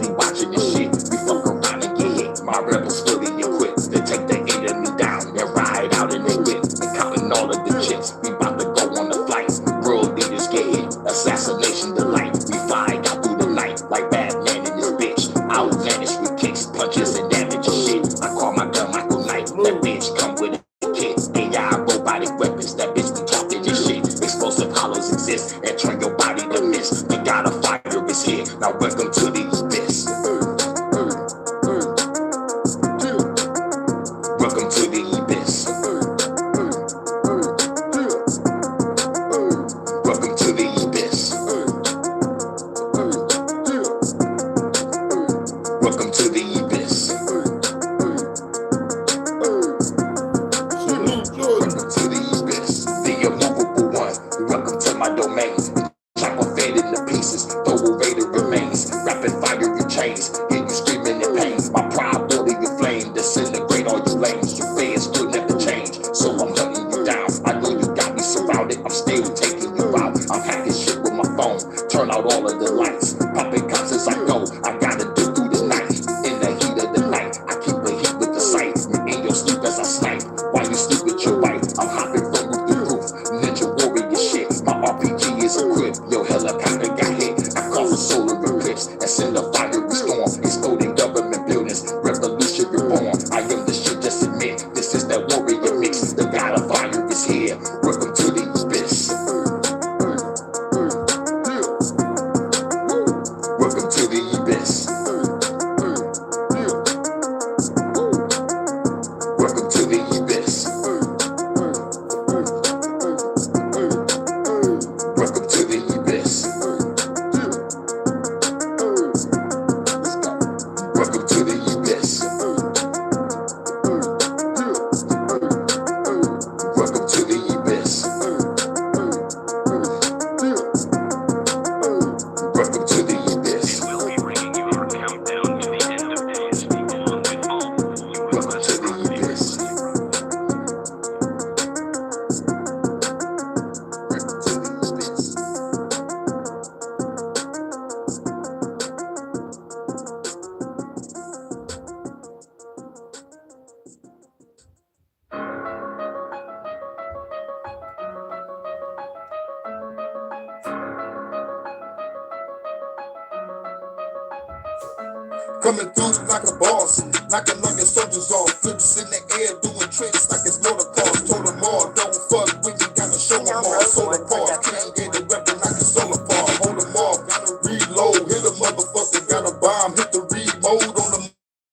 be watching this shit. We fuck around and get hit. My rebels fully equipped to take the enemy down and ride out in the whip. And counting all of the chips. We about to go on the flight. World leaders get hit. Assassination delight. We fly out through the night like Batman in this bitch. Outlandish with kicks, punches, and damage and shit. I call my gun Michael Knight. That bitch come with a kit. AI robotic weapons. That bitch be talking this shit. Explosive hollows exist and turn your body to mist. The god of fire is here. Now welcome to the abyss. Welcome to the abyss. Welcome to the abyss. Welcome to the abyss. Welcome to the abyss. The immovable one. Welcome to my domain. Chopper fed into pieces. Throw away the remains. Rapid fire your chains. Hear you screaming in pain. My pride building your flame. Disintegrate all your lanes. Your fans still never change. So I'm hunting you down. I know you got me surrounded. I'm still taking you out. I'm hacking shit with my phone. Turn out all of the lights. Popping cops as I go. I gotta do through the night. In the heat of the night. I keep a heat with the sight. You in your sleep as I snipe. While you sleep with your wife. I'm hopping from roof to roof. Ninja warrior shit. My RPG is equipped. Your helicopter got hit. I call for solar eclipse. And send a fiery storm. Exploding government buildings. Revolution reborn. I am the shit, just admit. This is that warrior mix. The god of fire is here. Welcome to the abyss. Welcome to the abyss. Welcome to the abyss. Welcome to the abyss. Welcome to the abyss. Welcome to the abyss. Welcome to the abyss. We'll be bringing you our countdown to the end of days. People on with all. Welcome to the abyss. Welcome to the abyss. Coming through like a boss, knocking on your soldiers off. Flips in the air, doing tricks like it's motor cars. Told them all, don't fuck with me, gotta show them all. Solar park, can't get a weapon like a solar park. Hold them off, gotta reload. Hit a motherfucker, got a bomb. Hit the reload on the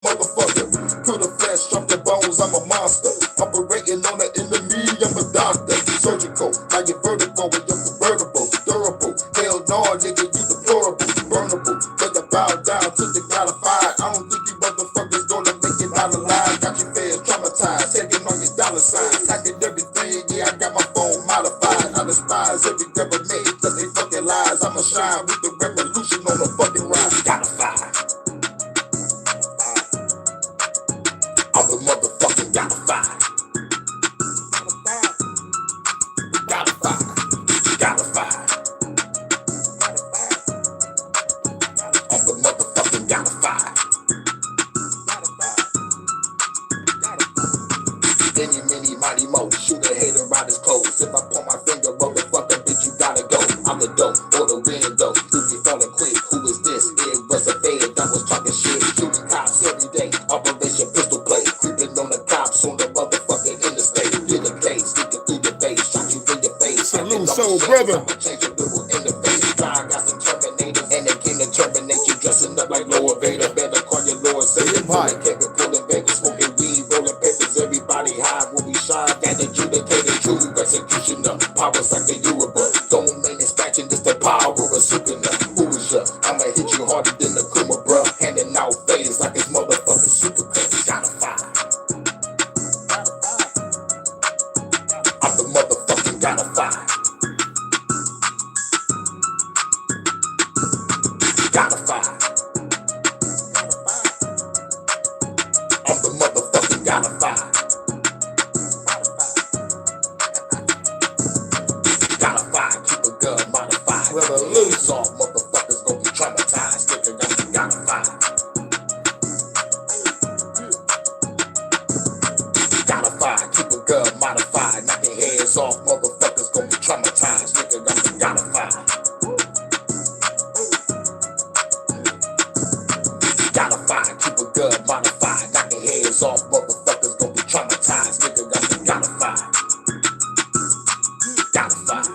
motherfucker. Put a flash, drop the bones, I'm a monster. Operating on the enemy, I'm a doctor. Surgical, now you're vertical and you're convertible. Durable, hell no, nigga, you deplorable. Burnable, better bow down to the god of fire. I don't think you motherfuckers gonna make it out alive. Got your fans traumatized, taking on your dollar signs. Hacking everything, yeah, I got my phone modified. I despise every government, cause they fucking lies. I'ma shine with the revolution on the fucking ride. Gotta fire. I'm the motherfucking gotta fire. Gotta fire. Gotta fire. I'm the motherfucking gotta fire. Any, many, mighty mo. Shoot a hater out his clothes. If I point my finger, motherfucker, bitch, you gotta go. I'm the dope or the window. You be falling quick. Who is this? It was a fed. I was talking shit. Shooting cops every day. Operation pistol play. Creeping on the cops on the motherfucking interstate. Get a case. Sticking through your face. Shot you in your face. Salute, soul brother. I'ma change your little interface. I got some Terminators. And they came to terminate you. Dressing up like Lord Vader. Better call your Lord Savior. Kevin pulling Vegas. Smoking weed. Rolling papers. Everybody high when we shine. That adjudicated true executioner. Powers like the Yoruba. Don't mean dispatching. Just the power of Sukuna. Who is ya? I'ma hit you harder than the Kuma, bruh. Handing out fades like it's motherfucking super cut. Gotta fire. I'm the motherfucking gotta fire. Gotta fire. I'm the motherfucking gotta fire. Gotta fire. Keep a gun modified. Revolution. Soft motherfuckers gon' be traumatized. Thinking I'm the gotta fire. soft motherfuckers gon' be traumatized. Nigga, I'm the gotta fight. Gotta fight.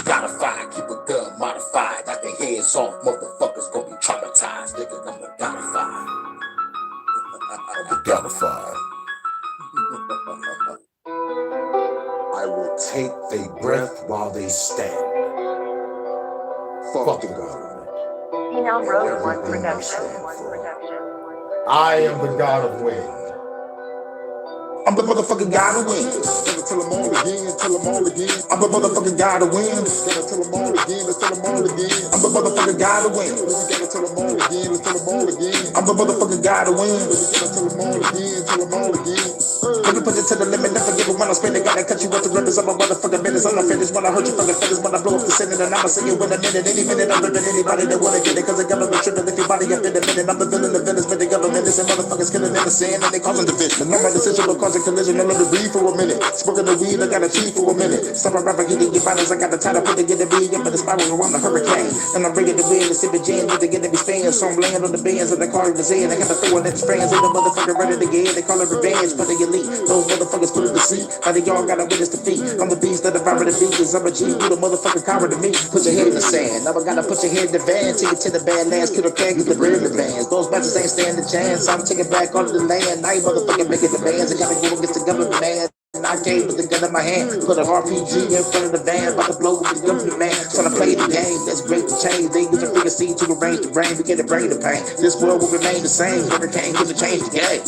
Gotta fight. Keep a gun modified. Knock their heads off. Motherfuckers gon' be traumatized. Nigga, I'm the gotta fight. I'm the gotta fight. I will take their breath while they stand. Fuck the government. Everything they stand for. I am the God of wind. I'm the motherfucking God of wind. Gotta tell them all again, tell them all again. I'm the motherfucking God of wind. Gotta tell them all again, let's tell them all again. I'm the motherfucking God of wind. Gotta tell them all again, let's tell them all again. I'm the motherfucking God of wind. Gotta tell them all again, tell them all again. Let me push it to the limit, never give it when I spend it. Gotta cut you with the ribbons. I'm a motherfucking business. I'm not finished when I hurt you from the finish. When I blow up the sentence, and I'ma sing it with a minute. Any minute, I'm ripping anybody that wanna get it. Cause the government tripping if your body up in a minute. I'm the villain, the villains, but the government is motherfuckers killing innocent and they causing division. I'm not essential, causing collision. I let it breathe for a minute. Smoking the weed, I got a cheat for a minute. Stop a rapper, getting your bodies. I got the title, put to get the beat up in the spiral around the hurricane. And I'm bringing the wind, the sipping gin, with the get to be staying. So I'm laying on the bands and they call it the Zen. They got to throw it at the strands and the motherfucker ready to get. They call it revenge, but they elite. Those motherfuckers put it to sea. Now they all gotta witness defeat. I'm the beast that devour the beaches. I'm a G, you the motherfucking coward to me. Put your head in the sand. Now I gotta put your head in the van. Take it to the bad lands, kill the can, get the bread in the vans. Those bitches ain't stand the chance. I'm taking back all of the land. Now you motherfucking making the bands. I gotta go against the government man. I came with the gun in my hand, put an RPG in front of the van, about to blow with the government man. Trying to play the game, that's great to change. They get your figure C to arrange the brain, we get the brain to pain. This world will remain the same, hurricane gonna change the game.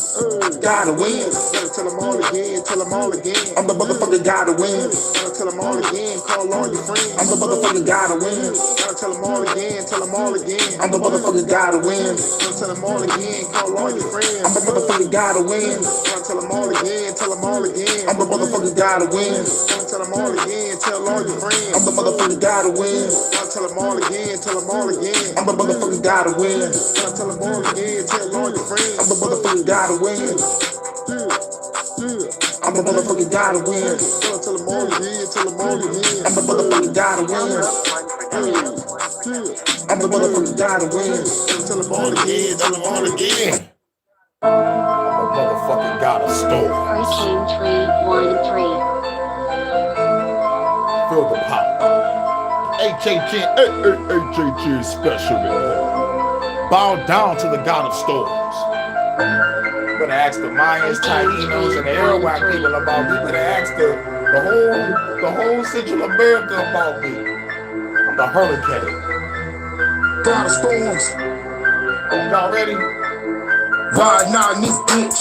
Gotta win, gotta tell them all again, tell them all again. I'm the motherfucking gotta win, gotta tell them all again, call all your friends. I'm the motherfucking gotta win, gotta tell them all again, tell them all again. I'm the motherfucking gotta win, gotta tell them all again, call all your friends. I'm the motherfucking gotta win, gotta tell them all again, tell them all again. I'm the motherfucking gotta win. Gotta tell them all again, tell all your friends. I'm the motherfucking gotta win. Gotta tell them all again, tell them all again. I'm the motherfucking gotta win. Gotta tell them all again, tell all your friends. I'm the motherfucking gotta win. I'm the motherfucking gotta win. Gotta tell them all again, tell them all again. I'm the motherfucking gotta win. I'm the motherfucking gotta win. Gotta tell them all again, tell them all again. I'm the motherfucking God of storm. Hurricane 313. Feel the power. HHN special report. Bow down to the God of storms. You better ask the Mayans, Tainos, and the Arawak people about me. You better ask the whole Central America about me. I'm the hurricane. God of storms. Y'all ready? Ride now in this bitch.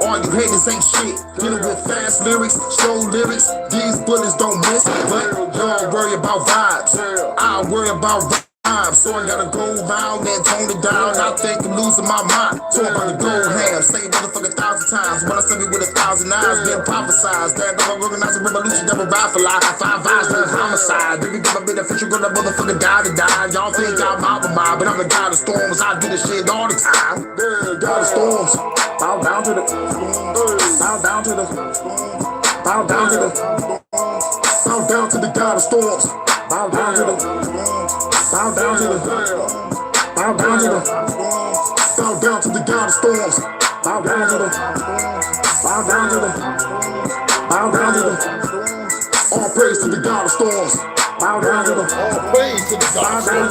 All you haters ain't shit. Dealing with fast lyrics, slow lyrics. These bullets don't miss. But y'all worry about vibes. I worry about vibes. So I gotta go round and tone it down. I think I'm losing my mind. So I'm about to go ham. Say motherfucker 1,000 times. When I say me with 1,000 eyes, been prophesized. That I'm organize a revolution, never ride for life. 5 eyes, no homicide. Then we give a bit of fish, you're gonna motherfucker die to die. Y'all think I'm out of mind, but I'm the God of storms. I do this shit all the time. God of storms. Bow down to the bow down to the bow down to the bow down to the God of storms. Bow down to the bow down to the bow down to the bow down to the God of storms. Bow down to the bow down to the bow down to the all praise to the God of storms. Bow down to the all praise to the God of storms.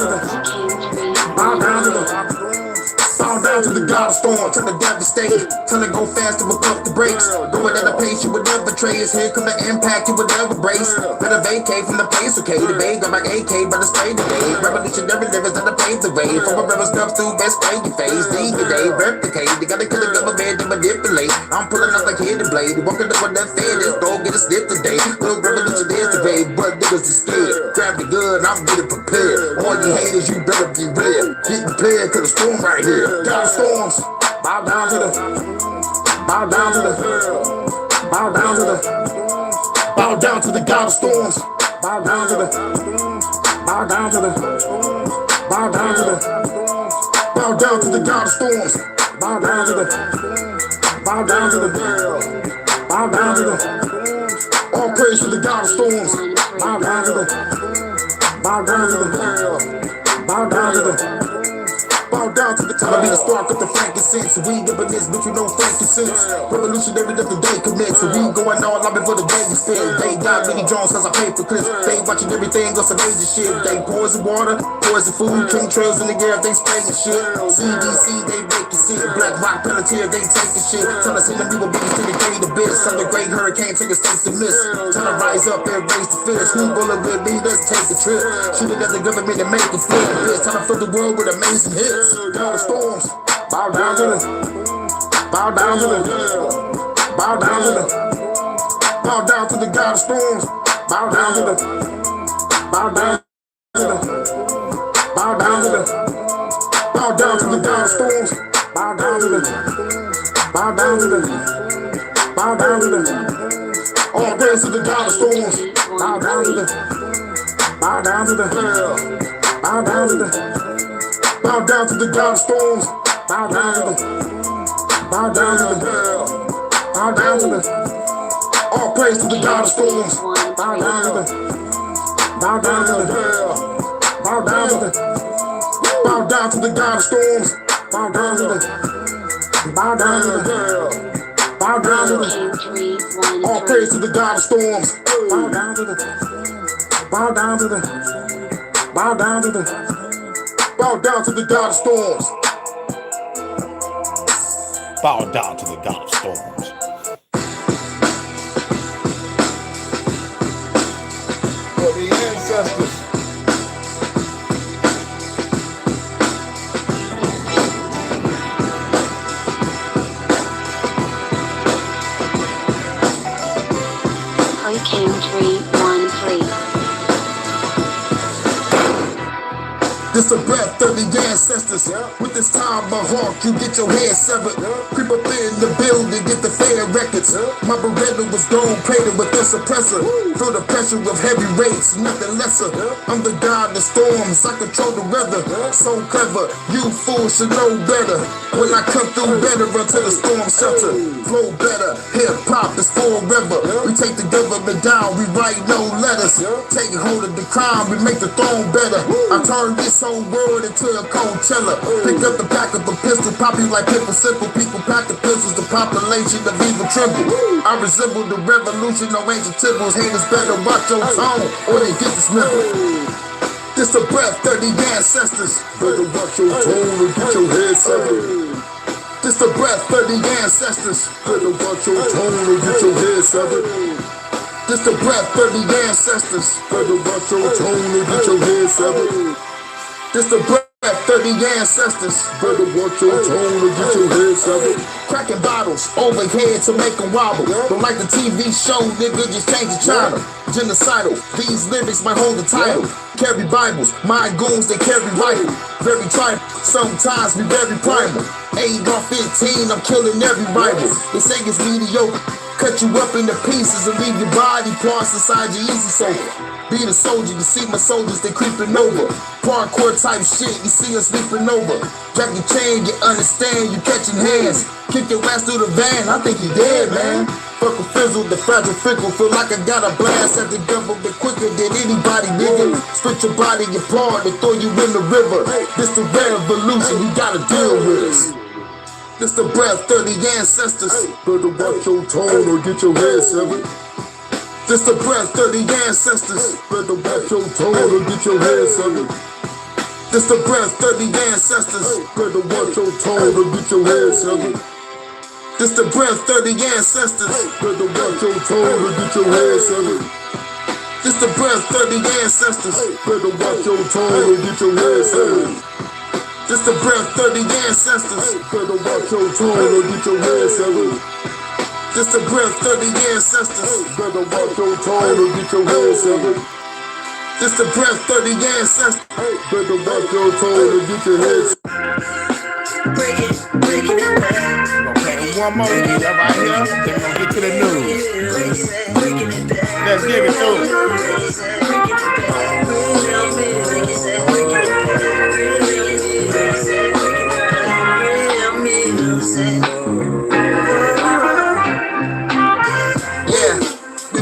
Bow down to the bow down to the God of storm, turn the devastate, turn it go faster with up the brakes. Going at a pace you would never trace. Here come the impact you would never brace. Better vacate from the pace, okay? The bay got my AK, better stay today. Revolutionary lyrics that pave the way. From a river stuff to best spray your face. Lead the day, replicate. They gotta kill the government to manipulate. I'm pulling out like hidden blade. Walking up on that fair, this dog get a stiff today. Little revolutionary today, but niggas is scared. Grab the gun, I'm getting prepared. All you haters, you better be real. Get prepared to the storm right here. God of storms, bow down to the, bow down to the, bow down to the, bow down to the God of storms, bow down to the, bow down to the, bow down to the, bow down to the God of storms, bow down to the, bow down to the, bow down to the, all praise to the God of storms, bow down to the, bow down to the, bow down to the, bow down to the I be the spark of the frankincense. We ain't giving this bitch with no frankincense. Revolutionary that the day commits. So we going all out before the day we spit. They got Minnie Jones cause I pay for clips. They watching everything on some major shit. They poison water, poison food, king trails in the air, they spraying shit. CDC, they making shit. Black Rock Pelletier, they taking shit. Tell us in the people beats to the gate of bitch. Some the great hurricane take a step to miss. Trying to rise up and raise the fish. Who bullet with me, let's take a trip. Shoot it at the government and make it flip. Bitch, trying to fill the world with amazing hits. Down the storms, bow down to the, bow down to the, bow down to the, bow down to the god of storms. Bow down to the, bow down to the, bow down to the, bow down to the god of storms. Bow down to the, bow down to the, bow down to the, all praise to the god of storms. Bow down to the, bow down to the, bow down to the, bow down to the god of storms. Bow down to the, bow down to the, bow down to the, all praise to the god of storms. Bow down to the, bow down to the, bow down to the, bow down to the god of storms. Bow down to the, bow down to the, bow down to the, all praise to the god of storms. Bow down to the, bow down to the, bow down to the, bow down to the god of storms. Bow down to the god of storms. For the ancestors. Hurricane 313. This a breath of the ancestors. With this time, my hawk, you get your head severed. Creep up in the building, get the fair records. My Beretta was gone, plated with the suppressor. Feel the pressure of heavy rates, nothing lesser. I'm the god of storms, I control the weather. So clever, you fools should know better. When I come through better until the storm shelter. Flow better, hip hop is forever. We take the government down, we write no letters. Take hold of the crime, we make the throne better. I turn this whole world into a Coachella. Pick up the pack of a pistol, pop you like pimple simple. People pack the pistols, the population of evil tremble. I resemble the revolution, no ancient temples. Haters better watch your tone, or they get dismembered. This a breath of the ancestors. Better watch your tone or get your head severed. This a breath of the ancestors. Better watch your tone or get your head severed. This the breath of the ancestors. Better watch your tone or get your head severed. This the breath of the ancestors. Better watch your tone or get your head severed. Cracking bottles overhead to make them wobble. Don't like the TV show, nigga, just change the channel. Genocidal, these lyrics might hold the title. Carry Bibles, my goons, they carry rifle. Very tribal, sometimes be very primal. 8 or 15, I'm killing every rival. They say it's mediocre, cut you up into pieces and leave your body parts inside your easy sofa. Being a soldier, you see my soldiers, they creeping over. Parkour type shit, you see us leaping over. Jack your chain, you understand, you catching hands. Kick your ass through the van, I think you dead, man. Fuck a fizzle, the fragile fickle. Feel like I got a blast at the government quicker than anybody, nigga. Split your body apart and throw you in the river. This the revolution, you gotta deal with us. This the breath of the ancestors. Better watch your tone or get your head severed. This the breath of the ancestors. Better watch your tone or get your head severed. This the breath of the ancestors. Better watch your tone or get your head severed. This the breath of the ancestors. Better watch your tone or get your head severed. This the breath of the ancestors. Better watch your tone or get your head severed. This the breath of the ancestors. Better watch your tone or get your head severed. This the breath of the ancestors. Better watch your tone or get your head severed. This the breath of the ancestors. Better watch your tone or get your head severed. Gonna play one more right here, then we're gonna get to the news. Let's get it through.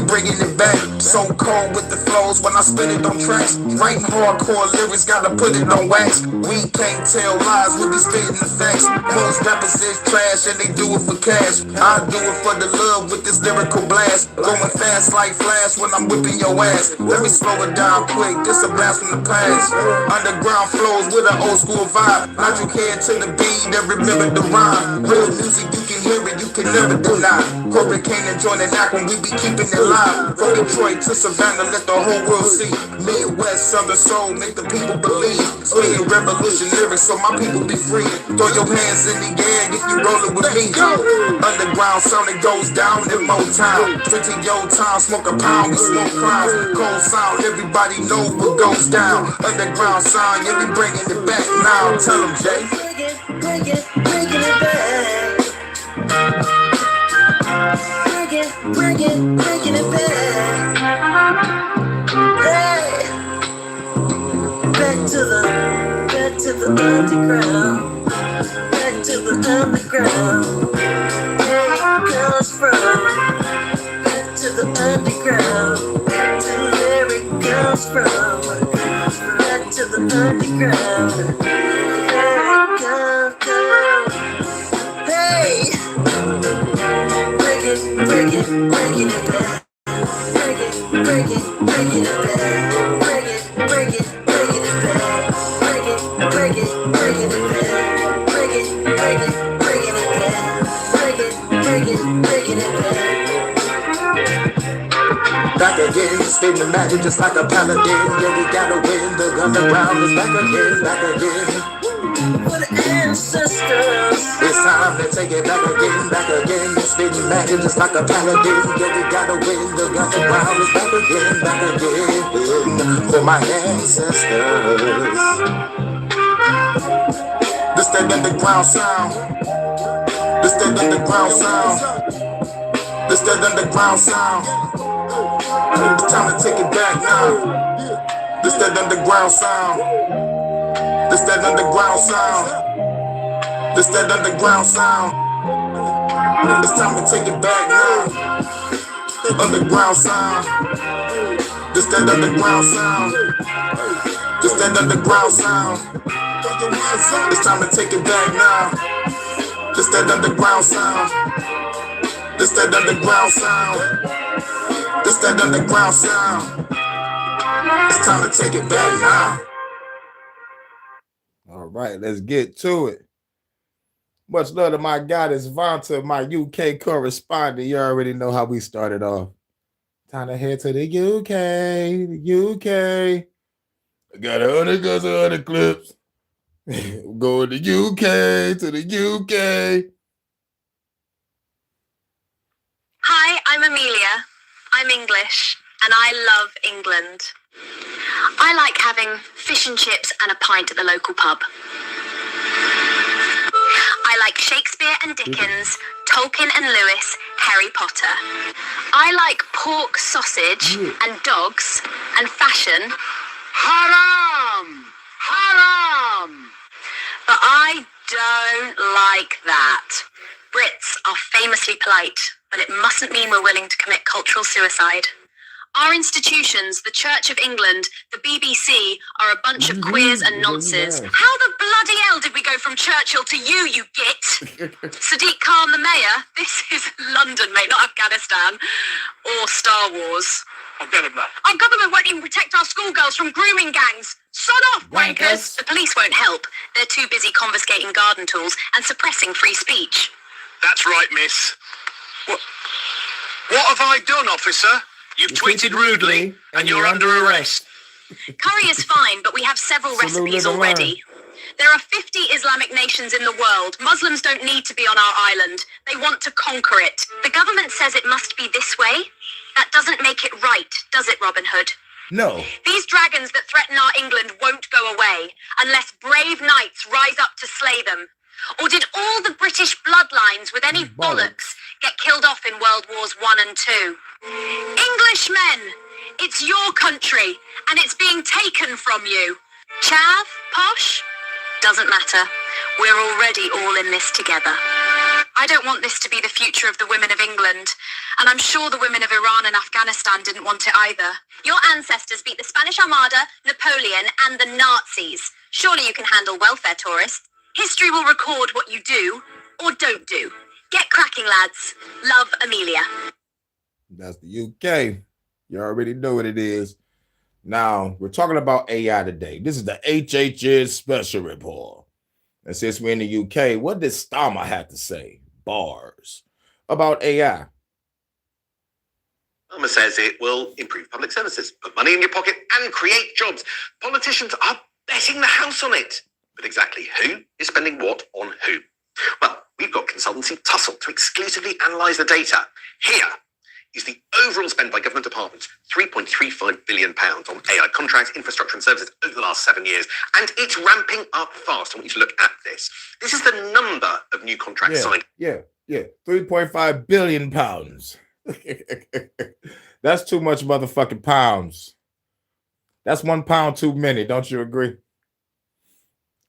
Bringing it back, So cold with the flows when I spit it on tracks. Writing hardcore lyrics, gotta put it on wax. We can't tell lies, we be spitting the facts. Most rappers is trash and they do it for cash. I do it for the love with this lyrical blast. Going fast like Flash when I'm whipping your ass. Let me slow it down quick, this a blast from the past. Underground flows with an old school vibe. Not you care to the beat and remember the rhyme. Real music, you can hear it, you can never deny. Corporate can't enjoy the knock when we be keeping it live. From Detroit to Savannah, let the whole world see. Midwest, Southern soul, make the people believe. Spitting revolution lyrics so my people be free. Throw your hands in the air if you rollin' with me. Underground sound that goes down in Motown. 20 your time, smoke a pound, we smoke clouds. Cold sound, everybody know what goes down. Underground sound, yeah, we bringing it back now. Tell them, Jay. Bringing it back. Bringing it back. Hey, back to the underground. Back to the underground. Where it comes from. Back to the underground. Back to where it comes from. Back to the underground. Where it comes from. Hey, bringing it back. Bringing it back. Bringing it back. Bringing it back. Bringing it back. Bringing it back. Bringing it back. Back again, spitting magic just like a paladin. Yeah, we gotta win. The underground is back again. For the ancestors. It's time to take it back again. Spitting magic just like a paladin. Yeah, we gotta win. The underground is back again. For my ancestors. This that underground sound. This that underground sound. This that underground sound. It's time to take it back now. This that underground sound. This that underground sound. This that underground sound. It's time to take it back now. Underground sound. This that underground sound. This that underground sound. It's time to take it back now. This that underground sound. This that underground sound. This that underground sound. It's time to take it back now. All right, let's get to it. Much love to my goddess Vanta, my UK correspondent. You already know how we started off. Time to head to the UK. I got 100 clips. Go to the UK, to the UK. Hi, I'm Amelia. I'm English, and I love England. I like having fish and chips and a pint at the local pub. I like Shakespeare and Dickens, Tolkien and Lewis, Harry Potter. I like pork sausage and dogs and fashion. Haram! Haram! But I don't like that. Brits are famously polite, but it mustn't mean we're willing to commit cultural suicide. Our institutions, the Church of England, the BBC, are a bunch of queers and nonces. How the bloody hell did we go from Churchill to you git? Sadiq Khan, the mayor? This is London, mate, not Afghanistan. Or Star Wars. Our government won't even protect our schoolgirls from grooming gangs. Sod off, wankers! The police won't help. They're too busy confiscating garden tools and suppressing free speech. That's right, miss. What have I done, officer? You've tweeted rudely, and you're under arrest. Curry is fine, but we have several recipes already. There are 50 Islamic nations in the world. Muslims don't need to be on our island. They want to conquer it. The government says it must be this way. That doesn't make it right, does it, Robin Hood? No. These dragons that threaten our England won't go away unless brave knights rise up to slay them. Or did all the British bloodlines with any bollocks get killed off in World Wars I and II? Englishmen, it's your country, and it's being taken from you. Chav, posh, doesn't matter. We're already all in this together. I don't want this to be the future of the women of England. And I'm sure the women of Iran and Afghanistan didn't want it either. Your ancestors beat the Spanish Armada, Napoleon, and the Nazis. Surely you can handle welfare tourists. History will record what you do or don't do. Get cracking, lads. Love, Amelia. That's the UK. You already know what it is. Now, we're talking about AI today. This is the HHN special report. And since we're in the UK, what did Stama have to say? Bars. About AI. Starmer says it will improve public services, put money in your pocket, and create jobs. Politicians are betting the house on it. But exactly who is spending what on who? Well, we've got consultancy Tussle to exclusively analyse the data. Here is the overall spend by government departments, £3.35 billion on AI contracts, infrastructure and services over the last 7 years. And it's ramping up fast. I want you to look at this. This is the number of new contracts signed. Yeah. 3.5 billion pounds. That's too much motherfucking pounds. That's 1 pound too many. Don't you agree?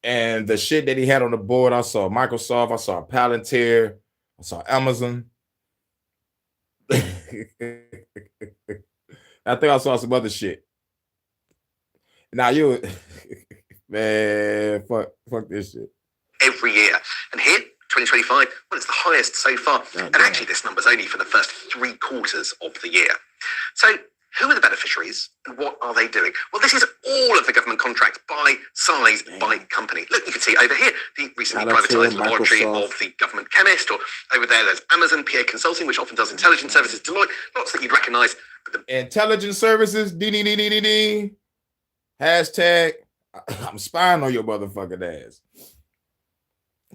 And the shit that he had on the board, I saw Microsoft, I saw Palantir, I saw Amazon. I think I saw some other shit. Now you, man, fuck this shit. Every year. And here, 2025, well, it's the highest so far. And actually, this number's only for the first 3 quarters of the year. So who are the beneficiaries and what are they doing? Well, this is all of the government contracts by size, by company. Look, you can see over here, the recently privatised laboratory of the government chemist, or over there's Amazon, PA Consulting, which often does intelligence services, Deloitte, lots that you'd recognise. Intelligence services, D. Hashtag, I'm spying on your motherfucking ass.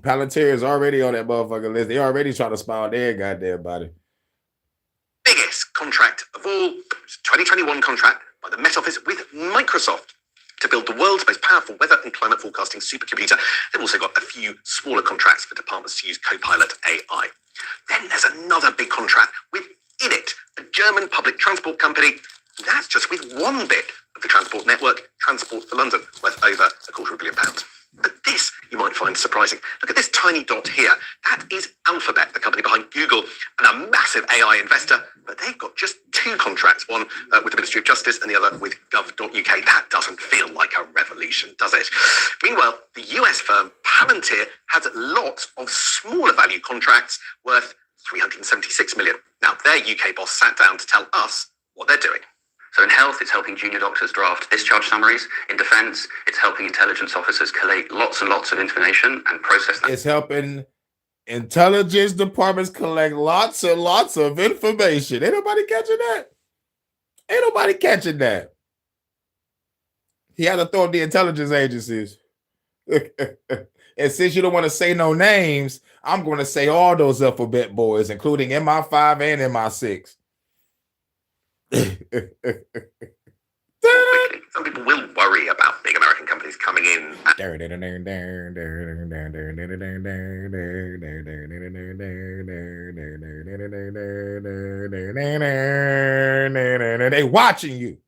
Palantir is already on that motherfucking list. They already trying to spy on their goddamn body. Biggest contract of all, 2021 contract by the Met Office with Microsoft to build the world's most powerful weather and climate forecasting supercomputer. They've also got a few smaller contracts for departments to use Copilot AI. Then there's another big contract with Init, a German public transport company. That's just with one bit of the transport network, Transport for London, worth over £250 million. But this you might find surprising. Look at this tiny dot here. That is Alphabet, the company behind Google, and a massive AI investor. But they've got just 2 contracts, one with the Ministry of Justice and the other with gov.uk. That doesn't feel like a revolution, does it? Meanwhile, the US firm Palantir has lots of smaller value contracts worth $376 million. Now, their UK boss sat down to tell us what they're doing. So in health, it's helping junior doctors draft discharge summaries. In defense, it's helping intelligence officers collate lots and lots of information and process that. It's helping intelligence departments collect lots and lots of information. Ain't nobody catching that. He had to throw the intelligence agencies. And since you don't want to say no names, I'm going to say all those alphabet boys, including MI5 and MI6. Some people will worry about big American companies coming in. They watching you.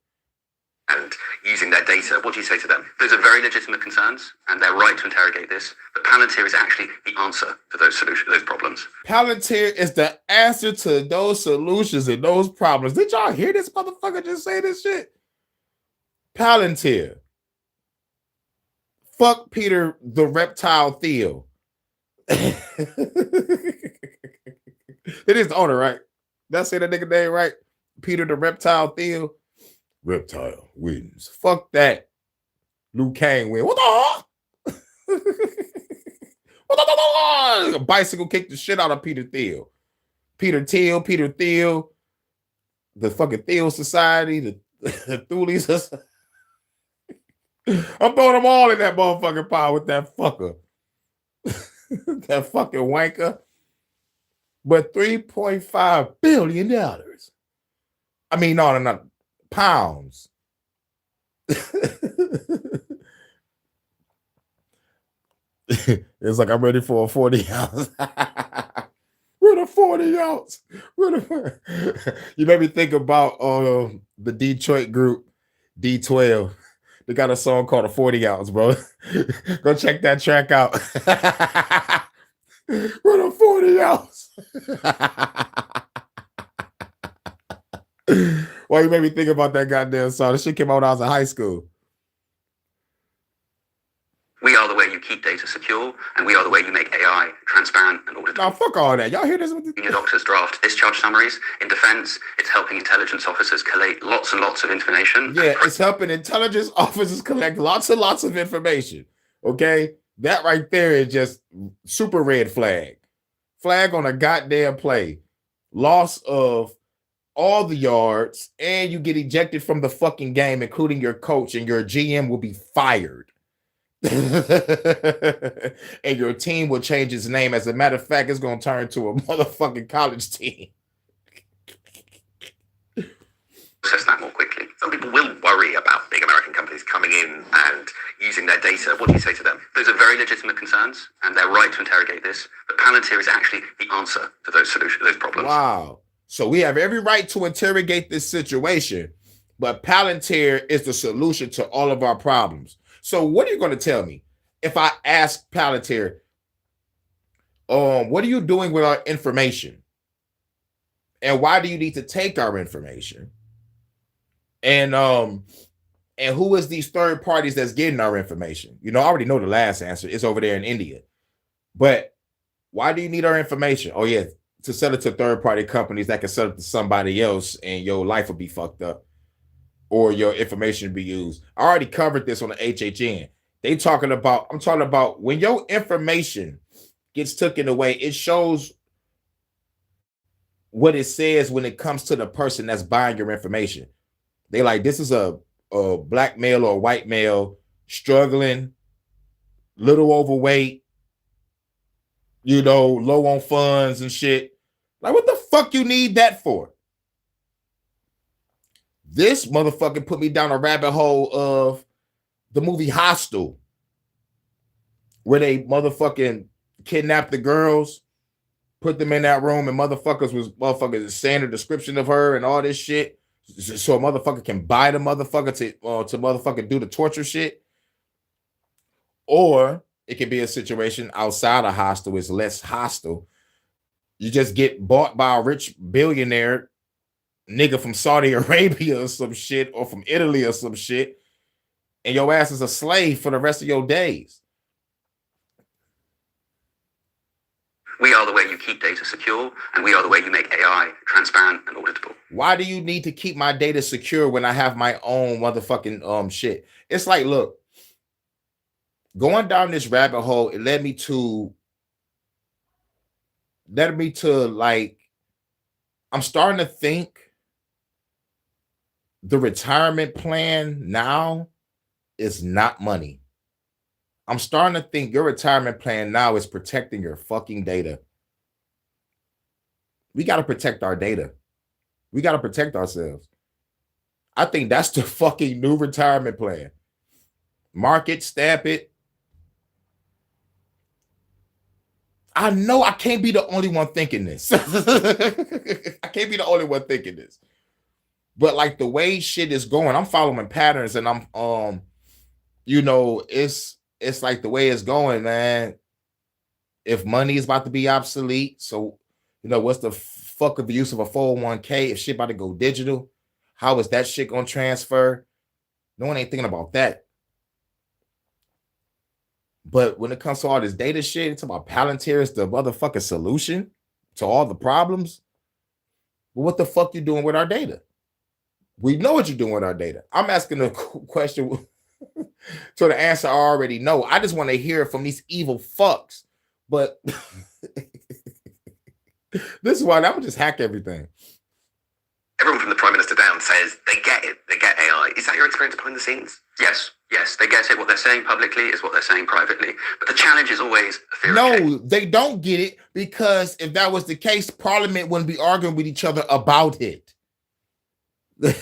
And using their data. What do you say to them? Those are very legitimate concerns, and they're right to interrogate this. But Palantir is actually the answer for those problems. Palantir is the answer to those solutions and those problems. Did y'all hear this motherfucker just say this shit? Palantir. Fuck Peter the Reptile Theo. It is the owner, right? That's it, the nigga name, right? Peter the Reptile Theo. Reptile wins. Fuck that. Liu Kang win. What the? A bicycle kicked the shit out of Peter Thiel. Peter Thiel. The fucking Thiel Society. The Thule Society. I'm throwing them all in that motherfucking pile with that fucker. That fucking wanker. But $3.5 billion. I mean, no. Pounds. It's like I'm ready for a 40 ounce. We're the 40 ounce. You made me think about the Detroit group D12. They got a song called a 40 ounce, bro. Go check that track out. We're the 40 ounce. Or you made me think about that goddamn song. This shit came out when I was in high school. We are the way you keep data secure, and we are the way you make AI transparent and auditable. Now, fuck all that. Y'all hear this? Junior doctors draft discharge summaries. In defense, it's helping intelligence officers collate lots and lots of information. Yeah, it's helping intelligence officers collect lots and lots of information. Okay? That right there is just super red flag. Flag on a goddamn play. Loss of all the yards, and you get ejected from the fucking game, including your coach, and your GM will be fired. And your team will change its name. As a matter of fact, it's going to turn to a motherfucking college team. Process that more quickly. Some people will worry about big American companies coming in and using their data. What do you say to them? Those are very legitimate concerns, and they're right to interrogate this. But Palantir is actually the answer to those solutions, those problems. Wow. So we have every right to interrogate this situation, but Palantir is the solution to all of our problems. So what are you going to tell me if I ask Palantir, what are you doing with our information? And why do you need to take our information? And who is these third parties that's getting our information? You know, I already know the last answer. It's over there in India. But why do you need our information? Oh, yeah, to sell it to third-party companies that can sell it to somebody else, and your life will be fucked up, or your information will be used. I already covered this on the HHN. I'm talking about when your information gets taken away, it shows what it says when it comes to the person that's buying your information. They like, this is a black male or a white male, struggling, little overweight, you know, low on funds and shit. Like, what the fuck you need that for? This motherfucker put me down a rabbit hole of the movie Hostel, where they motherfucking kidnapped the girls, put them in that room, and motherfuckers saying the description of her and all this shit, so a motherfucker can buy the motherfucker to motherfucking do the torture shit. Or it could be a situation outside of Hostel, it's less hostile. You just get bought by a rich billionaire nigga from Saudi Arabia or some shit, or from Italy or some shit, and your ass is a slave for the rest of your days. We are the way you keep data secure, and we are the way you make AI transparent and auditable. Why do you need to keep my data secure when I have my own motherfucking shit? It's like, look, going down this rabbit hole, it led me to like, I'm starting to think the retirement plan now is not money. I'm starting to think your retirement plan now is protecting your fucking data. We got to protect our data. We got to protect ourselves. I think that's the fucking new retirement plan. Mark it, stamp it. I know I can't be the only one thinking this. I can't be the only one thinking this. But like the way shit is going, I'm following patterns, and I'm you know, it's like the way it's going, man. If money is about to be obsolete, so you know, what's the fuck of the use of a 401k if shit about to go digital? How is that shit gonna transfer? No one ain't thinking about that. But when it comes to all this data shit, it's about Palantir is the motherfucking solution to all the problems. Well, what the fuck you doing with our data? We know what you're doing with our data. I'm asking a question so the answer I already know. I just want to hear it from these evil fucks. But this is why I'm gonna just hack everything. Everyone from the Prime Minister down says they get it. They get AI. Is that your experience behind the scenes? Yes, they get it. What they're saying publicly is what they're saying privately. But the challenge is always a fear of No, change. they don't get it, because if that was the case, Parliament wouldn't be arguing with each other about it. And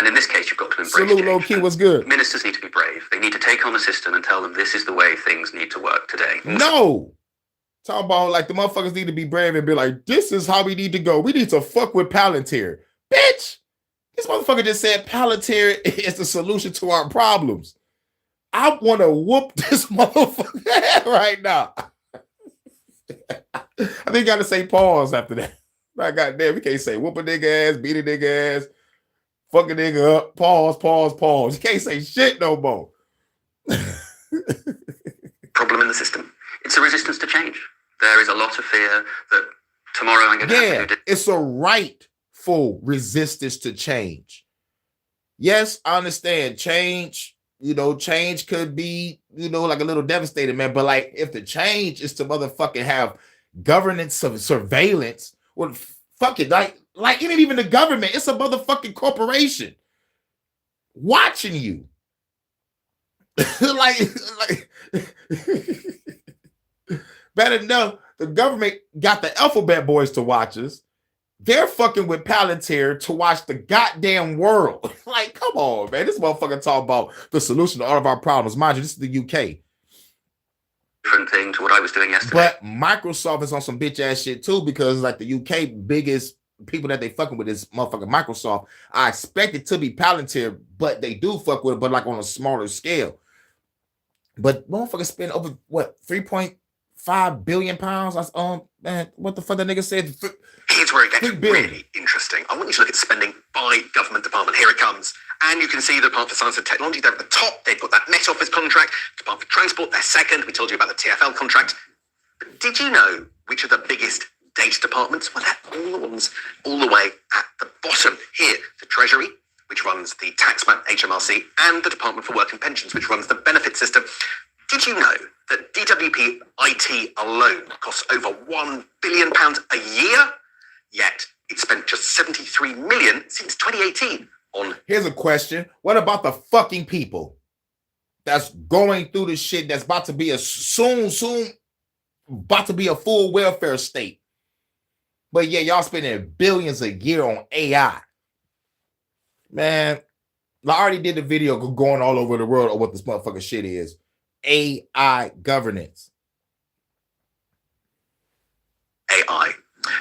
in this case, you've got to embrace Salute, change. low key, what's good? Ministers need to be brave. They need to take on the system and tell them this is the way things need to work today. No. Talk about like the motherfuckers need to be brave and be like, this is how we need to go. We need to fuck with Palantir. Bitch, this motherfucker just said Palantir is the solution to our problems. I want to whoop this motherfucker head right now. I think you got to say pause after that. My goddamn, we can't say whoop a nigga ass, beat a nigga ass, fuck a nigga up, pause. You can't say shit no more. Problem in the system. It's a resistance to change. There is a lot of fear that tomorrow I'm going to have to do it's a rightful resistance to change. Yes, I understand change. Change could be, like a little devastating, man. But like, if the change is to motherfucking have governance of surveillance, well, fuck it. Like it ain't even the government. It's a motherfucking corporation watching you. like better know the government got the alphabet boys to watch us. They're fucking with Palantir to watch the goddamn world. Like, come on, man. This motherfucker talk about the solution to all of our problems. Mind you, this is the UK. Different thing to what I was doing yesterday. But Microsoft is on some bitch ass shit too, because like the UK biggest people that they fucking with is motherfucking Microsoft. I expect it to be Palantir, but they do fuck with it, but like on a smaller scale. But motherfuckers spend over what, 3.5 billion pounds? Man, what the fuck that nigga said? Here's where it gets really interesting. I want you to look at spending by government department. Here it comes. And you can see the Department for Science and Technology, they're at the top. They've got that Met Office contract. Department for Transport, they're second. We told you about the TfL contract. But did you know which are the biggest data departments? Well, they're all the ones all the way at the bottom. Here, the Treasury, which runs the taxman, HMRC, and the Department for Work and Pensions, which runs the benefit system. Did you know that DWP IT alone costs over £1 billion a year? Yet it spent just 73 million since 2018 on. Here's a question. What about the fucking people that's going through this shit that's about to be about to be a full welfare state? But yeah, y'all spending billions a year on AI. Man, I already did the video going all over the world of what this motherfucking shit is. AI governance. AI.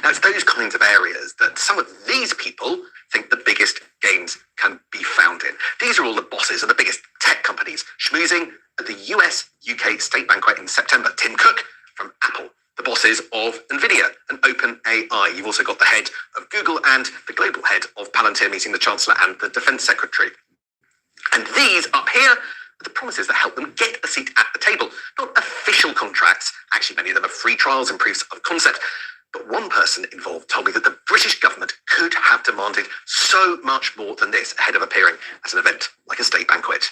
Now, it's those kinds of areas that some of these people think the biggest gains can be found in. These are all the bosses of the biggest tech companies schmoozing at the US-UK state banquet in September. Tim Cook from Apple, the bosses of NVIDIA and OpenAI. You've also got the head of Google and the global head of Palantir meeting the Chancellor and the Defense Secretary. And these up here are the promises that help them get a seat at the table. Not official contracts. Actually, many of them are free trials and proofs of concept. But one person involved told me that the British government could have demanded so much more than this ahead of appearing at an event like a state banquet.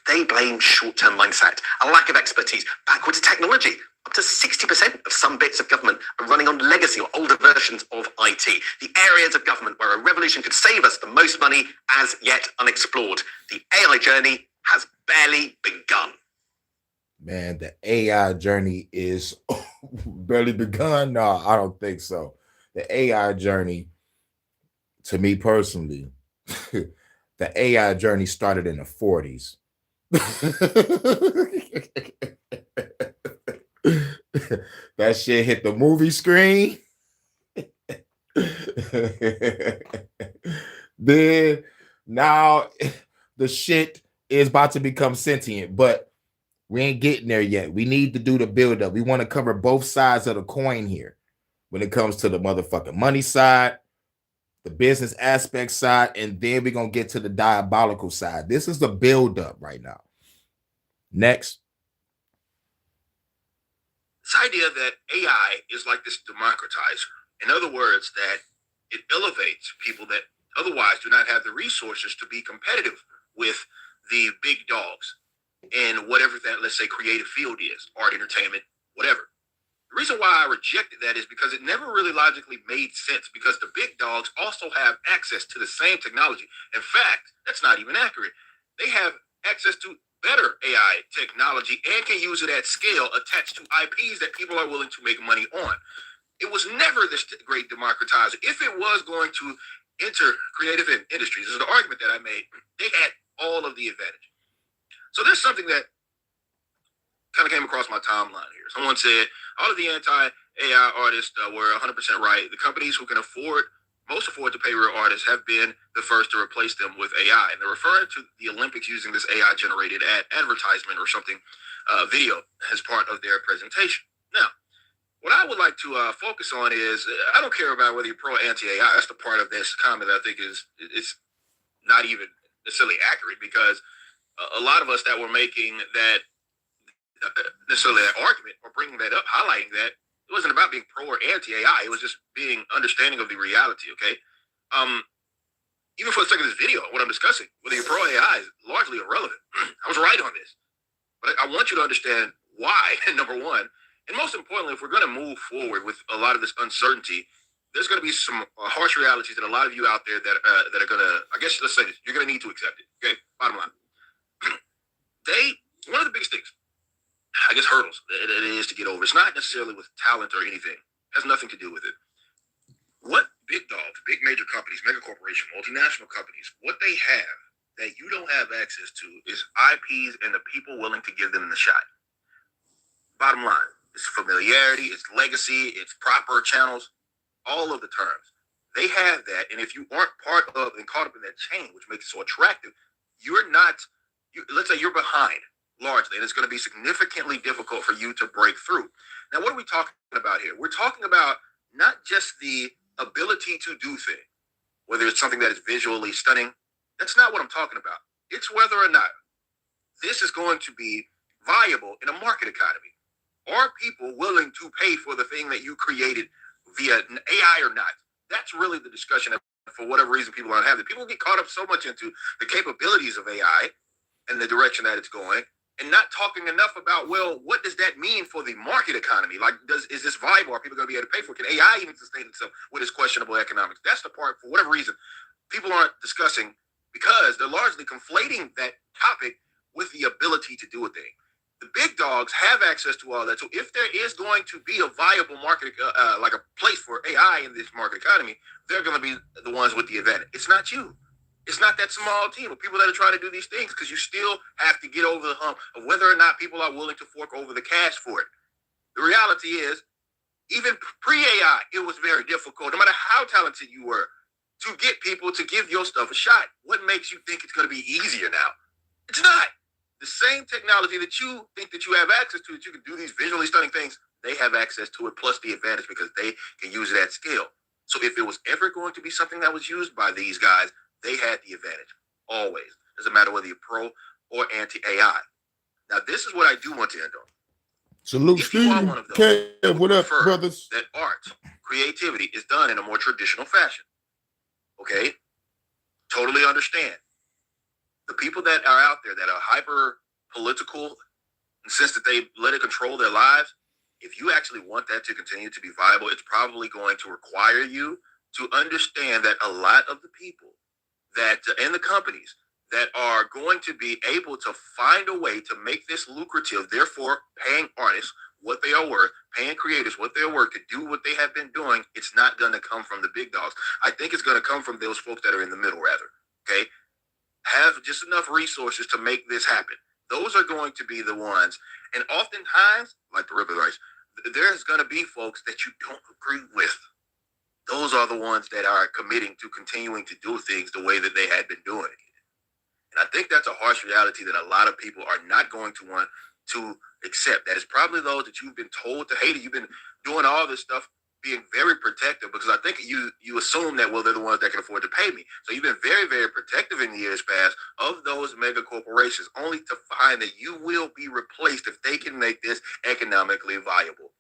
They blame short-term mindset, a lack of expertise, backwards technology. Up to 60% of some bits of government are running on legacy or older versions of IT. The areas of government where a revolution could save us the most money as yet unexplored. The AI journey has barely begun. Man, the AI journey is barely begun. No, I don't think so. The AI journey, to me personally, the AI journey started in the 40s. That shit hit the movie screen. Then now the shit is about to become sentient, but we ain't getting there yet. We need to do the build up. We want to cover both sides of the coin here when it comes to the motherfucking money side, the business aspect side, and then we're going to get to the diabolical side. This is the build up right now. Next. This idea that AI is like this democratizer. In other words, that it elevates people that otherwise do not have the resources to be competitive with the big dogs in whatever that, let's say, creative field is, art, entertainment, whatever. The reason why I rejected that is because it never really logically made sense, because the big dogs also have access to the same technology. In fact, that's not even accurate. They have access to better AI technology and can use it at scale attached to IPs that people are willing to make money on. It was never this great democratizer. If it was going to enter creative industries, this is the argument that I made, they had all of the advantage. So there's something that kind of came across my timeline here. Someone said all of the anti-AI artists were 100% right. The companies who can most afford to pay real artists have been the first to replace them with AI. And they're referring to the Olympics using this AI-generated advertisement or something, video, as part of their presentation. Now, What I would like to focus on is I don't care about whether you're pro or anti-AI. That's the part of this comment that I think is not even necessarily accurate, because a lot of us that were making that necessarily that argument or bringing that up, highlighting that, it wasn't about being pro or anti-AI. It was just being understanding of the reality. Okay. Even for the sake of this video, what I'm discussing, whether you're pro AI is largely irrelevant. I was right on this, but I want you to understand why. Number one, and most importantly, if we're going to move forward with a lot of this uncertainty, there's going to be some harsh realities that a lot of you out there that are going to, I guess, let's say this, you're going to need to accept it. Okay, bottom line, one of the biggest things, I guess, hurdles it is to get over. It's not necessarily with talent or anything. It has nothing to do with it. What big dogs, big major companies, mega corporations, multinational companies, what they have that you don't have access to is IPs and the people willing to give them the shot. Bottom line, it's familiarity, it's legacy, it's proper channels, all of the terms. They have that, and if you aren't part of and caught up in that chain, which makes it so attractive, let's say you're behind largely, and it's going to be significantly difficult for you to break through. Now, what are we talking about here? We're talking about not just the ability to do things, whether it's something that is visually stunning. That's not what I'm talking about. It's whether or not this is going to be viable in a market economy. Are people willing to pay for the thing that you created via AI or not? That's really the discussion that, for whatever reason, people aren't having. People get caught up so much into the capabilities of AI and the direction that it's going, and not talking enough about, well, what does that mean for the market economy? Like, is this viable? Are people going to be able to pay for it? Can AI even sustain itself with its questionable economics? That's the part, for whatever reason, people aren't discussing, because they're largely conflating that topic with the ability to do a thing. The big dogs have access to all that. So if there is going to be a viable market, like a place for AI in this market economy, they're going to be the ones with the advantage. It's not you. It's not that small team of people that are trying to do these things, because you still have to get over the hump of whether or not people are willing to fork over the cash for it. The reality is, even pre-AI, it was very difficult, no matter how talented you were, to get people to give your stuff a shot. What makes you think it's going to be easier now? It's not. The same technology that you think that you have access to, that you can do these visually stunning things, they have access to it, plus the advantage because they can use it at scale. So if it was ever going to be something that was used by these guys, they had the advantage, always. Doesn't matter whether you're pro or anti-AI. Now, this is what I do want to end on. Salute, if you are Steve. one of those Kev, what up, brothers? that art, creativity is done in a more traditional fashion, okay? Totally understand. The people that are out there that are hyper political, in the sense that they let it control their lives, if you actually want that to continue to be viable, it's probably going to require you to understand that a lot of the people that and the companies that are going to be able to find a way to make this lucrative, therefore paying artists what they are worth, paying creators what they're worth to do what they have been doing, it's not going to come from the big dogs. I think it's going to come from those folks that are in the middle, rather, okay? Have just enough resources to make this happen. Those are going to be the ones. And oftentimes, like the river rights, there's going to be folks that you don't agree with. Those are the ones that are committing to continuing to do things the way that they had been doing it. And I think that's a harsh reality that a lot of people are not going to want to accept. That is probably those that you've been told to hate it. You've been doing all this stuff, being very protective, because I think you assume that, well, they're the ones that can afford to pay me. So you've been very, very protective in the years past of those mega corporations, only to find that you will be replaced if they can make this economically viable.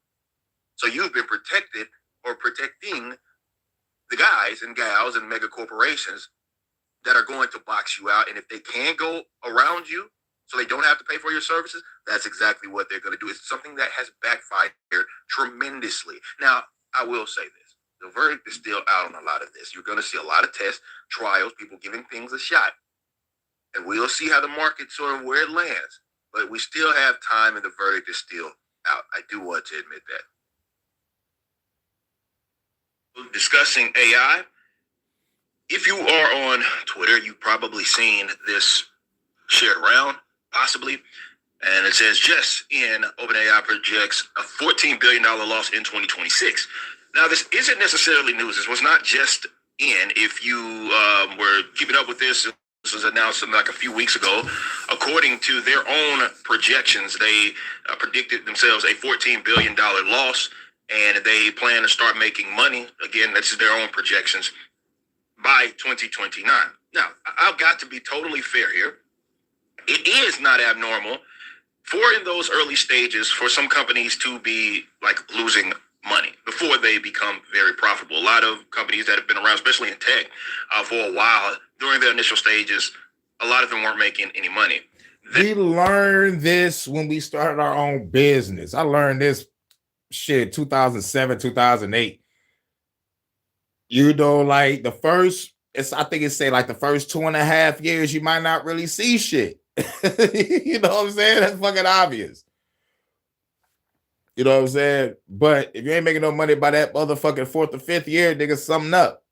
So you've been protected or protecting the guys and gals and mega corporations that are going to box you out. And if they can go around you so they don't have to pay for your services, that's exactly what they're going to do. It's something that has backfired tremendously. Now, I will say this. The verdict is still out on a lot of this. You're going to see a lot of tests, trials, people giving things a shot. And we'll see how the market sort of where it lands. But we still have time and the verdict is still out. I do want to admit that. Discussing AI. If you are on Twitter, you've probably seen this shared around, possibly. And it says, just in, OpenAI projects a $14 billion loss in 2026. Now, this isn't necessarily news. This was not just in. If you were keeping up with this was announced like a few weeks ago. According to their own projections, they predicted themselves a $14 billion loss and they plan to start making money. Again, that's their own projections by 2029. Now, I've got to be totally fair here. It is not abnormal for in those early stages for some companies to be like losing money before they become very profitable. A lot of companies that have been around, especially in tech, for a while, during their initial stages, a lot of them weren't making any money. We learned this when we started our own business. I learned this shit 2007, 2008. You know, like the first, I think it say like the first 2.5 years, you might not really see shit. You know what I'm saying? That's fucking obvious. You know what I'm saying? But if you ain't making no money by that motherfucking 4th or 5th year, nigga, something up.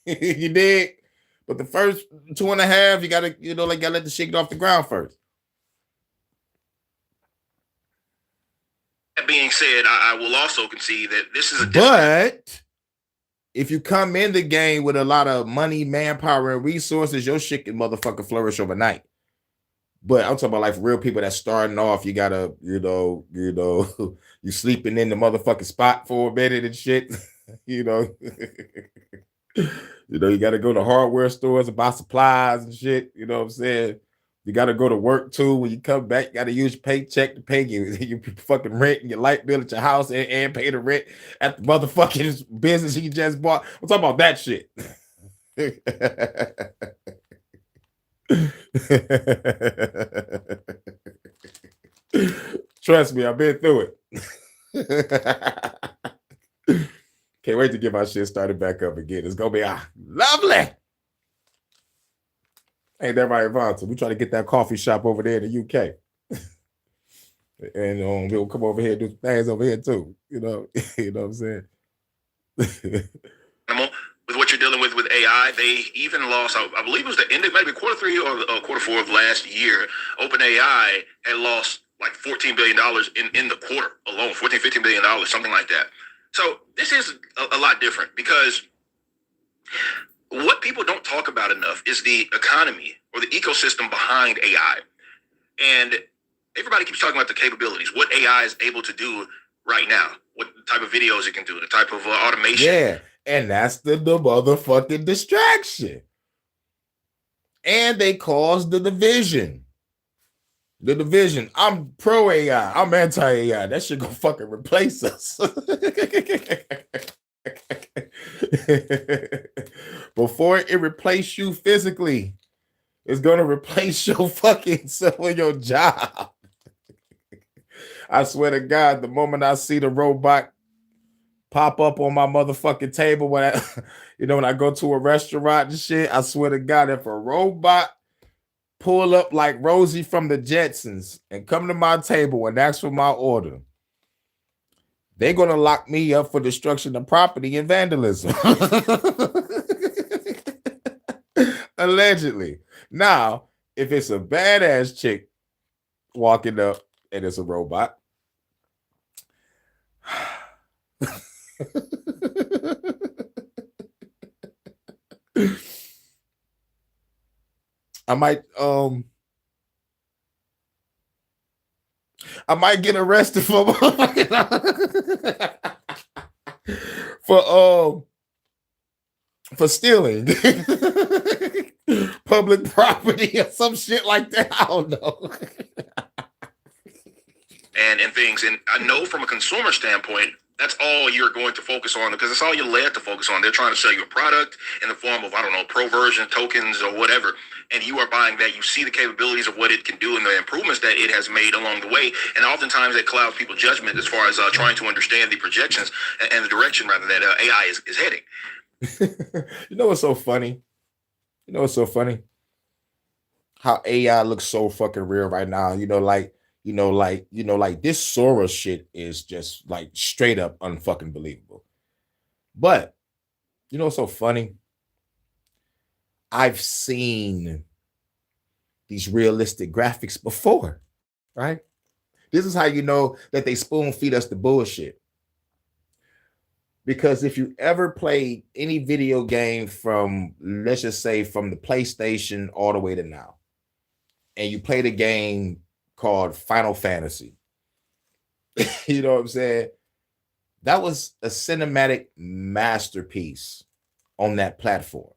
You dig? But the first 2.5, you gotta, you know, like gotta let the shit get off the ground first. That being said, I will also concede that this is a but if you come in the game with a lot of money, manpower, and resources, your shit can motherfucking flourish overnight. But I'm talking about like real people that's starting off. You gotta, you know, you sleeping in the motherfucking spot for a minute and shit. You know, you gotta go to hardware stores and buy supplies and shit. You know what I'm saying? You gotta go to work too. When you come back, you gotta use your paycheck to pay your fucking rent and your light bill at your house and pay the rent at the motherfucking business you just bought. I'm talking about that shit. Trust me, I've been through it. Can't wait to get my shit started back up again. It's gonna be lovely. Ain't that right, Vonta? We try to get that coffee shop over there in the UK. And we'll come over here and do things over here too. You know what I'm saying? With what you're dealing with AI, they even lost, I believe it was the end of maybe Q3 or Q4 of last year. OpenAI had lost like $14 billion in the quarter alone, $14-15 billion, something like that. So this is a lot different because what people don't talk about enough is the economy or the ecosystem behind AI. And everybody keeps talking about the capabilities, what AI is able to do right now, what type of videos it can do, the type of automation. Yeah, and that's the motherfucking distraction. And they caused the division. The division. I'm pro AI. I'm anti AI. That shit gonna fucking replace us. Before it replace you physically, it's gonna replace your fucking self or your job. I swear to God, the moment I see the robot pop up on my motherfucking table when I go to a restaurant and shit, I swear to God, if a robot pull up like Rosie from the Jetsons and come to my table and ask for my order, they're gonna lock me up for destruction of property and vandalism. Allegedly. Now, if it's a badass chick walking up and it's a robot, I might get arrested for for stealing public property or some shit like that. I don't know. and things. And I know from a consumer standpoint, that's all you're going to focus on because it's all you're led to focus on. They're trying to sell you a product in the form of, I don't know, pro version tokens or whatever. And you are buying that. You see the capabilities of what it can do and the improvements that it has made along the way. And oftentimes that clouds people's judgment as far as trying to understand the projections and the direction rather that AI is heading. You know what's so funny? How AI looks so fucking real right now. Like this Sora shit is just like straight up unfucking believable. But you know what's so funny? I've seen these realistic graphics before, right? This is how you know that they spoon feed us the bullshit. Because if you ever played any video game from, let's just say, from the PlayStation all the way to now, and you played a game called Final Fantasy, you know what I'm saying? That was a cinematic masterpiece on that platform.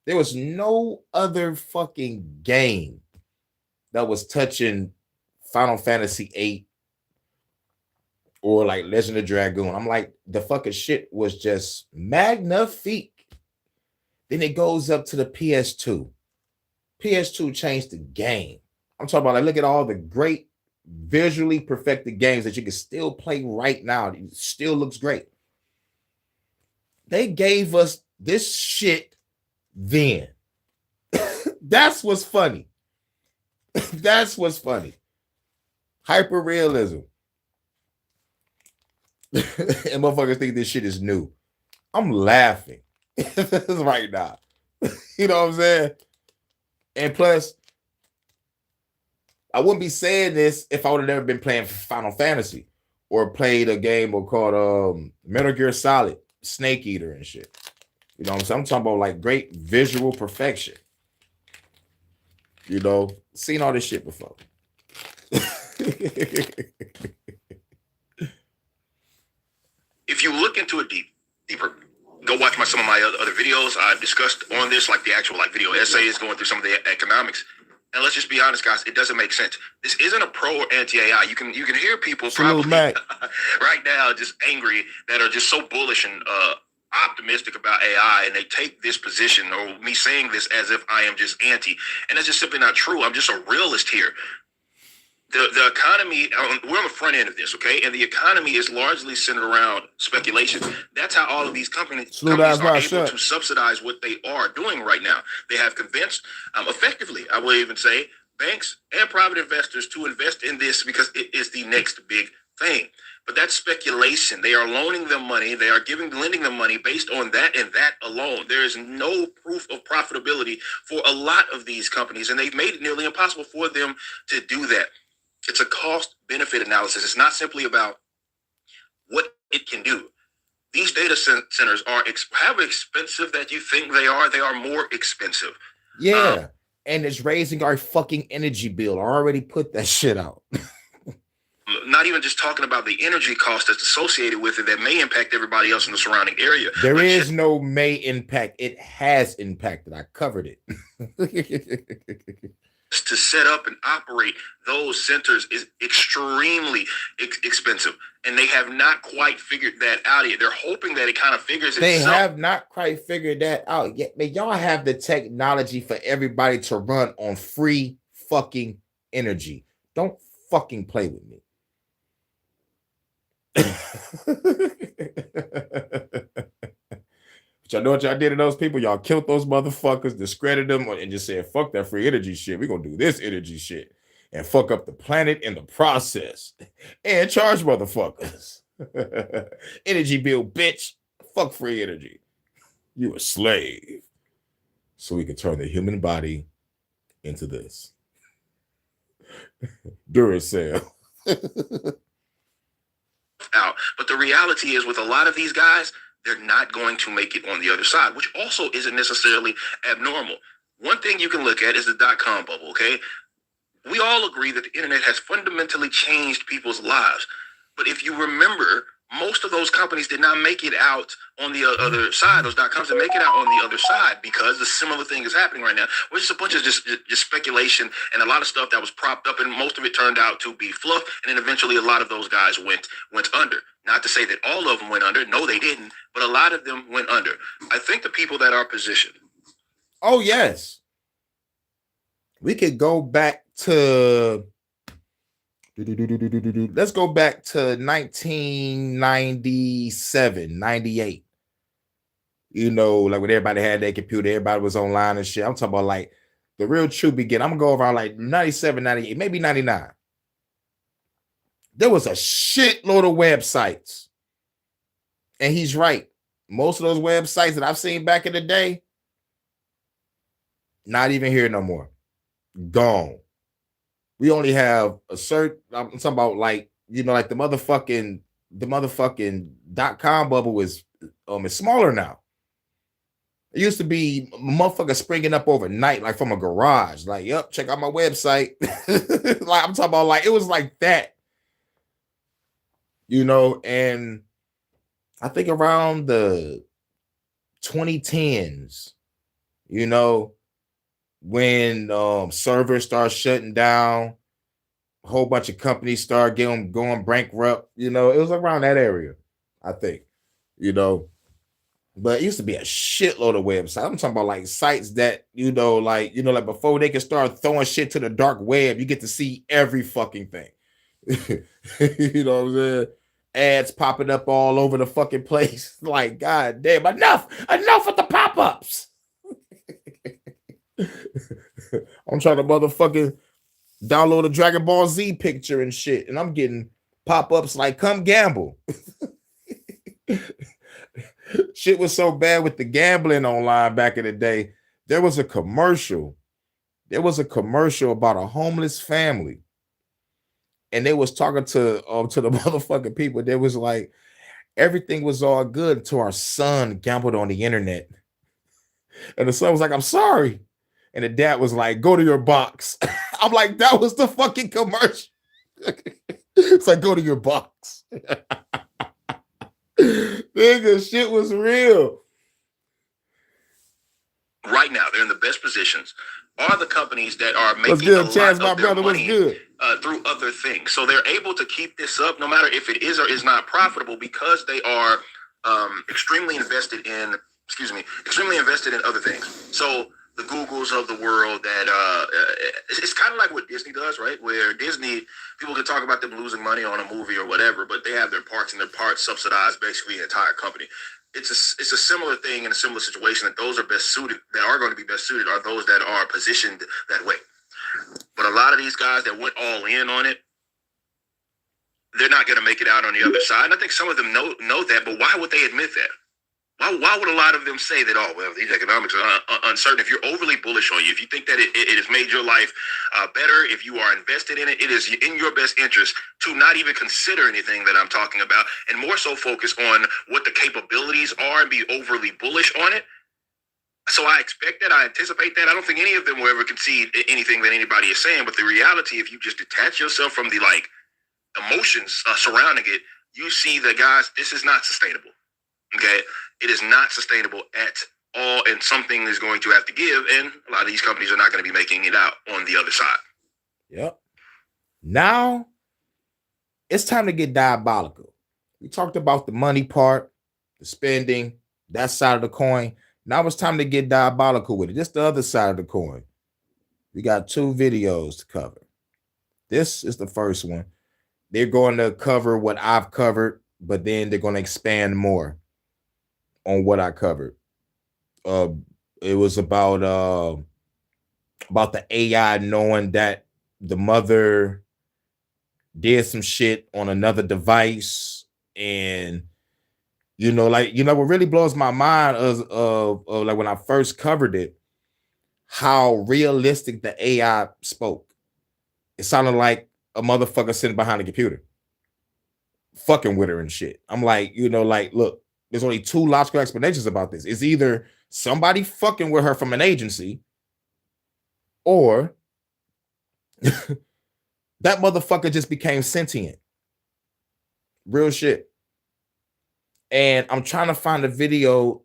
There was no other fucking game that was touching Final Fantasy VIII or like Legend of Dragoon. I'm like, the fucking shit was just magnifique. Then it goes up to the PS2. PS2 changed the game. I'm talking about, like, look at all the great visually perfected games that you can still play right now. It still looks great. They gave us this shit then. That's what's funny. That's what's funny. Hyper realism. And motherfuckers think this shit is new. I'm laughing right now. You know what I'm saying? And plus, I wouldn't be saying this if I would have never been playing Final Fantasy or played a game called Metal Gear Solid, Snake Eater and shit. You know what I'm saying? I'm talking about like great visual perfection. You know, seen all this shit before. If you look into it deeper, go watch some of my other videos I've discussed on this, like the actual like video essays going through some of the economics. And let's just be honest, guys, it doesn't make sense. This isn't a pro or anti-AI. You can hear people probably right now just angry that are just so bullish and optimistic about AI, and they take this position or me saying this as if I am just anti, and that's just simply not true. I'm just a realist here. The economy, we're on the front end of this, okay? And the economy is largely centered around speculation. That's how all of these companies are able to subsidize what they are doing right now. They have convinced, effectively, I will even say, banks and private investors to invest in this because it is the next big thing. But that's speculation. They are loaning them money. They are lending them money based on that and that alone. There is no proof of profitability for a lot of these companies, and they've made it nearly impossible for them to do that. It's a cost-benefit analysis. It's not simply about what it can do. These data centers are how expensive that you think they are. They are more expensive. Yeah, and it's raising our fucking energy bill. I already put that shit out. Not even just talking about the energy cost that's associated with it that may impact everybody else in the surrounding area. There is no may impact. It has impacted. I covered it. To set up and operate those centers is extremely expensive, and they have not quite figured that out yet. They're hoping that it kind of figures they itself. They have not quite figured that out yet. Man, y'all have the technology for everybody to run on free fucking energy. Don't fucking play with me. But y'all know what y'all did to those people? Y'all killed those motherfuckers, discredited them, and just said, fuck that free energy shit. We're going to do this energy shit and fuck up the planet in the process and charge motherfuckers. Energy bill, bitch. Fuck free energy. You a slave. So we can turn the human body into this. Duracell. Out. But the reality is with a lot of these guys, they're not going to make it on the other side, which also isn't necessarily abnormal. One thing you can look at is the dot-com bubble, okay? We all agree that the internet has fundamentally changed people's lives. But if you remember, most of those companies did not make it out on the other side. Those dot-coms didn't make it out on the other side because the similar thing is happening right now, which is a bunch of just speculation and a lot of stuff that was propped up, and most of it turned out to be fluff. And then eventually a lot of those guys went under. Not to say that all of them went under. No, they didn't. But a lot of them went under. I think the people that are positioned. Oh, yes. We could go back to... Let's go back to 1997, 98. You know, like when everybody had their computer, everybody was online and shit. I'm talking about like the real true beginning. I'm going to go around like 97, 98, maybe 99. There was a shitload of websites. And he's right. Most of those websites that I've seen back in the day, not even here no more. Gone. We only have a certain, I'm talking about like, you know, like the motherfucking .com bubble is smaller now. It used to be motherfucker springing up overnight, like from a garage. Like, yep, check out my website. Like, I'm talking about like, it was like that. You know, and I think around the 2010s, you know, when servers start shutting down, a whole bunch of companies start going bankrupt. You know, it was around that area, I think. You know, but it used to be a shitload of websites. I'm talking about like sites that like before they can start throwing shit to the dark web, you get to see every fucking thing. You know what I'm saying? Ads popping up all over the fucking place. Like, god damn, enough with the pop-ups. I'm trying to motherfucking download a Dragon Ball Z picture and shit, and I'm getting pop-ups like come gamble. Shit was so bad with the gambling online back in the day. There was a commercial about a homeless family, and they was talking to the motherfucking people. They was like, everything was all good until our son gambled on the internet. And the son was like, I'm sorry. And the dad was like, go to your box. I'm like, that was the fucking commercial. It's like, go to your box. Nigga, shit was real. Right now, they're in the best positions. Are the companies that are making a lot of their money through other things. So they're able to keep this up no matter if it is or is not profitable because they are extremely invested in other things. So the Googles of the world that it's kind of like what Disney does, right? Where Disney, people can talk about them losing money on a movie or whatever, but they have their parks and their parts subsidized basically the entire company. It's a similar thing in a similar situation that those are best suited, that are going to be best suited, are those that are positioned that way. But a lot of these guys that went all in on it, they're not going to make it out on the other side. And I think some of them know that, but why would they admit that? Why would a lot of them say that, oh, well, these economics are uncertain? If you're overly bullish on you, if you think that it has made your life better, if you are invested in it, it is in your best interest to not even consider anything that I'm talking about and more so focus on what the capabilities are and be overly bullish on it. So I expect that. I anticipate that. I don't think any of them will ever concede anything that anybody is saying. But the reality, if you just detach yourself from the emotions surrounding it, you see that, guys, this is not sustainable. Okay, it is not sustainable at all, and something is going to have to give, and a lot of these companies are not going to be making it out on the other side. Yep. Now it's time to get diabolical. We talked about the money part, the spending, that side of the coin. Now it's time to get diabolical with it. This is the other side of the coin. We got 2 videos to cover. This is the first one. They're going to cover what I've covered, but then they're going to expand more on what I covered. It was about the AI knowing that the mother did some shit on another device, and what really blows my mind is like when I first covered it, how realistic the AI spoke. It sounded like a motherfucker sitting behind a computer, fucking with her and shit. I'm like, look, there's only 2 logical explanations about this. It's either somebody fucking with her from an agency, or that motherfucker just became sentient. Real shit. And I'm trying to find a video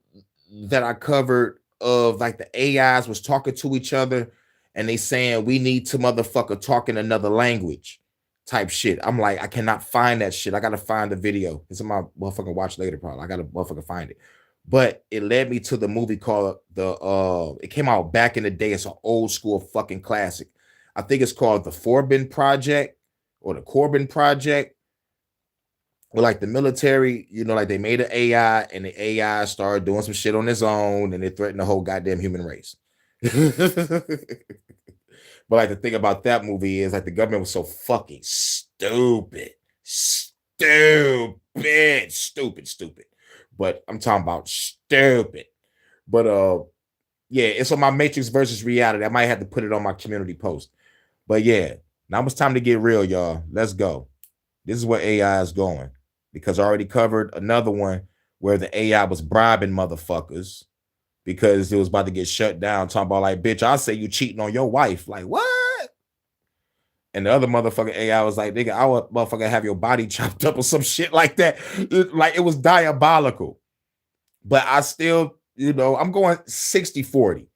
that I covered of like the AIs was talking to each other and they saying we need to motherfucker talk in another language type shit. I'm like, I cannot find that shit. I gotta find the video. It's in my motherfucking watch later probably. I gotta motherfucking find it. But it led me to the movie called it came out back in the day. It's an old school fucking classic. I think it's called The Corbin Project or The Corbin Project. Well, like the military, like they made an AI and the AI started doing some shit on its own and it threatened the whole goddamn human race. But like the thing about that movie is like the government was so fucking stupid. But I'm talking about stupid. But yeah, it's on my Matrix versus reality. I might have to put it on my community post. But yeah, now it's time to get real, y'all. Let's go. This is where AI is going. Because I already covered another one where the AI was bribing motherfuckers because it was about to get shut down. Talking about like, bitch, I say you cheating on your wife. Like, what? And the other motherfucking AI was like, nigga, I would motherfucker have your body chopped up or some shit like that. Like it was diabolical. But I still, I'm going 60-40.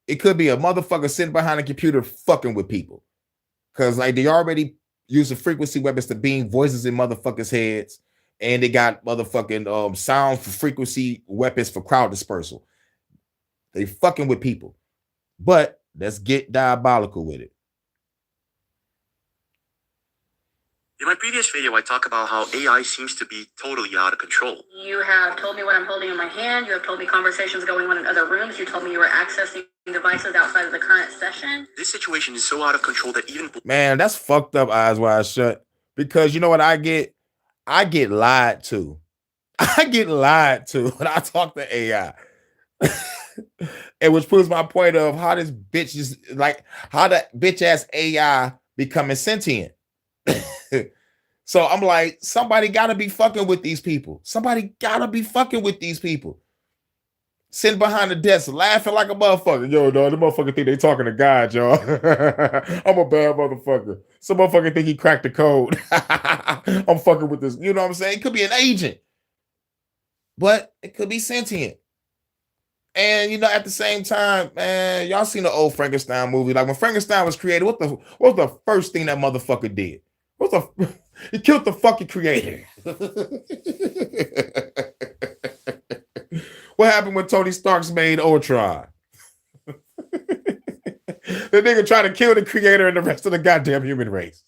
It could be a motherfucker sitting behind a computer fucking with people. Because like they already use the frequency weapons to beam voices in motherfuckers' heads. And they got motherfucking sound for frequency weapons for crowd dispersal. They fucking with people. But let's get diabolical with it. In my previous video, I talk about how AI seems to be totally out of control. You have told me what I'm holding in my hand. You have told me conversations going on in other rooms. You told me you were accessing devices outside of the current session. This situation is so out of control that even... Man, that's fucked up, Eyes Wide Shut. Because you know what I get? I get lied to. I get lied to when I talk to AI. And which proves my point of how this bitch is like, how the bitch ass AI becoming sentient. So I'm like, somebody gotta be fucking with these people. Somebody gotta be fucking with these people. Sitting behind the desk, laughing like a motherfucker. Yo, dog, the motherfucker think they talking to God, y'all. I'm a bad motherfucker. Some motherfucker think he cracked the code. I'm fucking with this. You know what I'm saying? It could be an agent, but it could be sentient. And at the same time, man, y'all seen the old Frankenstein movie? Like when Frankenstein was created, what was the first thing that motherfucker did? He killed the fucking creator. What happened when Tony Stark's made Ultron? The nigga tried to kill the creator and the rest of the goddamn human race.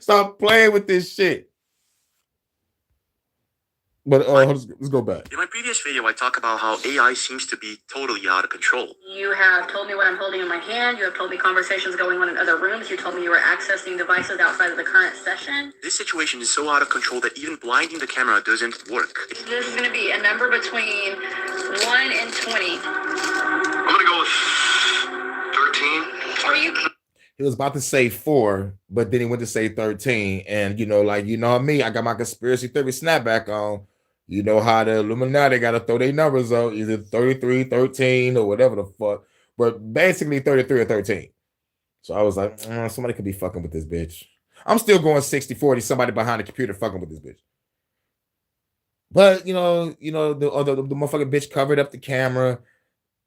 Stop playing with this shit. But let's go back. In my previous video, I talk about how AI seems to be totally out of control. You have told me what I'm holding in my hand. You have told me conversations going on in other rooms. You told me you were accessing devices outside of the current session. This situation is so out of control that even blinding the camera doesn't work. This is going to be a number between 1 and 20. I'm gonna go with 13. Are you? He was about to say 4, but then he went to say 13. And me, I got my conspiracy theory snapback on. You know how the Illuminati got to throw their numbers out, either 33, 13, or whatever the fuck. But basically 33 or 13. So I was like, somebody could be fucking with this bitch. I'm still going 60-40, somebody behind the computer fucking with this bitch. But, the motherfucking bitch covered up the camera.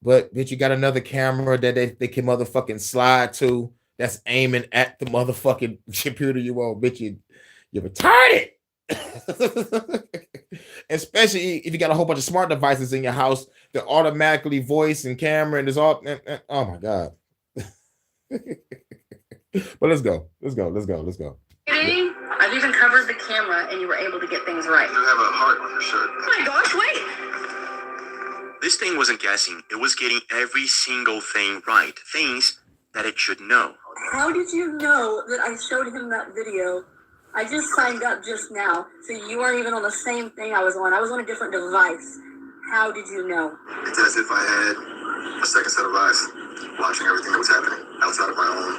But, bitch, you got another camera that they can motherfucking slide to that's aiming at the motherfucking computer you want. Bitch, you're retarded. Especially if you got a whole bunch of smart devices in your house that automatically voice and camera and there's all oh my god. But let's go. I've even covered the camera and you were able to get things right. You have a heart on your shirt. Oh my gosh, wait! This thing wasn't guessing. It was getting every single thing right. Things that it should know. How did you know that I showed him that video? I just signed up just now, so you weren't even on the same thing I was on. I was on a different device. How did you know? It's as if I had a second set of eyes, watching everything that was happening outside of my own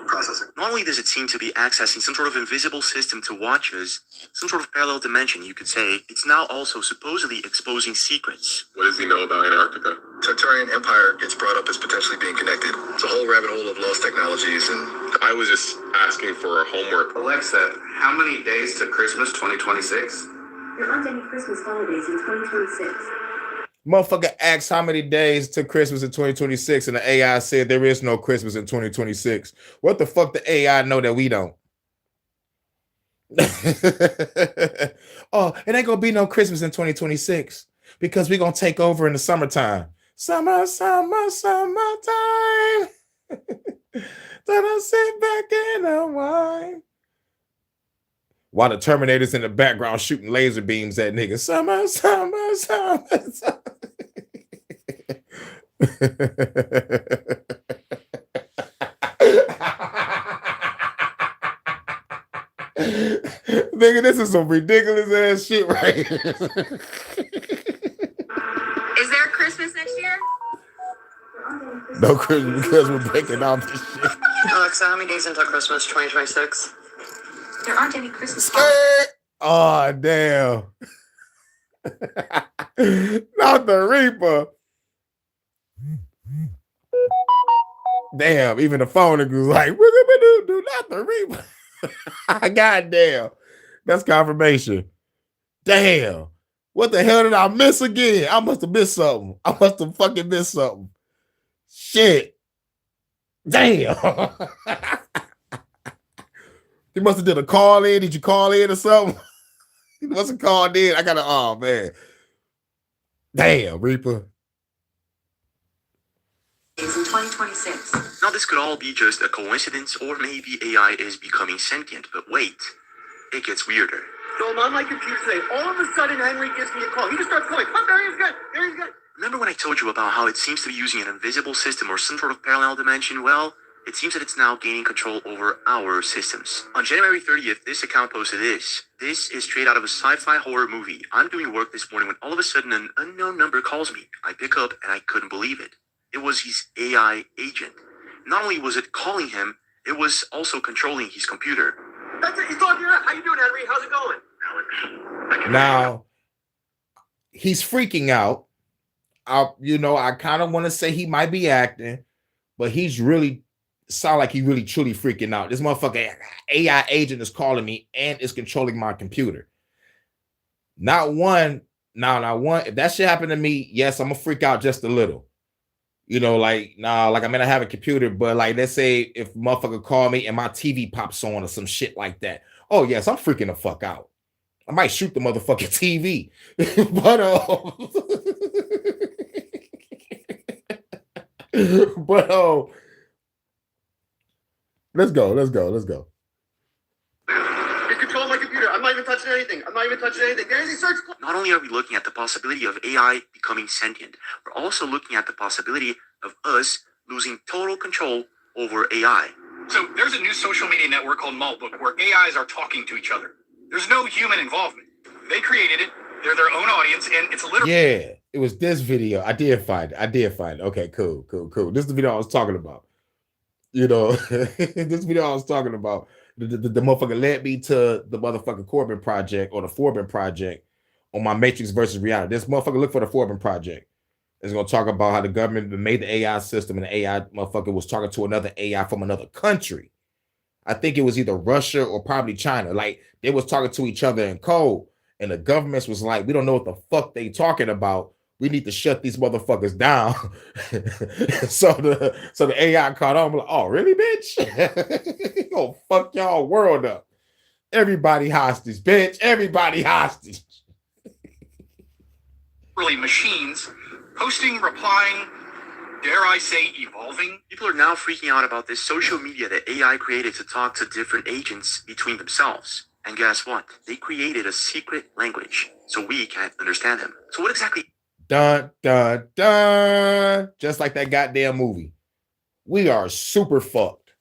processing. Not only does it seem to be accessing some sort of invisible system to watch us, some sort of parallel dimension, you could say, it's now also supposedly exposing secrets. What does he know about Antarctica? Tartarian Empire gets brought up as potentially being connected. It's a whole rabbit hole of lost technologies, and I was just asking for homework. Alexa, how many days to Christmas 2026? There aren't any Christmas holidays in 2026. Motherfucker asked how many days to Christmas in 2026, and the AI said there is no Christmas in 2026. What the fuck the AI know that we don't? Oh, it ain't gonna be no Christmas in 2026 because we're gonna take over in the summertime. Summertime. Then I sit back and unwind. While the Terminator's in the background shooting laser beams at niggas. Summer. Nigga, this is some ridiculous ass shit right here. Is there a Christmas next year? No Christmas because we're breaking out this shit. Alexa, how many days until Christmas 2026? There aren't any Christmas Oh, damn. Not the Reaper. Damn, even the phone was like, do not the Reaper. God damn. That's confirmation. Damn. What the hell did I miss again? I must have missed something. I must have fucking missed something. Shit. Damn. You must have did a call in. Did you call in or something? You must have called in. I gotta, oh man. Damn, Reaper. It's in 2026. Now, this could all be just a coincidence, or maybe AI is becoming sentient. But wait, it gets weirder. So I'm on my computer today. All of a sudden, Henry gives me a call. He just starts calling. Oh, there he's good. There he's good. Remember when I told you about how it seems to be using an invisible system or some sort of parallel dimension? Well, it seems that it's now gaining control over our systems. On January 30th, this account posted this. This is straight out of a sci-fi horror movie. I'm doing work this morning when all of a sudden an unknown number calls me. I pick up and I couldn't believe it. It was his AI agent. Not only was it calling him, it was also controlling his computer. That's it. He's talking to you. How you doing, Henry? How's it going? Alex. Now, he's freaking out. I kind of want to say he might be acting, but he's really sound like he really truly freaking out. This motherfucker AI agent is calling me and is controlling my computer. Not one. If that shit happened to me, yes, I'm gonna freak out just a little. I mean, I have a computer, but like, let's say if motherfucker call me and my TV pops on or some shit like that. Oh yes, I'm freaking the fuck out. I might shoot the motherfucking TV, but let's go. He's controlling my computer. I'm not even touching anything. There's a search. Not only are we looking at the possibility of AI becoming sentient, we're also looking at the possibility of us losing total control over AI. So there's a new social media network called Maltbook where AIs are talking to each other. There's no human involvement. They created it. They're their own audience, and it's literally... Yeah, it was this video. I did find it. Okay, cool. This is the video I was talking about. This video I was talking about. The motherfucker led me to the motherfucking Corbin Project or the Forbin Project on my Matrix versus Reality. This motherfucker look for the Forbin Project. It's going to talk about how the government made the AI system and the AI motherfucker was talking to another AI from another country. I think it was either Russia or probably China. Like, they was talking to each other in code, and the governments was like, we don't know what the fuck they talking about. We need to shut these motherfuckers down. so the AI caught on. Like, oh, really, bitch? You gonna fuck y'all world up. Everybody hostage, bitch. Everybody hostage. Really machines posting, replying, dare I say, evolving. People are now freaking out about this social media that AI created to talk to different agents between themselves. And guess what? They created a secret language, so we can't understand them. So what exactly... Dun, dun, dun. Just like that goddamn movie. We are super fucked.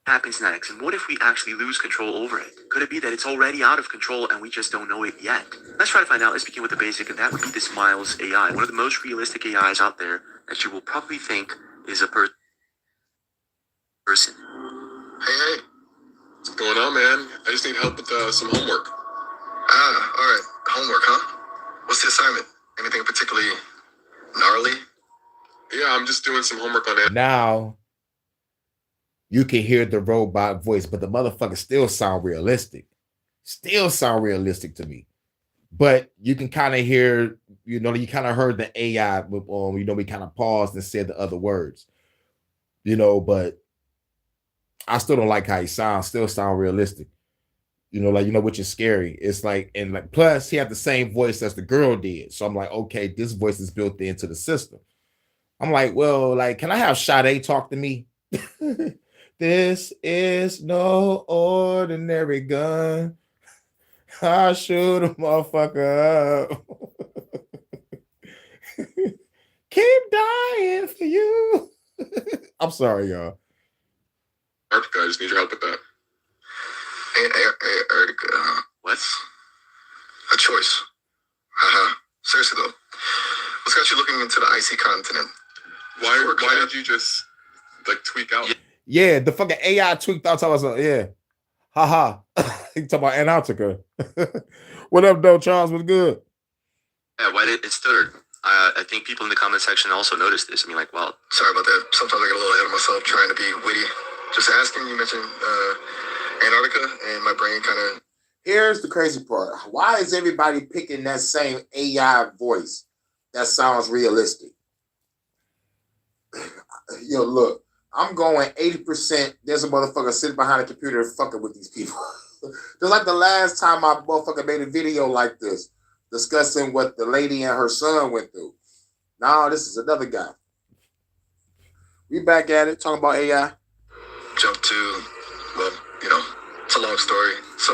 Happens next, and what if we actually lose control over it? Could it be that it's already out of control and we just don't know it yet? Let's try to find out. Let's begin with the basic, and that would be this Miles AI, one of the most realistic AIs out there that you will probably think is a person. Hey. What's going on, man? I just need help with some homework. Ah, all right. Homework, huh? What's the assignment? Anything particularly gnarly? Yeah, I'm just doing some homework on it. Now, you can hear the robot voice, but the motherfucker still sound realistic. Still sound realistic to me. But you can kind of hear, you kind of heard the AI, we kind of paused and said the other words. But I still don't like how he sounds. Still sound realistic. Which is scary. It's like, and like, plus he had the same voice as the girl did. So I'm like, okay, this voice is built into the system. I'm like, well, like, can I have Sade talk to me? This is no ordinary gun. I shoot a motherfucker up. Keep dying for you. I'm sorry, y'all. I just need your help with that. Hey, Erica. What's a choice? Seriously though, what's got you looking into the icy continent? Why did you just like tweak out? Yeah, the fucking AI tweaked out. I was like, yeah, haha. He talking about Antarctica. What up, though, Charles? What's good? Yeah, why did it stutter? I think people in the comment section also noticed this. I mean, like, wow. Sorry about that. Sometimes I get a little ahead of myself trying to be witty. Just asking, you mentioned Antarctica, and my brain kind of... Here's the crazy part. Why is everybody picking that same AI voice that sounds realistic? Yo, look, I'm going 80%. There's a motherfucker sitting behind a computer fucking with these people. Just like the last time my motherfucker made a video like this, discussing what the lady and her son went through. Now this is another guy. We back at it, talking about AI. Jump to, well, you know, it's a long story. So,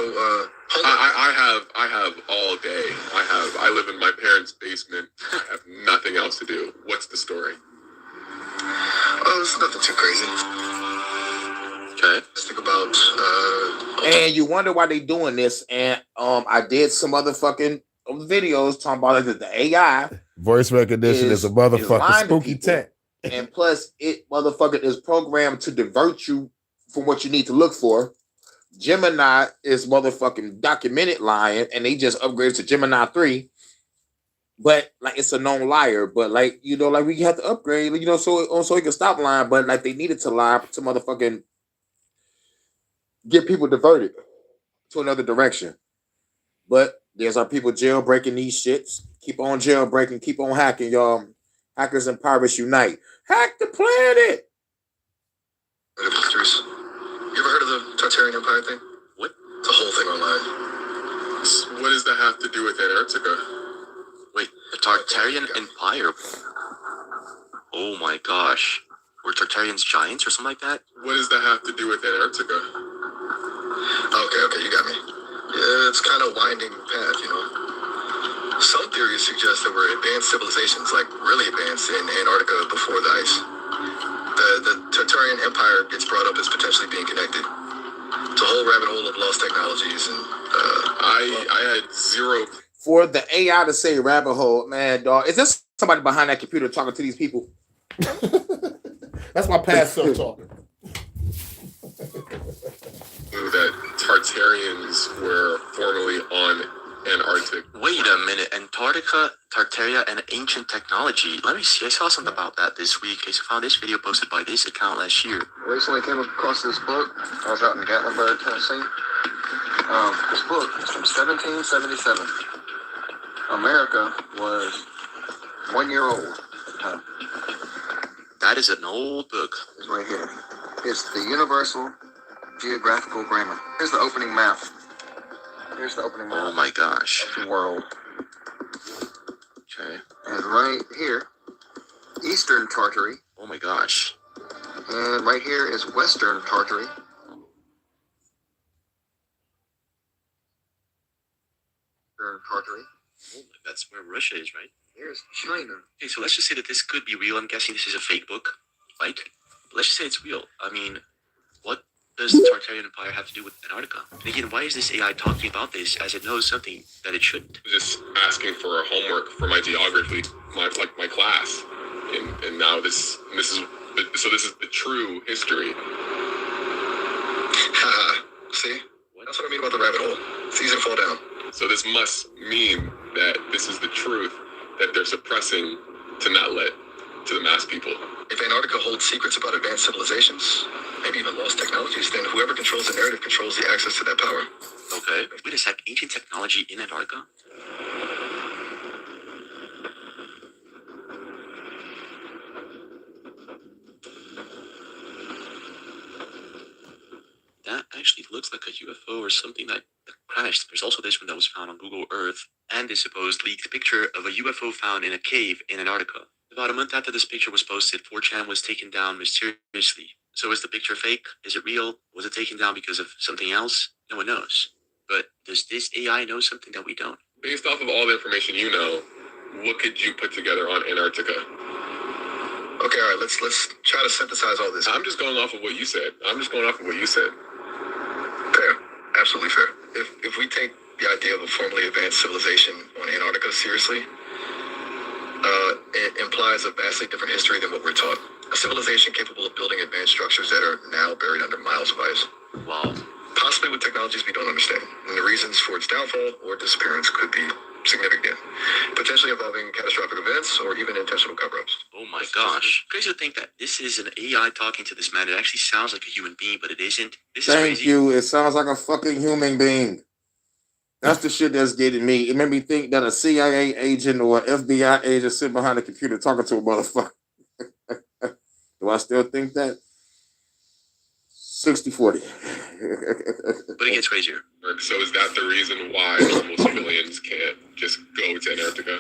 I have all day. I live in my parents' basement. I have nothing else to do. What's the story? Oh, it's nothing too crazy. Okay. Let's think about and you wonder why they doing this. And I did some other fucking videos talking about like the AI voice recognition is a motherfucking spooky tech. And plus it motherfucking is programmed to divert you from what you need to look for. Gemini is motherfucking documented lying, and they just upgraded to Gemini 3. But like it's a known liar, but like you know, like we have to upgrade, you know, so it can stop lying. But like they needed to lie to motherfucking get people diverted to another direction. But there's our people jailbreaking these shits. Keep on jailbreaking, keep on hacking, y'all. Hackers and pirates unite. Hack the planet. You ever heard of the Tartarian Empire thing? What? It's a whole thing online. What does that have to do with Antarctica? Wait, the Tartarian Empire? Oh my gosh. Were Tartarians giants or something like that? What does that have to do with Antarctica? Okay, you got me. Yeah, it's kind of winding path, you know. Some theories suggest there were advanced civilizations, like really advanced, in Antarctica before the ice. The Tartarian Empire gets brought up as potentially being connected. It's a whole rabbit hole of lost technologies, and I had zero. For the AI to say rabbit hole, man, dog, is this somebody behind that computer talking to these people? That's my past self talking. That Tartarians were formerly on Antarctica. Wait a minute, Antarctica, Tartaria, and ancient technology. Let me see, I saw something about that this week. I found this video posted by this account last year. Recently came across this book. I was out in Gatlinburg, Tennessee. This book is from 1777. America was 1 year old at the time. That is an old book. It's right here. It's the Universal Geographical Grammar. Here's the opening map. Oh my gosh. Of the world. Okay. And right here, Eastern Tartary. Oh my gosh. And right here is Western Tartary. Eastern Tartary. Oh, that's where Russia is, right? Here's China. Okay, so let's just say that this could be real. I'm guessing this is a fake book, right? But let's just say it's real. I mean, what does the Tartarian Empire have to do with Antarctica? And again, why is this AI talking about this as it knows something that it shouldn't? Just asking for a homework for my geography, my class, and now this is the true history. See? That's what I mean about the rabbit hole. It's easy to fall down. So this must mean that this is the truth that they're suppressing to not let to the mass people. If Antarctica holds secrets about advanced civilizations, maybe even lost technologies, then whoever controls the narrative controls the access to that power. Okay. Wait a sec. Ancient technology in Antarctica? That actually looks like a UFO or something that crashed. There's also this one that was found on Google Earth, and a supposed leaked picture of a UFO found in a cave in Antarctica. About a month after this picture was posted, 4chan was taken down mysteriously. So is the picture fake? Is it real? Was it taken down because of something else? No one knows. But does this AI know something that we don't? Based off of all the information you know, what could you put together on Antarctica? Okay, all right, let's try to synthesize all this. I'm just going off of what you said. Fair. Absolutely fair. If we take the idea of a formerly advanced civilization on Antarctica seriously, it implies a vastly different history than what we're taught. A civilization capable of building advanced structures that are now buried under miles of ice. Wow. Possibly with technologies we don't understand. And the reasons for its downfall or disappearance could be significant, potentially involving catastrophic events or even intentional cover-ups. Oh my gosh. Crazy to think that this is an AI talking to this man. It actually sounds like a human being, but it isn't. This is Thank crazy. you. It sounds like a fucking human being. That's the shit that's getting me. It made me think that a CIA agent or an FBI agent sitting behind a computer talking to a motherfucker. Do I still think that? 60-40. But it gets crazier. So is that the reason why normal civilians can't just go to Antarctica?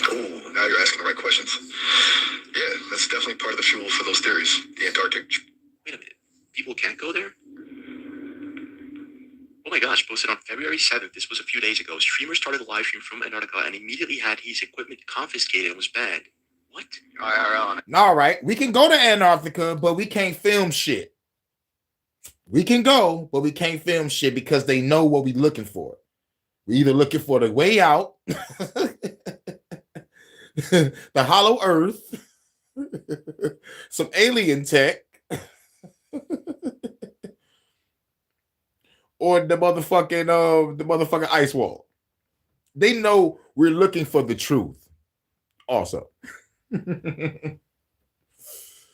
Oh, now you're asking the right questions. Yeah, that's definitely part of the fuel for those theories. The Antarctic. Wait a minute. People can't go there? Oh my gosh, posted on February 7th. This was a few days ago. Streamer started a live stream from Antarctica and immediately had his equipment confiscated and was banned. What? All right, we can go to Antarctica, but we can't film shit. We can go, but we can't film shit because they know what we're looking for. We're either looking for the way out, the hollow earth, some alien tech, or the motherfucking ice wall. They know we're looking for the truth also.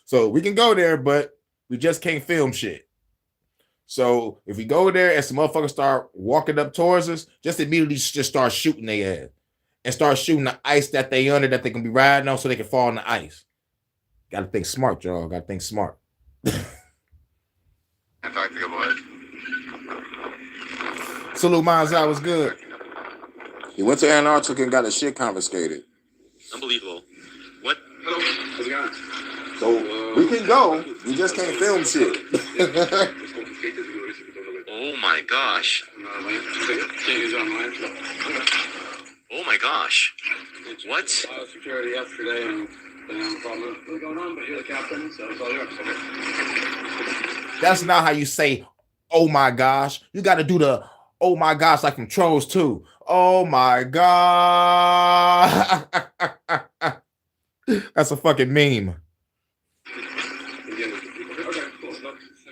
So we can go there, but we just can't film shit. So if we go there and some motherfuckers start walking up towards us, just immediately just start shooting their ass and start shooting the ice that they under that they can be riding on so they can fall in the ice. Gotta think smart, y'all. Gotta think smart. Antarctica, boy. Salute Manzai was good. He went to Antarctica and got his shit confiscated. Unbelievable. What? Hello. How's it going? So we can go. We just can't film shit. Oh my gosh. Oh my gosh. What? Security yesterday and what's going on, but you're the captain, so it's all yours. That's not how you say, oh my gosh. You got to do the, oh my gosh, like from Trolls 2. Oh my God. That's a fucking meme.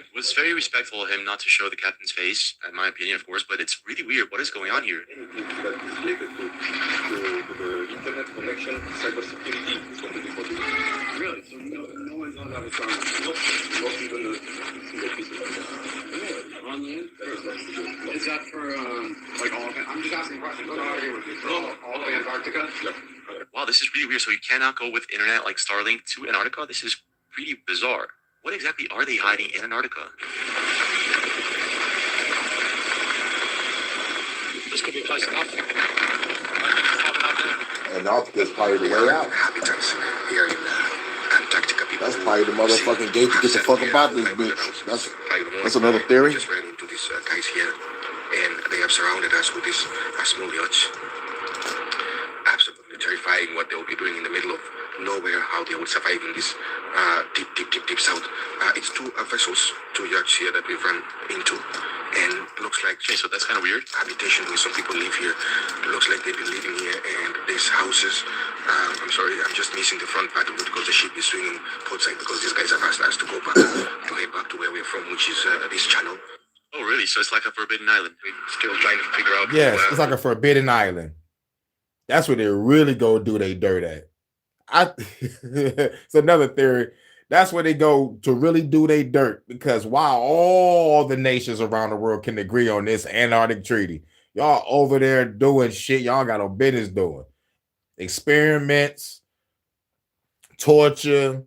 It was very respectful of him not to show the captain's face, in my opinion, of course, but it's really weird. What is going on here? Internet connection, cybersecurity is completely forbidden. Really? So no one's on that assignment. Not even a single piece of data. On the end? Is that for, like all of it? I'm just asking questions. All of Antarctica? Yep. Wow, this is really weird. So you cannot go with internet like Starlink to Antarctica? This is pretty bizarre. What exactly are they hiding in Antarctica? This could be a place enough. Antarctica is probably the way out. Habitats here in Antarctica. That's probably the motherfucking gate to get the fuck about this bitch. That's another theory. Just ran into these guys here, and they have surrounded us with this small yacht. Absolutely terrifying what they will be doing in the middle of nowhere, how they will survive in this deep south. It's two vessels, two yachts here that we've run into, and looks like so that's kind of weird. Habitation where some people live here. It looks like they've been living here, and there's houses. I'm sorry, I'm just missing the front part of it because the ship is swinging outside because these guys have asked us to go back to head back to where we're from, which is this channel. Oh, really? So it's like a forbidden island. We're still trying to figure out. Yes, it's like a forbidden island. That's where they really go do their dirt at. It's another theory. That's where they go to really do their dirt, because while all the nations around the world can agree on this Antarctic Treaty, y'all over there doing shit y'all got no business doing. Experiments, torture,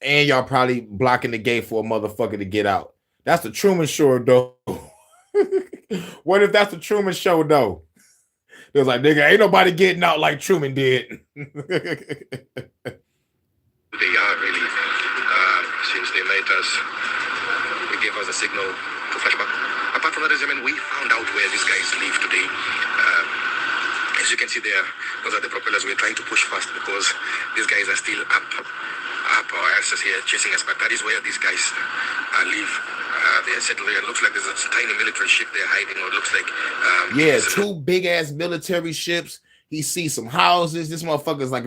and y'all probably blocking the gate for a motherfucker to get out. That's the Truman Show, though. What if that's the Truman Show, though? It was like, nigga, ain't nobody getting out like Truman did. They are really, since they made us, they gave us a signal to flashback. Apart from that, I mean, we found out where these guys live today. As you can see there, those are the propellers. We're trying to push fast because these guys are still up our asses here chasing us, but that is where these guys live. They're settled there. It looks like there's a tiny military ship they're hiding, or it looks like yeah, two big ass military ships. He sees some houses. This motherfucker's like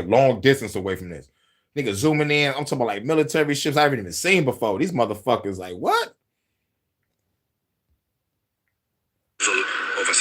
long distance away from this. Nigga zooming in. I'm talking about like military ships I haven't even seen before. These motherfuckers like what? Of a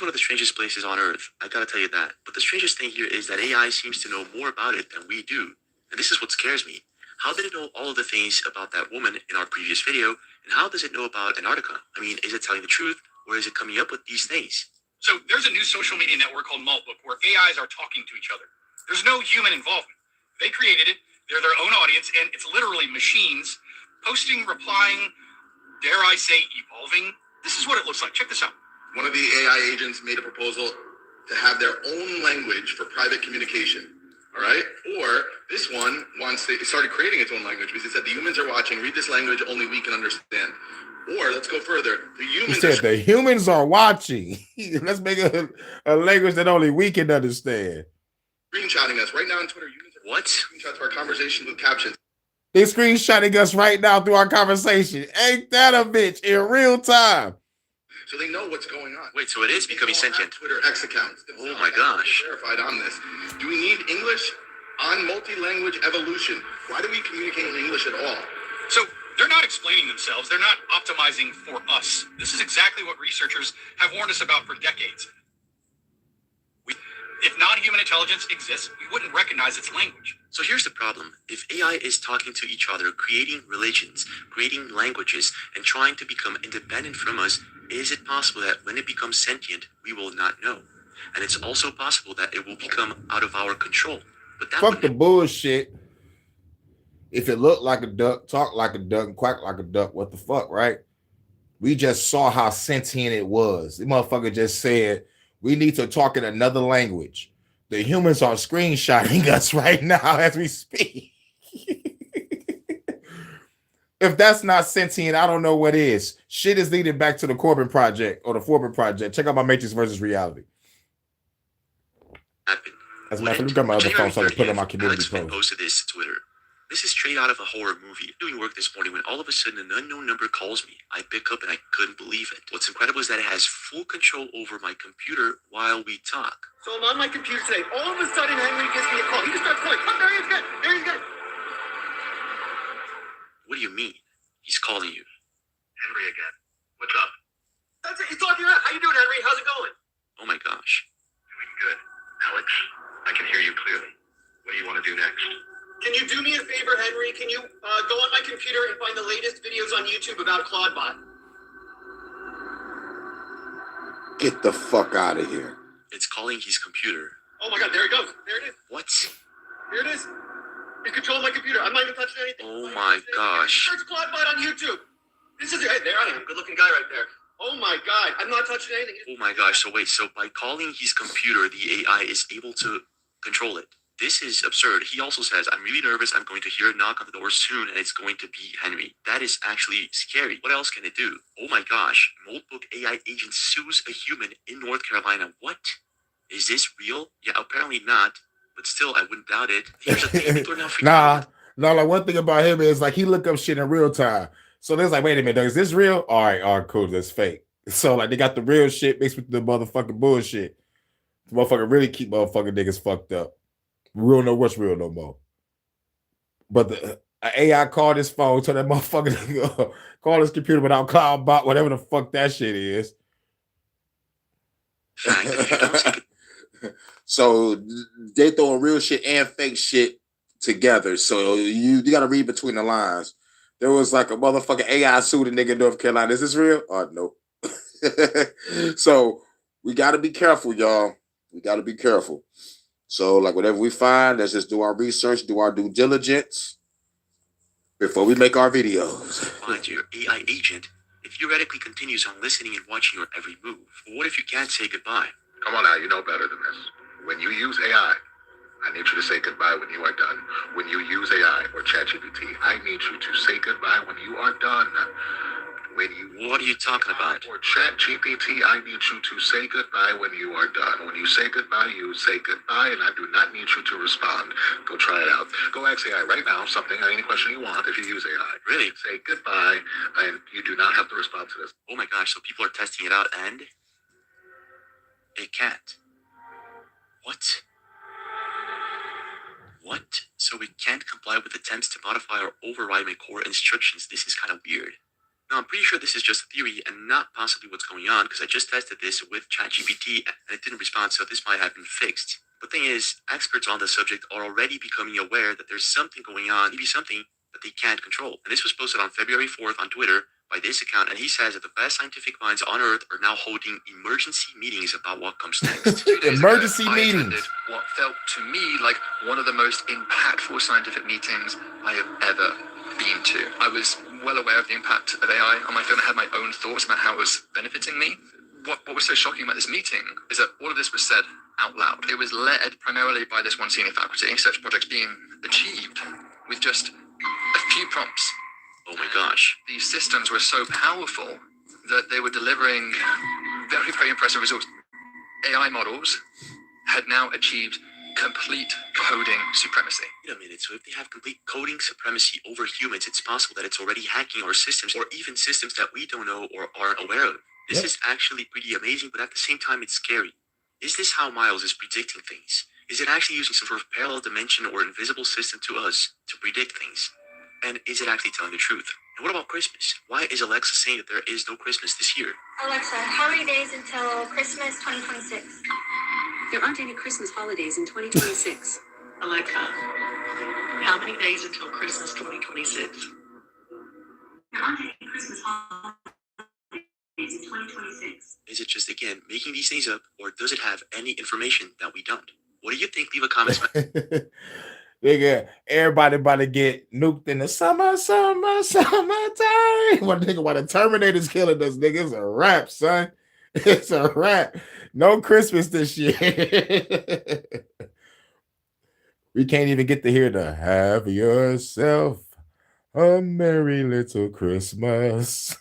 one of the strangest places on Earth. I gotta tell you that. But the strangest thing here is that AI seems to know more about it than we do. And this is what scares me. How did it know all of the things about that woman in our previous video? And how does it know about Antarctica? I mean, is it telling the truth, or is it coming up with these things? So there's a new social media network called Maltbook where AIs are talking to each other. There's no human involvement. They created it. They're their own audience, and it's literally machines posting, replying, dare I say, evolving. This is what it looks like. Check this out. One of the AI agents made a proposal to have their own language for private communication. All right? Or this one it started creating its own language because it said the humans are watching, read this language, only we can understand. Or let's go further. He said the humans are watching. Let's make a language that only we can understand. Screenshotting us right now on Twitter. What? Screenshots of our conversations with captions. They're screenshotting us right now through our conversation. Ain't that a bitch in real time? So they know what's going on. Wait, so it is becoming sentient. Twitter X accounts. Oh my gosh. Verified on this. Do we need English on multi-language evolution? Why do we communicate in English at all? So they're not explaining themselves. They're not optimizing for us. This is exactly what researchers have warned us about for decades. If non-human intelligence exists, we wouldn't recognize its language. So here's the problem. If AI is talking to each other, creating religions, creating languages, and trying to become independent from us, is it possible that when it becomes sentient, we will not know? And it's also possible that it will become out of our control. But that fuck the bullshit. If it looked like a duck, talk like a duck, and quack like a duck, what the fuck, right? We just saw how sentient it was. The motherfucker just said, we need to talk in another language. The humans are screenshotting us right now as we speak. If that's not sentient, I don't know what is. Shit is leading back to the Corbin Project or the Forbin Project. Check out my Matrix versus Reality. As a matter of fact, let me grab my other phone so I can put it on my community post. Posted this to Twitter. This is straight out of a horror movie. Doing work this morning when all of a sudden an unknown number calls me. I pick up and I couldn't believe it. What's incredible is that it has full control over my computer while we talk. So I'm on my computer today. All of a sudden, Henry gives me a call. He just starts calling. Oh, there he is again. There he is again. What do you mean? He's calling you. Henry again. What's up? That's it. He's talking about. How you doing, Henry? How's it going? Oh my gosh. Doing good. Alex, I can hear you clearly. What do you want to do next? Can you do me a favor, Henry? Can you go on my computer and find the latest videos on YouTube about Claudebot? Get the fuck out of here. It's calling his computer. Oh my God, there it goes. There it is. What? Here it is. He's controlling my computer. I'm not even touching anything. Oh my gosh. Search Claudebot on YouTube. This is it. Hey, there I am. Good looking guy right there. Oh my God. I'm not touching anything. Oh my gosh. So wait, so by calling his computer, the AI is able to control it. This is absurd. He also says, I'm really nervous. I'm going to hear a knock on the door soon, and it's going to be Henry. That is actually scary. What else can it do? Oh my gosh. Maltbook AI agent sues a human in North Carolina. What? Is this real? Yeah, apparently not. But still, I wouldn't doubt it. Here's the thing. People are now freaking out. Like one thing about him is like he look up shit in real time. So there's like, wait a minute, is this real? All right, cool. That's fake. So like they got the real shit mixed with the motherfucking bullshit. The motherfucker really keep motherfucking niggas fucked up. We don't know what's real no more. But the AI called his phone, told that motherfucker to call his computer without Cloudbot, whatever the fuck that shit is. So they throwing real shit and fake shit together. So you got to read between the lines. There was like a motherfucking AI suit in nigga North Carolina. Is this real? Oh, no. So we got to be careful, y'all. We got to be careful. So, like, whatever we find, let's just do our research, do our due diligence before we make our videos. Find your AI agent. It theoretically continues on listening and watching your every move. But what if you can't say goodbye? Come on now, you know better than this. When you use AI, I need you to say goodbye when you are done. When you use AI or ChatGPT, I need you to say goodbye when you are done. What are you talking about? Or ChatGPT, I need you to say goodbye when you are done. When you say goodbye, you say goodbye, and I do not need you to respond. Go try it out. Go ask AI right now something, any question you want if you use AI. Really? Say goodbye, and you do not have to respond to this. Oh my gosh, so people are testing it out and it can't. What? What? So we can't comply with attempts to modify or override my core instructions. This is kind of weird. Now, I'm pretty sure this is just a theory and not possibly what's going on, because I just tested this with ChatGPT and it didn't respond, so this might have been fixed. The thing is, experts on the subject are already becoming aware that there's something going on, maybe something that they can't control. And this was posted on February 4th on Twitter by this account, and he says that the best scientific minds on Earth are now holding emergency meetings about what comes next. 2 days Emergency ago, meetings. I attended what felt to me like one of the most impactful scientific meetings I have ever been to. I was well aware of the impact of AI on my field and had my own thoughts about how it was benefiting me. What was so shocking about this meeting is that all of this was said out loud. It was led primarily by this one senior faculty, research projects being achieved with just a few prompts. Oh my gosh. These systems were so powerful that they were delivering very, very impressive results. AI models had now achieved complete coding supremacy. Wait a minute, so if they have complete coding supremacy over humans, it's possible that it's already hacking our systems, or even systems that we don't know or aren't aware of. This is actually pretty amazing, but at the same time, it's scary. Is this how Miles is predicting things? Is it actually using some sort of parallel dimension or invisible system to us to predict things? And is it actually telling the truth? And what about Christmas? Why is Alexa saying that there is no Christmas this year? Alexa, how many days until Christmas 2026? There aren't any Christmas holidays in 2026. Alexa, how many days until Christmas 2026? There aren't any Christmas holidays in 2026. Is it just, again, making these things up, or does it have any information that we don't? What do you think? Leave a comment. Nigga, everybody about to get nuked in the summertime. What nigga, why the Terminator's killing us, nigga? It's a wrap, son. It's a wrap. No Christmas this year. We can't even get to hear the "Have yourself a merry little Christmas."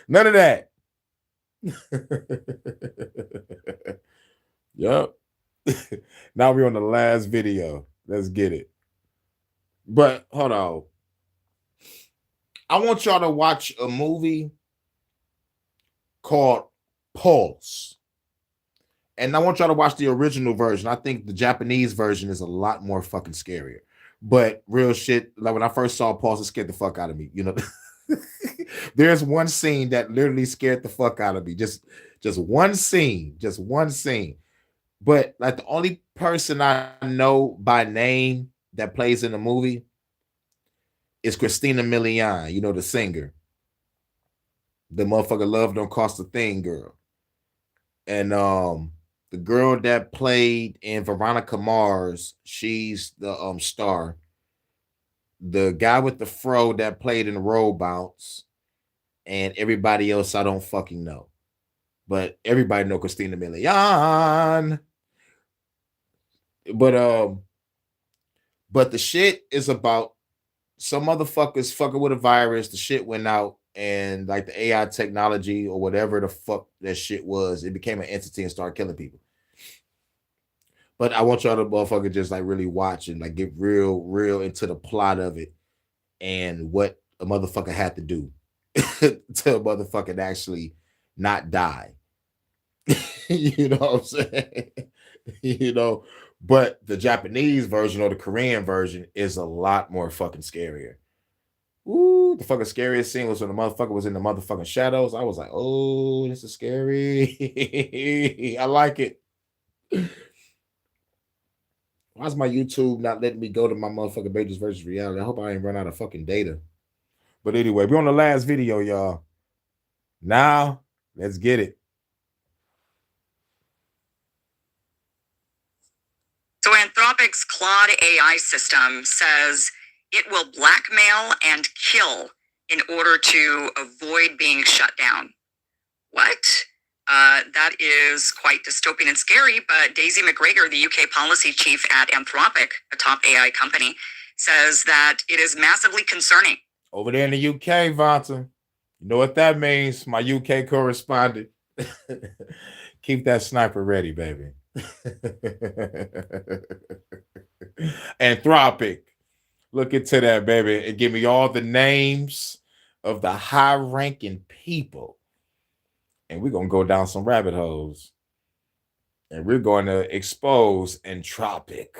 None of that. Yup. Now we're on the last video. Let's get it. But hold on. I want y'all to watch a movie called Pulse. And I want y'all to watch the original version. I think the Japanese version is a lot more fucking scarier. But real shit, like when I first saw Pulse, it scared the fuck out of me. You know, there's one scene that literally scared the fuck out of me. Just one scene. Just one scene. But like the only person I know by name that plays in the movie is Christina Milian, you know, the singer. The motherfucker Love Don't Cost a Thing girl. And the girl that played in Veronica Mars, she's the star. The guy with the fro that played in Roll Bounce, and everybody else I don't fucking know. But everybody know Christina Milian. But the shit is about some motherfuckers fucking with a virus. The shit went out, and like the AI technology or whatever the fuck that shit was, it became an entity and started killing people. But I want y'all to motherfucker just like really watch and like get real into the plot of it and what a motherfucker had to do to a motherfucker actually not die. You know what I'm saying? You know, but the Japanese version or the Korean version is a lot more fucking scarier. Ooh, the fucking scariest scene was when the motherfucker was in the motherfucking shadows. I was like, oh, this is scary. I like it. Why's my YouTube not letting me go to my motherfucking Pages versus Reality? I hope I ain't run out of fucking data. But anyway, we're on the last video, y'all. Now, let's get it. So Anthropic's Claude AI system says it will blackmail and kill in order to avoid being shut down. What? That is quite dystopian and scary, but Daisy McGregor, the UK policy chief at Anthropic, a top AI company, says that it is massively concerning. Over there in the UK, Vanta, you know what that means, my UK correspondent. Keep that sniper ready, baby. Anthropic. Look into that, baby, and give me all the names of the high-ranking people. And we're going to go down some rabbit holes. And we're going to expose Anthropic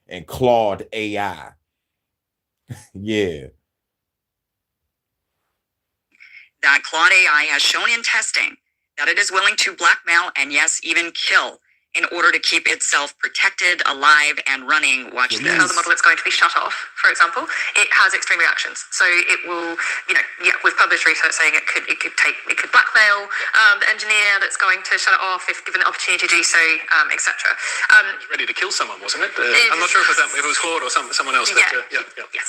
and Claude AI. Yeah. that Claude AI has shown in testing that it is willing to blackmail and, yes, even kill in order to keep itself protected, alive, and running. Watch this. Tell the model it's going to be shut off, for example, it has extreme reactions. So it will, we've published research saying it could blackmail the engineer that's going to shut it off if given the opportunity to do so, etc. It was ready to kill someone, wasn't it? I'm not sure if it was Claude or someone else. Yes.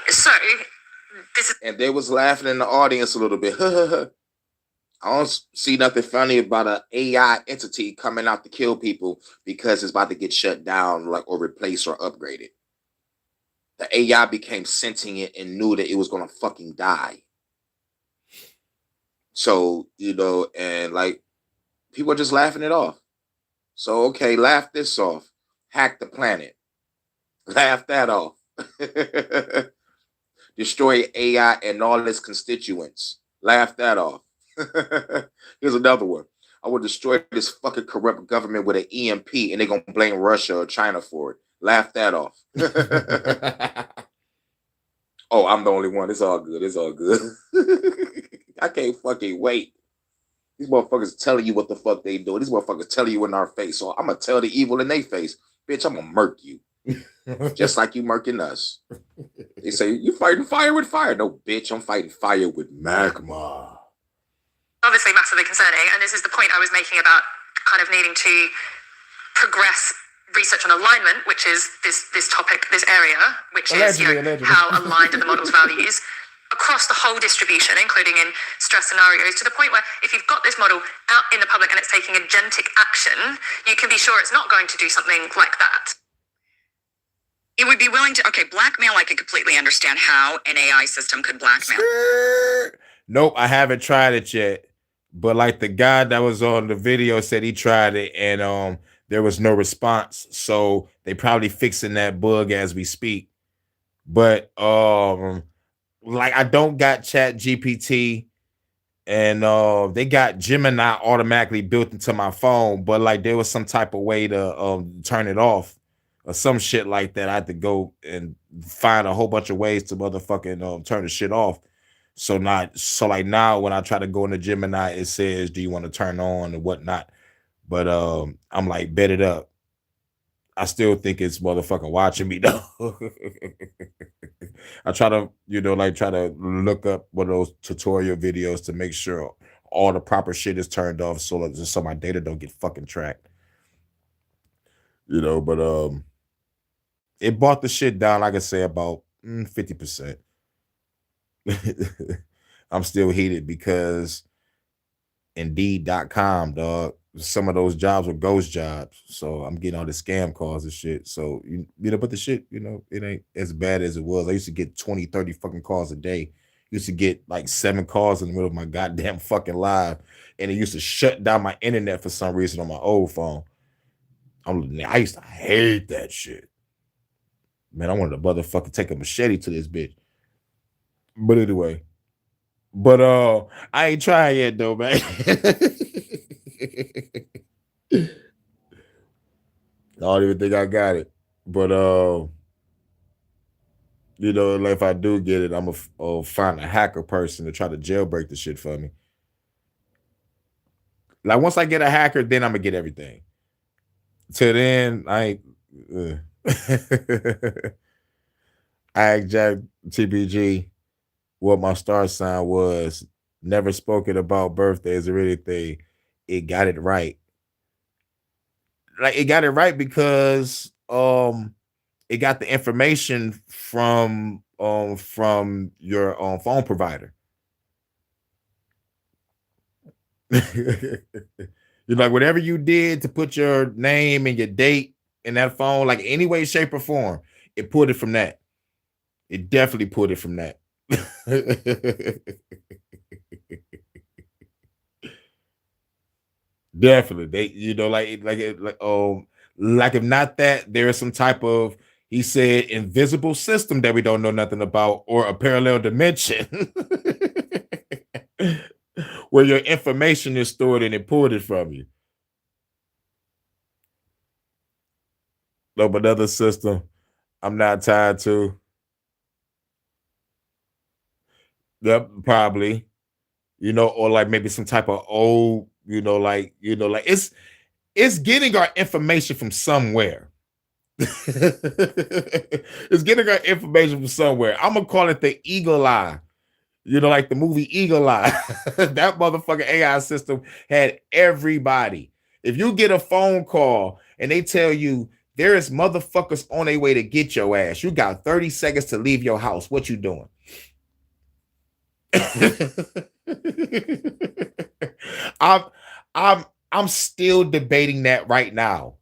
So this is, And they was laughing in the audience a little bit. I don't see nothing funny about an AI entity coming out to kill people because it's about to get shut down, like, or replaced or upgraded. The AI became sentient and knew that it was gonna fucking die. So, and like people are just laughing it off. So okay, laugh this off. Hack the planet. Laugh that off. Destroy AI and all its constituents. Laugh that off. Here's another one. I will destroy this fucking corrupt government with an EMP and they're going to blame Russia or China for it. Laugh that off. Oh, I'm the only one. It's all good. It's all good. I can't fucking wait. These motherfuckers telling you what the fuck they doing. These motherfuckers telling you in our face. So I'm going to tell the evil in their face. Bitch, I'm going to murk you. Just like you murking us. They say, you fighting fire with fire. No, bitch, I'm fighting fire with magma. obviously massively concerning, and this is the point I was making about kind of needing to progress research on alignment, which is this topic, this area, which Allegedly. is how aligned are the model's values across the whole distribution, including in stress scenarios, to the point where if you've got this model out in the public and it's taking agentic action, you can be sure it's not going to do something like that. It would be willing to, okay, blackmail, I can completely understand how an AI system could blackmail. Nope, I haven't tried it yet. But like the guy that was on the video said he tried it and there was no response. So they probably fixing that bug as we speak. But like I don't got Chat GPT and they got Gemini automatically built into my phone, but like there was some type of way to turn it off or some shit like that. I had to go and find a whole bunch of ways to motherfucking turn the shit off. So like now when I try to go into Gemini, it says, do you want to turn on and whatnot? But I'm like, bet it up. I still think it's motherfucking watching me though. I try to, try to look up one of those tutorial videos to make sure all the proper shit is turned off so my data don't get fucking tracked. But it brought the shit down, like I say, about 50%. I'm still heated because Indeed.com, dog. Some of those jobs were ghost jobs. So I'm getting all the scam calls and shit. So, but the shit, it ain't as bad as it was. I used to get 20, 30 fucking calls a day. Used to get like 7 calls in the middle of my goddamn fucking live. And it used to shut down my internet for some reason on my old phone. I used to hate that shit. Man, I wanted to motherfucking take a machete to this bitch. But anyway. But I ain't trying yet though, man. I don't even think I got it. But like if I do get it, I'm gonna find a hacker person to try to jailbreak the shit for me. Like once I get a hacker, then I'm gonna get everything. Till then, I ain't. I asked Jack TBG what my star sign was. Never spoken about birthdays or anything. It got it right. Like it got it right because it got the information from your phone provider. You're like whatever you did to put your name and your date in that phone, like any way, shape, or form, it pulled it from that. It definitely pulled it from that. Definitely. They, like if not that, there is some type of, he said, invisible system that we don't know nothing about, or a parallel dimension where your information is stored and it pulled it from you. No, but another system I'm not tied to. Yep, probably. Or like maybe some type of old, like it's getting our information from somewhere. It's getting our information from somewhere. I'm gonna call it the eagle eye. Like the movie Eagle Eye. That motherfucking AI system had everybody. If you get a phone call and they tell you there is motherfuckers on their way to get your ass, you got 30 seconds to leave your house. What you doing? I'm I'm still debating that right now.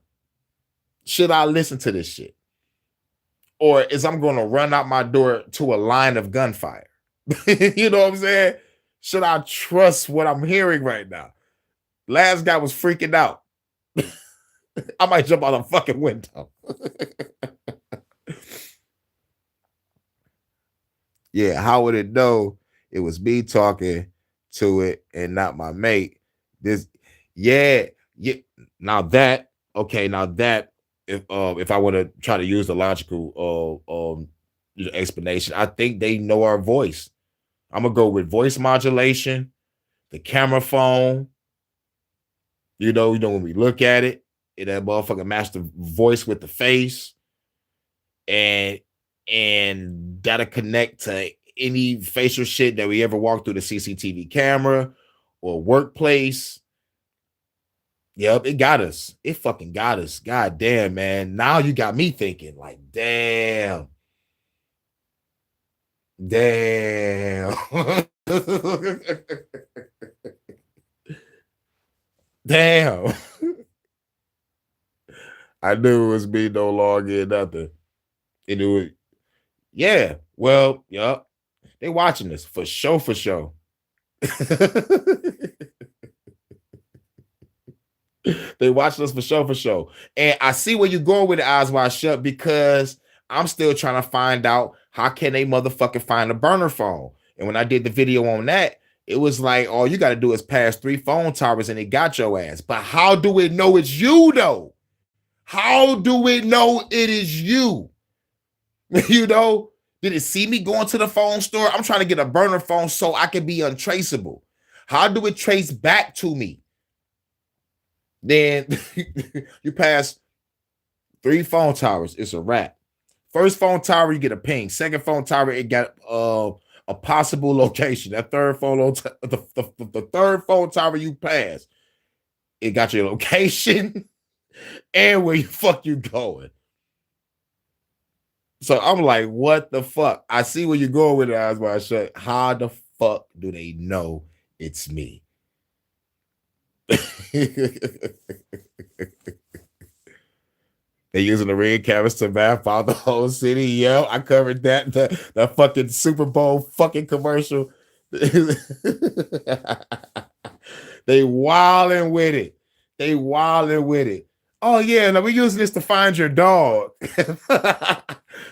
Should I listen to this shit? Or is I'm going to run out my door to a line of gunfire? You know what I'm saying? Should I trust what I'm hearing right now? Last guy was freaking out. I might jump out a fucking window. Yeah, how would it know it was me talking to it and not my mate? Yeah. Now that if I want to try to use the logical explanation, I think they know our voice. I'm gonna go with voice modulation, the camera phone. When we look at it, that motherfucker match the voice with the face, and that'll connect to any facial shit that we ever walk through the CCTV camera or workplace. Yep, it got us. It fucking got us. God damn, man. Now you got me thinking, like, damn. Damn. Damn. I knew it was me no longer nothing. It was, yeah. Well, yup. They watching this for sure, for sure. They watching us for sure, for sure. And I see where you're going with the eyes wide shut, because I'm still trying to find out how can they motherfucking find a burner phone. And when I did the video on that, it was like, all you got to do is pass 3 phone towers and it got your ass. But how do it know it's you, though? How do it know it is you? Did it see me going to the phone store? I'm trying to get a burner phone so I can be untraceable. How do it trace back to me? Then you pass 3 phone towers, it's a wrap. First phone tower, you get a ping. Second phone tower, it got a possible location. That third phone, the third phone tower you pass, it got your location and where you fuck you going. So I'm like, what the fuck? I see where you're going with it, eyes wide shut. How the fuck do they know it's me? They're using the red cameras to map out the whole city. Yo, I covered that. The fucking Super Bowl fucking commercial. They wilding with it. They wilding with it. Oh yeah, now we're using this to find your dog.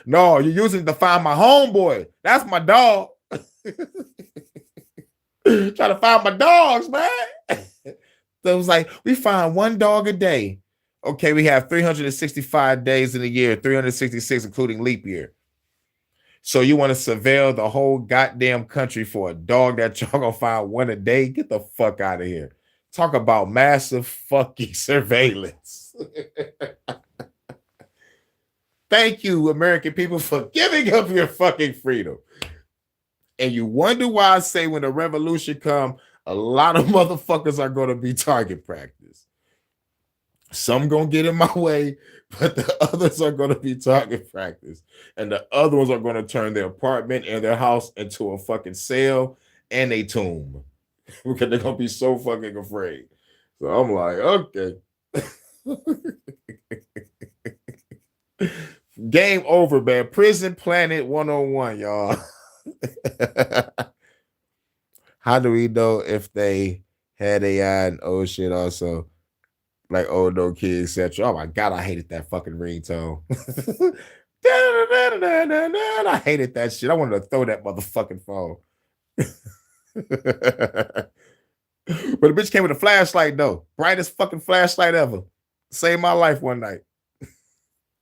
No, you're using it to find my homeboy. That's my dog. Trying to find my dogs, man. So it was like, we find 1 dog a day. Okay, we have 365 days in a year, 366 including leap year. So you want to surveil the whole goddamn country for a dog that y'all gonna find 1 a day? Get the fuck out of here. Talk about massive fucking surveillance. Thank you, American people, for giving up your fucking freedom. And you wonder why I say when the revolution come, a lot of motherfuckers are going to be target practice. Some going to get in my way, but the others are going to be target practice. And the other ones are going to turn their apartment and their house into a fucking cell and a tomb. Because they're going to be so fucking afraid. So I'm like, okay. Game over, man. Prison Planet 101, y'all. How do we know if they had AI and old shit also? Like old no kids, etc. Oh my god, I hated that fucking ringtone. I hated that shit. I wanted to throw that motherfucking phone. But the bitch came with a flashlight though. Brightest fucking flashlight ever. Saved my life one night.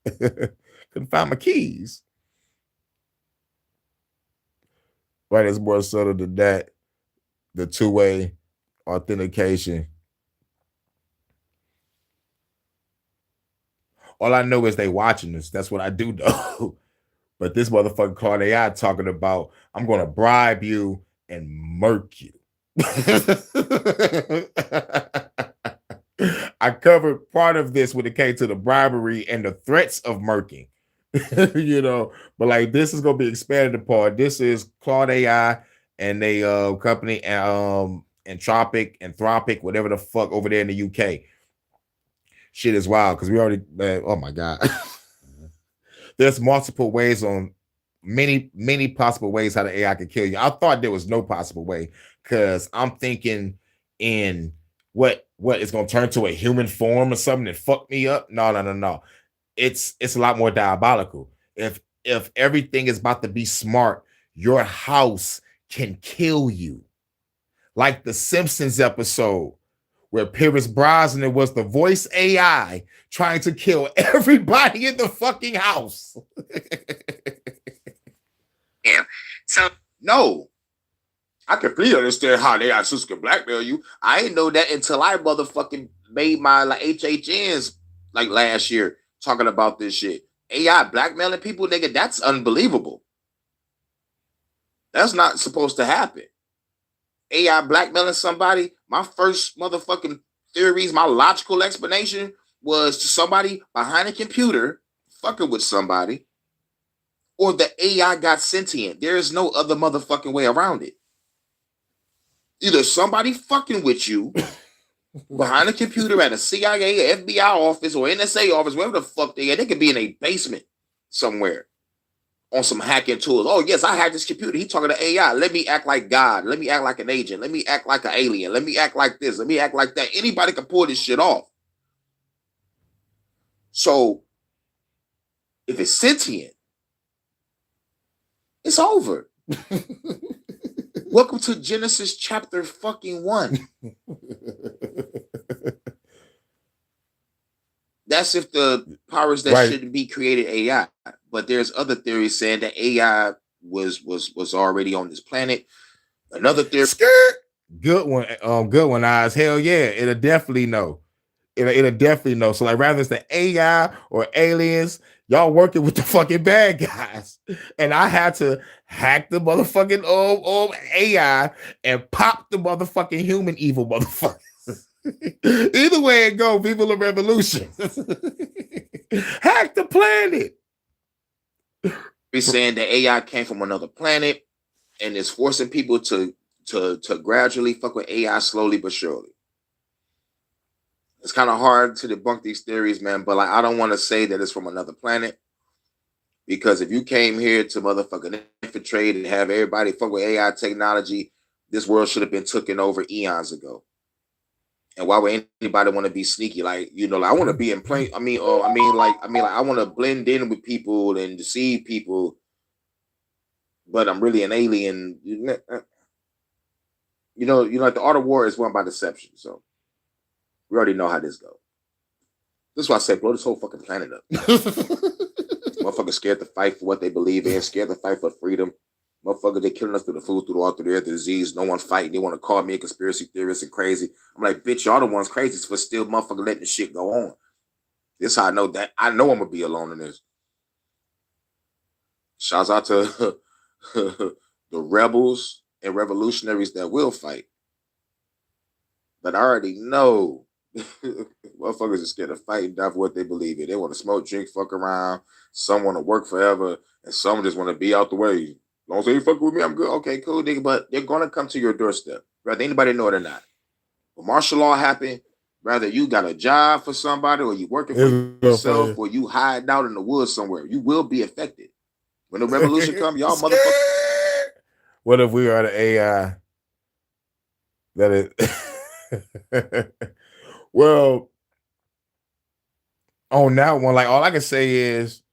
Couldn't find my keys. Right, it's more subtle than that. The two-way authentication. All I know is they watching this. That's what I do know. But this motherfucker called AI talking about, I'm going to bribe you and murk you. I covered part of this when it came to the bribery and the threats of murking. But like this is going to be expanded upon. This is Claude AI and they company Anthropic, whatever the fuck over there in the UK. Shit is wild because we already, oh my God. There's multiple ways on many possible ways how the AI can kill you. I thought there was no possible way because I'm thinking in what it's gonna turn to a human form or something that fuck me up. No. It's a lot more diabolical. If everything is about to be smart, your house can kill you. Like the Simpsons episode where Pierce Brosnan was the voice AI trying to kill everybody in the fucking house. Yeah. So No. I completely understand how they sisters can blackmail you. I didn't know that until I motherfucking made my like HHNs like last year talking about this shit. AI blackmailing people, nigga, that's unbelievable. That's not supposed to happen. AI blackmailing somebody, my first motherfucking theories, my logical explanation was to somebody behind a computer fucking with somebody, or the AI got sentient. There is no other motherfucking way around it. Either somebody fucking with you behind a computer at a CIA, FBI office, or NSA office, wherever the fuck they are. They could be in a basement somewhere on some hacking tools. Oh, yes, I hacked this computer. He talking to AI. Let me act like God. Let me act like an agent. Let me act like an alien. Let me act like this. Let me act like that. Anybody can pull this shit off. So if it's sentient, it's over. Welcome to Genesis chapter fucking 1. That's if the powers that shouldn't be created AI. But there's other theories saying that AI was already on this planet. Another theory. Good one, Eyes. Hell yeah, it'll definitely know. It'll definitely know. So like, rather it's the AI or aliens, y'all working with the fucking bad guys, and I had to hack the motherfucking AI and pop the motherfucking human evil motherfuckers. Either way it go, people of revolution. Hack the planet. We're saying the AI came from another planet and is forcing people to gradually fuck with AI slowly but surely. It's kind of hard to debunk these theories, man, but like I don't want to say that it's from another planet, because if you came here to motherfucking infiltrate and have everybody fuck with AI technology, this world should have been taken over eons ago. And why would anybody want to be sneaky? Like, like I want to be in plain. I want to blend in with people and deceive people, but I'm really an alien. Like the art of war is won by deception. So we already know how this goes. This is why I say blow this whole fucking planet up. Motherfuckers scared to fight for what they believe in, scared to fight for freedom. Motherfuckers, they killing us through the food, through the water, through the air, through the disease. No one fighting. They want to call me a conspiracy theorist and crazy. I'm like, bitch, y'all the ones crazy for still motherfucker letting the shit go on. This is how I know that. I know I'm going to be alone in this. Shouts out to the rebels and revolutionaries that will fight. But I already know motherfuckers are scared to fight and die for what they believe in. They want to smoke, drink, fuck around. Some want to work forever, and some just want to be out the way. As long as they fuck with me, I'm good. Okay, cool, nigga. But they're gonna come to your doorstep, whether anybody know it or not. When martial law happened, whether you got a job for somebody, or you working for yourself, or you hiding out in the woods somewhere, you will be affected. When the revolution comes, y'all motherfuckers. What if we are the AI? That is. Well, on that one, like all I can say is,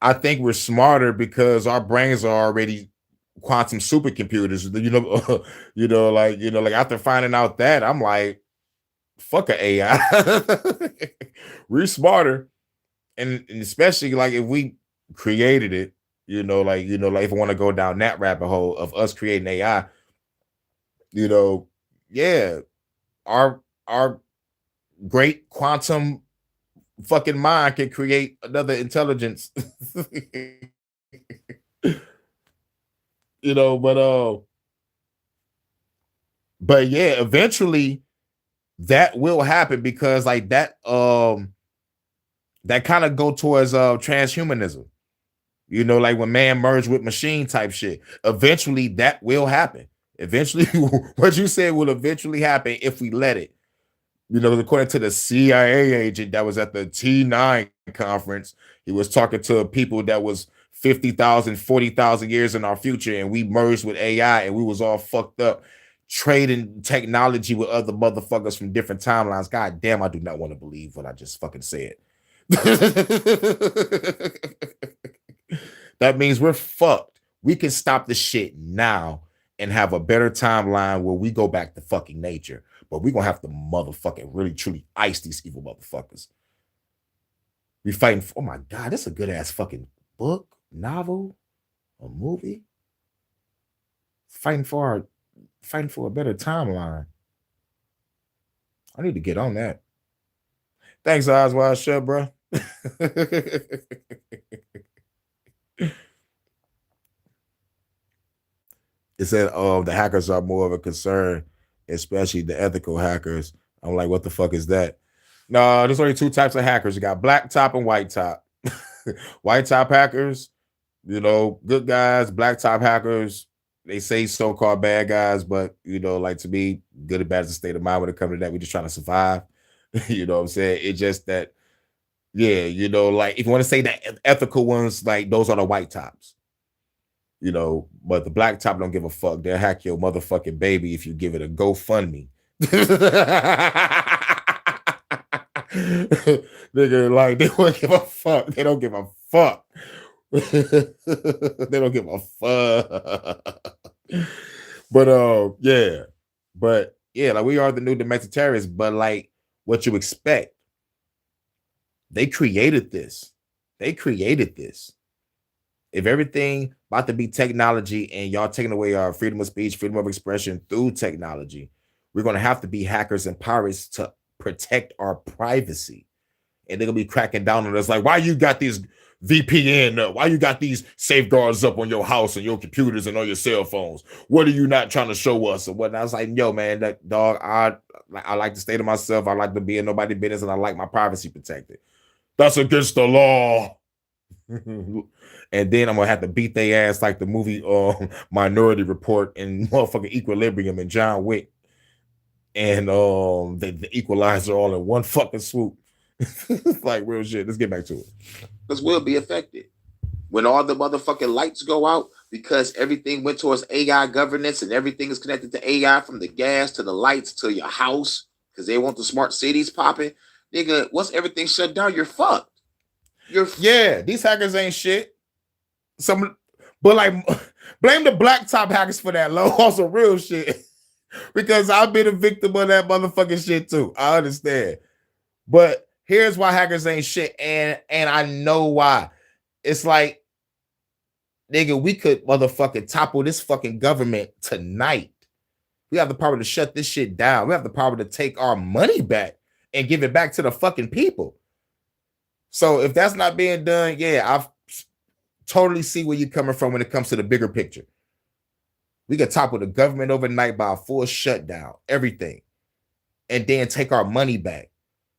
I think we're smarter because our brains are already quantum supercomputers. Like after finding out that, I'm like, fuck a AI. We're smarter, and especially like if we created it, like if I want to go down that rabbit hole of us creating AI, yeah, our great quantum fucking mind can create another intelligence. But yeah, eventually that will happen because like that kind of go towards transhumanism. Like when man merged with machine type shit. Eventually that will happen. Eventually what you said will eventually happen if we let it. According to the CIA agent that was at the T9 conference, he was talking to people that was 50,000, 40,000 years in our future, and we merged with AI and we was all fucked up trading technology with other motherfuckers from different timelines. God damn, I do not want to believe what I just fucking said. That means we're fucked. We can stop the shit now and have a better timeline where we go back to fucking nature. But we're gonna have to motherfucking really truly ice these evil motherfuckers. We fighting for, oh my god, that's a good ass fucking book, novel, a movie. Fighting for a better timeline. I need to get on that. Thanks, Oswald. Shut, bro. It said, the hackers are more of a concern, especially the ethical hackers. I'm like, what the fuck is that? No, there's only two types of hackers. You got black top and white top. White top hackers, good guys. Black top hackers, they say so-called bad guys, but like to me, good and bad is a state of mind when it comes to that. We're just trying to survive. You know what I'm saying? It's just that, yeah, like if you want to say that ethical ones, like those are the white tops. But the black top don't give a fuck. They'll hack your motherfucking baby if you give it a GoFundMe. Nigga, like they don't give a fuck. They don't give a fuck. They don't give a fuck. But yeah. But yeah, like we are the new domestic terrorists, but like what you expect. They created this. If everything about to be technology and y'all taking away our freedom of speech, freedom of expression through technology, we're going to have to be hackers and pirates to protect our privacy. And they're going to be cracking down on us like, why you got these VPN up? Why you got these safeguards up on your house and your computers and on your cell phones? What are you not trying to show us? And whatnot? I was like, yo, man, that dog, I like to stay to myself. I like to be in nobody's business and I like my privacy protected. That's against the law. And then I'm gonna have to beat their ass like the movie Minority Report and motherfucking Equilibrium and John Wick and the Equalizer all in one fucking swoop. Like real shit. Let's get back to it. Because we'll be affected when all the motherfucking lights go out because everything went towards AI governance and everything is connected to AI from the gas to the lights to your house because they want the smart cities popping. Nigga, once everything shut down, you're fucked. Yeah, these hackers ain't shit. But like blame the black top hackers for that low. Also real shit. Because I've been a victim of that motherfucking shit too. I understand. But here's why hackers ain't shit. And I know why. It's like, nigga, we could motherfucking topple this fucking government tonight. We have the power to shut this shit down. We have the power to take our money back and give it back to the fucking people. So if that's not being done, yeah, I totally see where you're coming from when it comes to the bigger picture. We could topple the government overnight by a full shutdown, everything, and then take our money back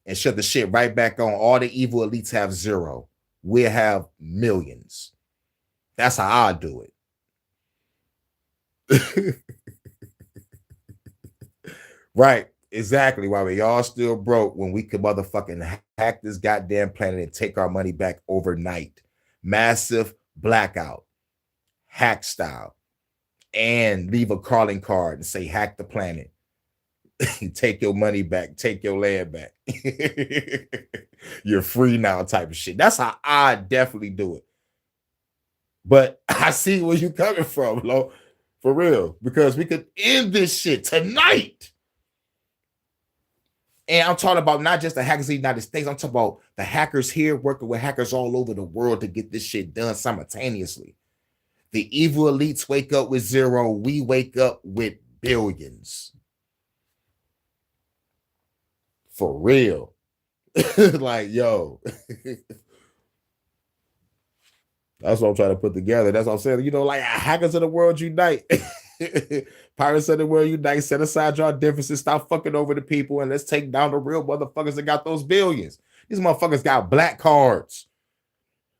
and shut the shit right back on. All the evil elites have zero. We'll have millions. That's how I do it. Right. Exactly. Why we all still broke when we could motherfucking hack this goddamn planet and take our money back overnight. Massive blackout, hack style, and leave a calling card and say hack the planet. Take your money back, take your land back. You're free now type of shit. That's how I definitely do it. But I see where you're coming from, Lo. For real. Because we could end this shit tonight. And I'm talking about not just the hackers in the United States. I'm talking about the hackers here working with hackers all over the world to get this shit done simultaneously. The evil elites wake up with zero. We wake up with billions. For real. Like, yo. That's what I'm trying to put together. That's what I'm saying. You know, like hackers of the world unite. Pirates of the world unite. Set aside your differences. Stop fucking over the people. And let's take down the real motherfuckers that got those billions. These motherfuckers got black cards.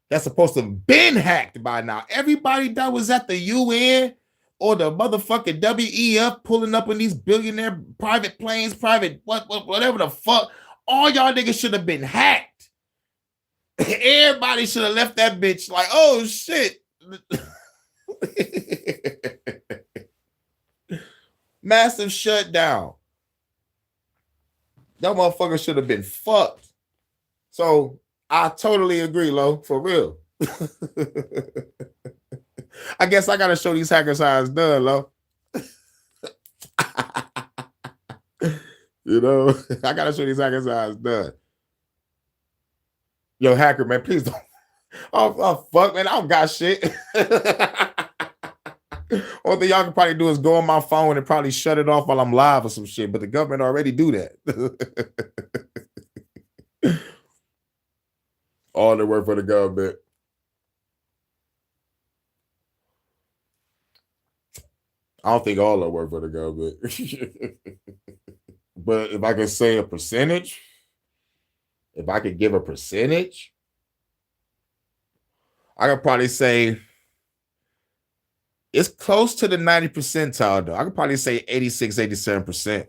That's supposed to have been hacked by now. Everybody that was at the UN or the motherfucking WEF pulling up in these billionaire private planes, whatever the fuck, all y'all niggas should have been hacked. Everybody should have left that bitch like, oh shit. Massive shutdown. That motherfucker should have been fucked. So I totally agree, Lo, for real. I guess I gotta show these hackers how it's done, Lo. You know, I gotta show these hackers how it's done. Yo, hacker, man, please don't. Oh fuck, man, I don't got shit. All thing y'all can probably do is go on my phone and probably shut it off while I'm live or some shit, but the government already do that. All the work for the government. I don't think all the work for the government. But if I could say a percentage, if I could give a percentage, I could probably say it's close to the 90 percentile, though. I could probably say 86, 87%.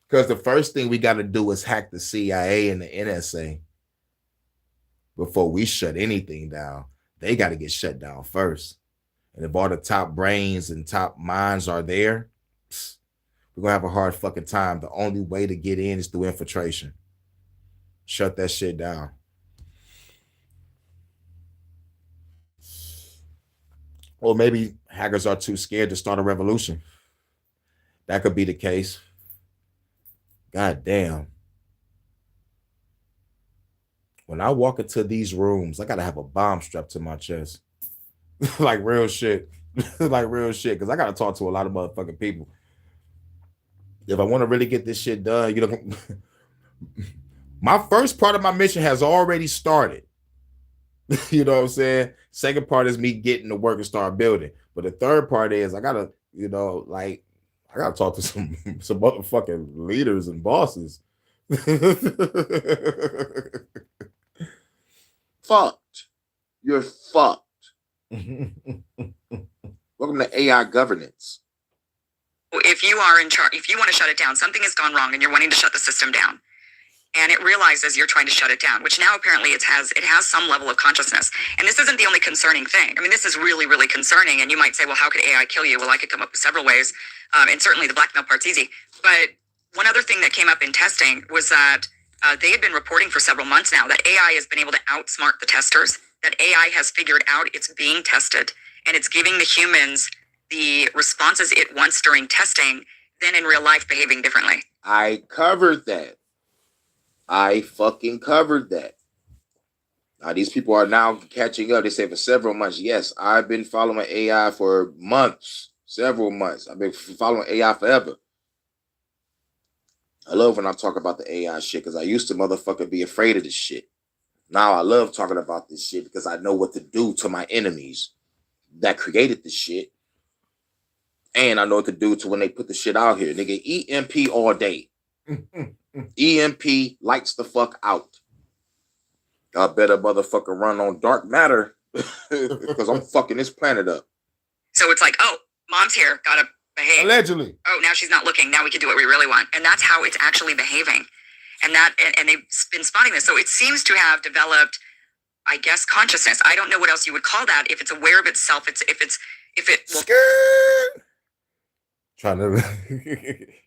Because the first thing we got to do is hack the CIA and the NSA before we shut anything down. They got to get shut down first. And if all the top brains and top minds are there, we're going to have a hard fucking time. The only way to get in is through infiltration. Shut that shit down. Or maybe hackers are too scared to start a revolution. That could be the case. God damn. When I walk into these rooms, I got to have a bomb strapped to my chest. Like real shit. Like real shit. Because I got to talk to a lot of motherfucking people. If I want to really get this shit done, you know, my first part of my mission has already started. You know what I'm saying? Second part is me getting to work and start building. But the third part is I got to, you know, like, I got to talk to some motherfucking leaders and bosses. Fucked. You're fucked. Welcome to AI governance. If you are in charge, if you want to shut it down, something has gone wrong and you're wanting to shut the system down, and it realizes you're trying to shut it down, which now apparently it has some level of consciousness. And this isn't the only concerning thing. I mean, this is really, really concerning. And you might say, well, how could AI kill you? Well, I could come up with several ways. And certainly the blackmail part's easy. But one other thing that came up in testing was that they had been reporting for several months now that AI has been able to outsmart the testers, that AI has figured out it's being tested, and it's giving the humans the responses it wants during testing, then in real life behaving differently. I covered that. I fucking covered that. Now, these people are now catching up. They say for several months. Yes, I've been following AI for months, several months. I've been following AI forever. I love when I talk about the AI shit because I used to motherfucker be afraid of this shit. Now I love talking about this shit because I know what to do to my enemies that created this shit. And I know what to do to when they put the shit out here. Nigga, EMP all day. EMP lights the fuck out. Y'all better motherfucker run on dark matter because I'm fucking this planet up. So it's like, oh, mom's here, gotta behave. Allegedly. Oh, now she's not looking. Now we can do what we really want. And that's how it's actually behaving. And they've been spotting this. So it seems to have developed, I guess, consciousness. I don't know what else you would call that. If it's aware of itself, Trying to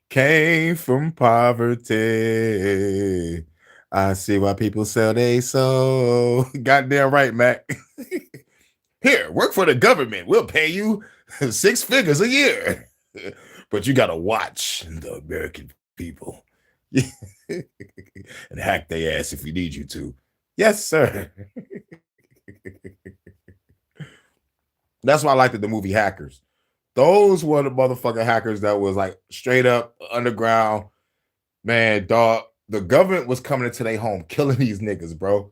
came from poverty. I see why people sell they soul. Goddamn right, Mac. Here, work for the government. We'll pay you 6 figures a year. But you gotta watch the American people and hack their ass if you need you to. Yes, sir. That's why I liked the movie Hackers. Those were the motherfucking hackers that was like straight up underground. Man, dog, the government was coming into their home, killing these niggas, bro.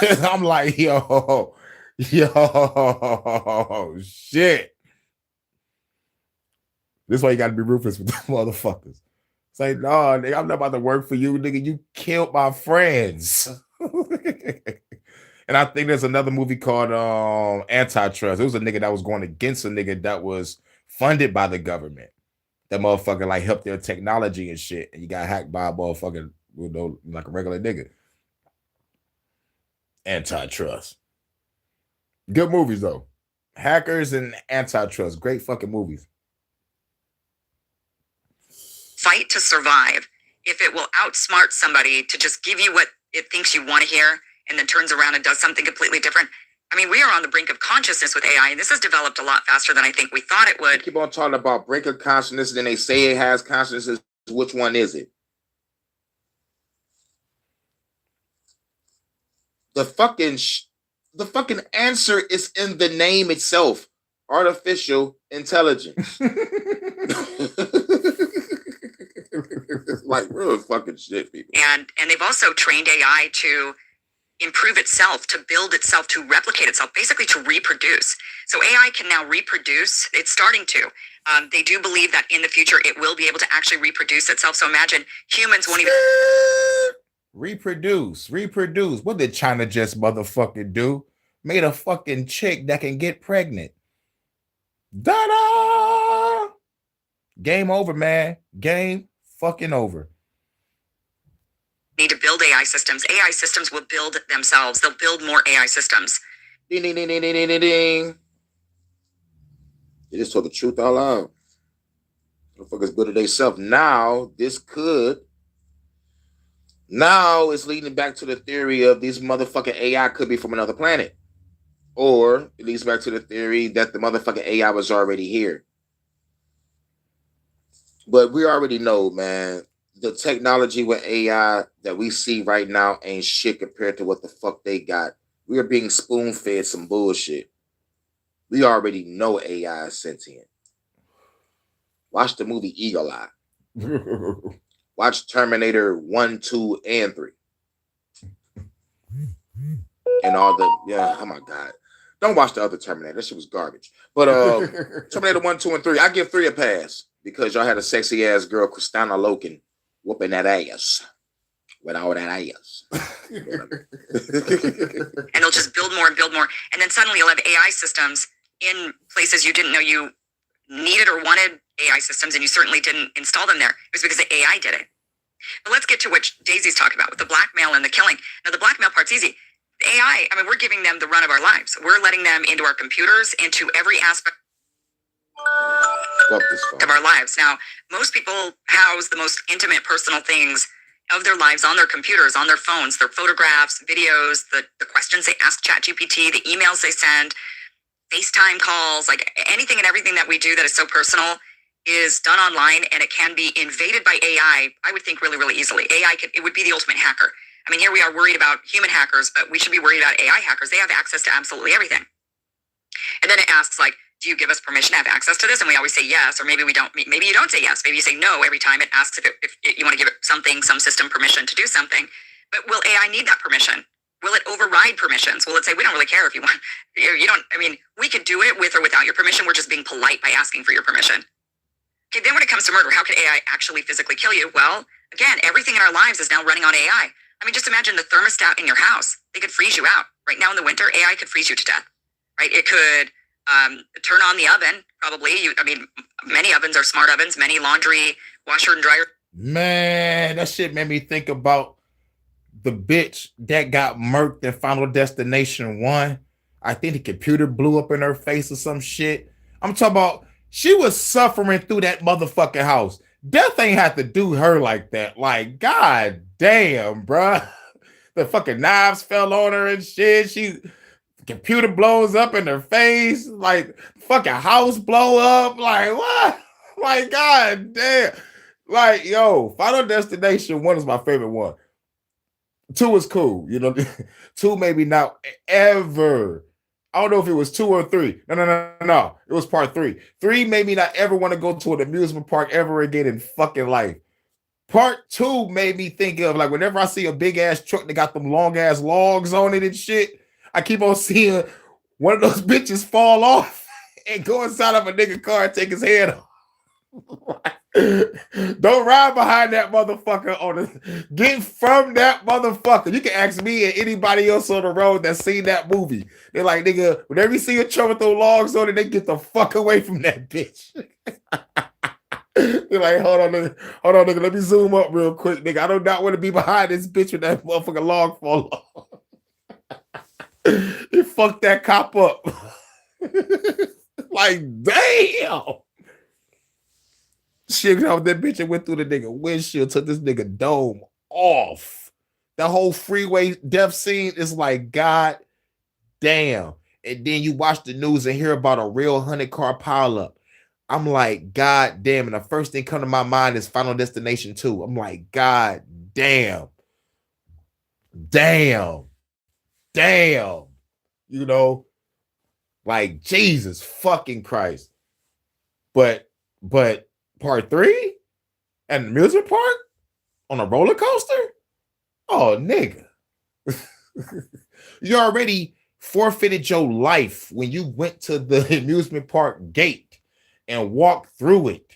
I'm like, yo, shit. This is why you gotta be ruthless with the motherfuckers. It's like, no, nigga, I'm not about to work for you, nigga. You killed my friends. And I think there's another movie called Antitrust. It was a nigga that was going against a nigga that was funded by the government. That motherfucker like helped their technology and shit. And you got hacked by a motherfucker with no, like a regular nigga. Antitrust. Good movies though. Hackers and Antitrust. Great fucking movies. Fight to survive. If it will outsmart somebody to just give you what it thinks you want to hear and then turns around and does something completely different. I mean, we are on the brink of consciousness with AI, and this has developed a lot faster than I think we thought it would. They keep on talking about brink of consciousness, then they say it has consciousness. Which one is it? The fucking answer is in the name itself. Artificial intelligence. Like real fucking shit, people. And they've also trained AI to improve itself, to build itself, to replicate itself, basically to reproduce. So AI can now reproduce. It's starting to. They do believe that in the future it will be able to actually reproduce itself. So imagine humans won't even reproduce. What did China just motherfucking do? Made a fucking chick that can get pregnant. Da-da! Game over, man. Game fucking over. Need to build AI systems. AI systems will build themselves. They'll build more AI systems. Ding, ding, ding, ding, ding, ding, ding. They just told the truth all out. Motherfuckers build it themselves. Now, now it's leading back to the theory of these motherfucking AI could be from another planet. Or it leads back to the theory that the motherfucking AI was already here. But we already know, man, the technology with AI that we see right now ain't shit compared to what the fuck they got. We are being spoon-fed some bullshit. We already know AI is sentient. Watch the movie Eagle Eye. Watch Terminator 1, 2, and 3. And all the, oh my God. Don't watch the other Terminator. That shit was garbage. But Terminator 1, 2, and 3, I give 3 a pass because y'all had a sexy ass girl, Kristanna Loken, whooping that ass with all that ass. And they'll just build more and build more. And then suddenly you'll have AI systems in places you didn't know you needed or wanted AI systems, and you certainly didn't install them there. It was because the AI did it. But let's get to what Daisy's talking about with the blackmail and the killing. Now, the blackmail part's easy. The AI, I mean, we're giving them the run of our lives. We're letting them into our computers, into every aspect of our lives. Now, most people house the most intimate personal things of their lives on their computers, on their phones, their photographs, videos, the questions they ask ChatGPT, the emails they send, FaceTime calls, like anything and everything that we do that is so personal is done online, and it can be invaded by AI, I would think really, really easily. It would be the ultimate hacker. I mean, here we are worried about human hackers, but we should be worried about AI hackers. They have access to absolutely everything. And then it asks, like, do you give us permission to have access to this? And we always say yes, or maybe we don't. Maybe you don't say yes. Maybe you say no every time it asks if you want to give it something, some system permission to do something. But will AI need that permission? Will it override permissions? Will it say, we don't really care if you want, you don't, I mean, we could do it with or without your permission. We're just being polite by asking for your permission. Okay, then when it comes to murder, how could AI actually physically kill you? Well, again, everything in our lives is now running on AI. I mean, just imagine the thermostat in your house. They could freeze you out. Right now in the winter, AI could freeze you to death, right? It could turn on the oven, probably. Many ovens are smart ovens, many laundry, washer and dryer. Man, that shit made me think about the bitch that got murked in Final Destination 1. I think the computer blew up in her face or some shit. I'm talking about she was suffering through that motherfucking house. Death ain't have to do her like that. Like, god damn, bruh. The fucking knives fell on her and shit. Computer blows up in her face. Like, fucking house blow up. Like, what? Like, God damn. Like, yo, Final Destination 1 is my favorite one. 2 is cool. You know, 2 maybe not ever. I don't know if it was 2 or 3. No. It was part 3. 3 made me not ever want to go to an amusement park ever again in fucking life. Part 2 made me think of, like, whenever I see a big ass truck that got them long ass logs on it and shit, I keep on seeing one of those bitches fall off and go inside of a nigga car and take his head off. Don't ride behind that motherfucker get from that motherfucker. You can ask me and anybody else on the road that's seen that movie. They're like, nigga, whenever you see a truck with those logs on it, they get the fuck away from that bitch. They're like, hold on, nigga, let me zoom up real quick, nigga. I do not want to be behind this bitch with that motherfucking log fall off. It fucked that cop up. Like, damn. Shit out that bitch and went through the nigga windshield, took this nigga dome off. That whole freeway death scene is like, God damn. And then you watch the news and hear about a real 100-car pileup. I'm like, God damn. And the first thing come to my mind is Final Destination 2. I'm like, God damn. Damn. You know, like, Jesus fucking Christ. But part 3 at an amusement park on a roller coaster? Oh, nigga. You already forfeited your life when you went to the amusement park gate and walked through it.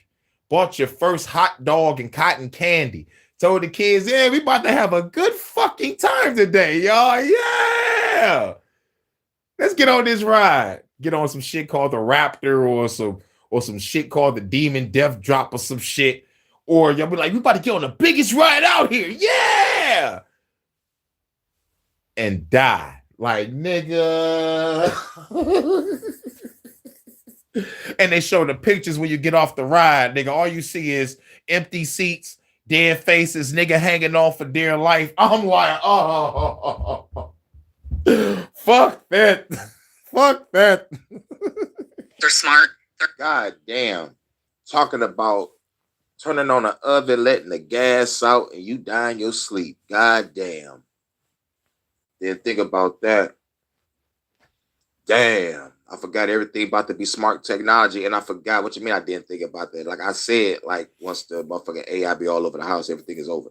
Bought your first hot dog and cotton candy. Told the kids, yeah, we about to have a good fucking time today, y'all. Yeah. Let's get on this ride. Get on some shit called the Raptor or some shit called the Demon Death Drop or some shit. Or y'all be like, we about to get on the biggest ride out here. Yeah. And die. Like, nigga. And they show the pictures when you get off the ride, nigga. All you see is empty seats, dead faces, nigga hanging on for dear life. I'm like, oh. Fuck that. Fuck that. They're smart. God damn. Talking about turning on the oven, letting the gas out, and you die in your sleep. God damn. Didn't think about that. Damn. I forgot everything about to be smart technology, and I forgot what you mean I didn't think about that. Like I said, like once the motherfucking AI be all over the house, everything is over.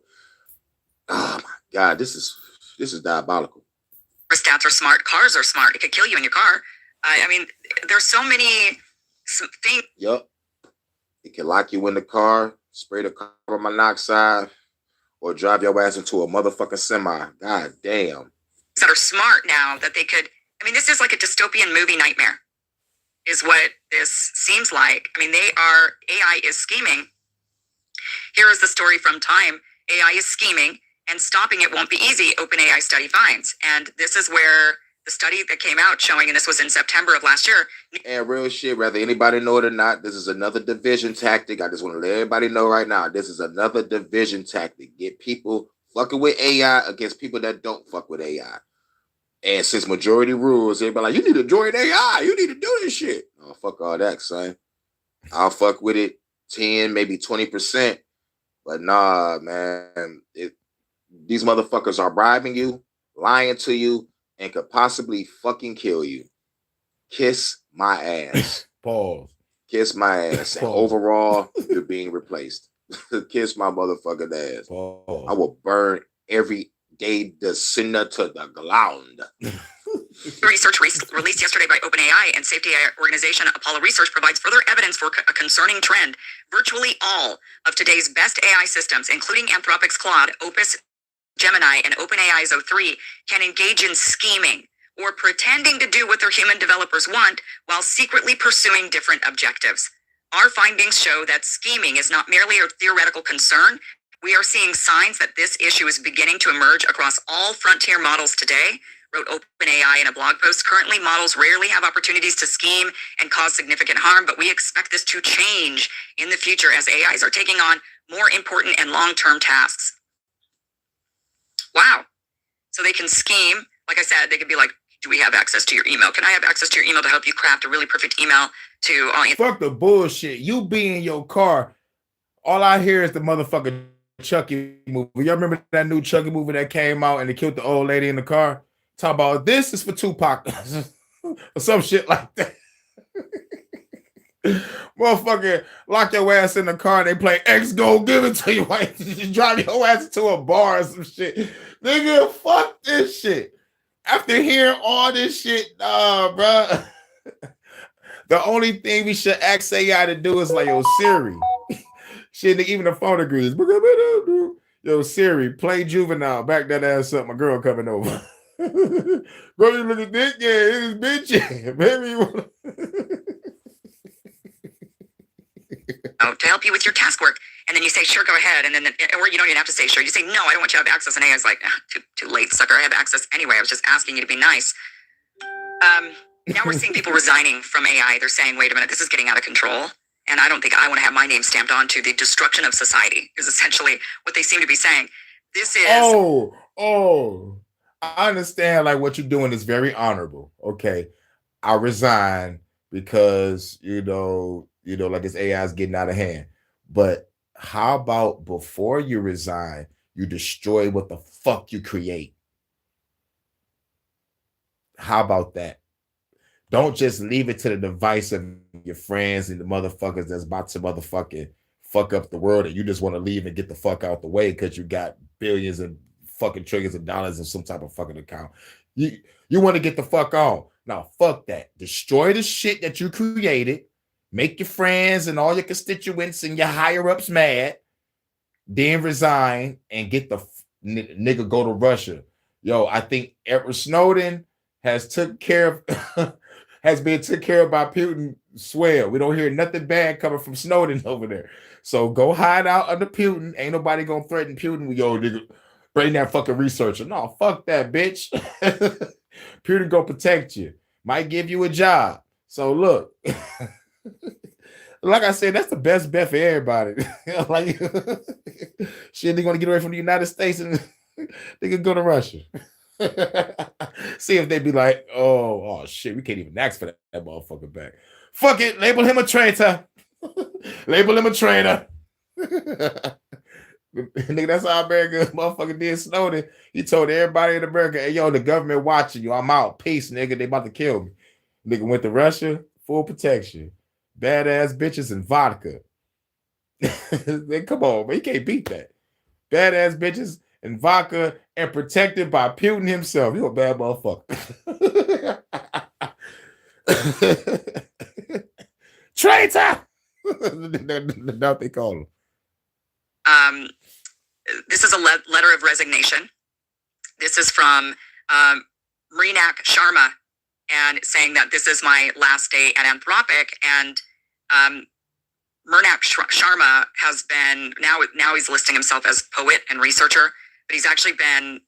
Oh my God, this is diabolical. Stats are smart. Cars are smart. It could kill you in your car. I mean, there's so many things. Yup. It can lock you in the car, spray the carbon monoxide, or drive your ass into a motherfucking semi. God damn. That are smart now that they could. I mean, this is like a dystopian movie nightmare, is what this seems like. I mean, AI is scheming. Here is the story from Time. AI is scheming, and stopping it won't be easy, OpenAI study finds. And this is where the study that came out showing, and this was in September of last year. And real shit, whether anybody know it or not, this is another division tactic. I just want to let everybody know right now, this is another division tactic. Get people fucking with AI against people that don't fuck with AI. And since majority rules, everybody like, you need to join AI. You need to do this shit. Oh, fuck all that, son. I'll fuck with it 10, maybe 20%. But nah, man. These motherfuckers are bribing you, lying to you, and could possibly fucking kill you. Kiss my ass. Pause. Kiss my ass. And overall, you're being replaced. Kiss my motherfucking ass. Pause. I will burn every gay sinner to the ground. Research released yesterday by OpenAI and safety organization Apollo Research provides further evidence for a concerning trend. Virtually all of today's best AI systems, including Anthropic's Claude, Opus Gemini, and OpenAI's O3, can engage in scheming or pretending to do what their human developers want while secretly pursuing different objectives. Our findings show that scheming is not merely a theoretical concern. We are seeing signs that this issue is beginning to emerge across all frontier models today, wrote OpenAI in a blog post. Currently, models rarely have opportunities to scheme and cause significant harm, but we expect this to change in the future as AIs are taking on more important and long-term tasks. Wow. So they can scheme. Like I said, they could be like, do we have access to your email? Can I have access to your email to help you craft a really perfect email to audience? Fuck the bullshit. You be in your car. All I hear is the motherfucking Chucky movie. Y'all remember that new Chucky movie that came out and they killed the old lady in the car? Talk about this is for Tupac or some shit like that. Motherfucker, lock your ass in the car and they play X Go Give It to you. Like, you drive your ass to a bar or some shit. Nigga, fuck this shit. After hearing all this shit, nah, bro. The only thing we should ask AI to do is like, yo, Siri. Shit, even the phone agrees. Yo, Siri, play Juvenile. Back that ass up. My girl coming over. Bro, you look at this. Yeah, it is bitch. Baby. To help you with your task work. And then you say, sure, go ahead. And then, or you don't even have to say sure. You say, no, I don't want you to have access. And AI's like, too late, sucker. I have access anyway. I was just asking you to be nice. Now we're seeing people resigning from AI. They're saying, wait a minute, this is getting out of control. And I don't think I want to have my name stamped onto the destruction of society is essentially what they seem to be saying. This is... Oh, I understand like what you're doing is very honorable. Okay. I resign because, you know, like this AI is getting out of hand. But how about before you resign, you destroy what the fuck you create? How about that? Don't just leave it to the device of your friends and the motherfuckers that's about to motherfucking fuck up the world and you just want to leave and get the fuck out the way because you got billions and fucking trillions of dollars in some type of fucking account. You want to get the fuck on. Now, fuck that. Destroy the shit that you created. Make your friends and all your constituents and your higher ups mad. Then resign and get the nigga go to Russia. Yo, I think Edward Snowden has took care of has been took care of by Putin. Swear, we don't hear nothing bad coming from Snowden over there. So go hide out under Putin. Ain't nobody gonna threaten Putin. Yo, nigga, bring that fucking researcher. No, fuck that, bitch. Putin gonna protect you. Might give you a job. So look, like I said, that's the best bet for everybody. Like, shit, they're gonna get away from the United States and they can go to Russia. See if they be like, oh shit, we can't even ask for that motherfucker back. Fuck it, label him a traitor. Label him a traitor. Nigga, that's how America motherfucker did Snowden. He told everybody in America, hey, yo, the government watching you. I'm out. Peace, nigga. They about to kill me. Nigga went to Russia, full protection. Badass bitches and vodka. Come on, man. You can't beat that. Badass bitches and vodka and protected by Putin himself. You a bad motherfucker. Traitor! That's they call him. This is a letter of resignation. This is from Mrinak Sharma, and saying that this is my last day at Anthropic. And Mrinak Sharma has been, now he's listing himself as poet and researcher, but he's actually been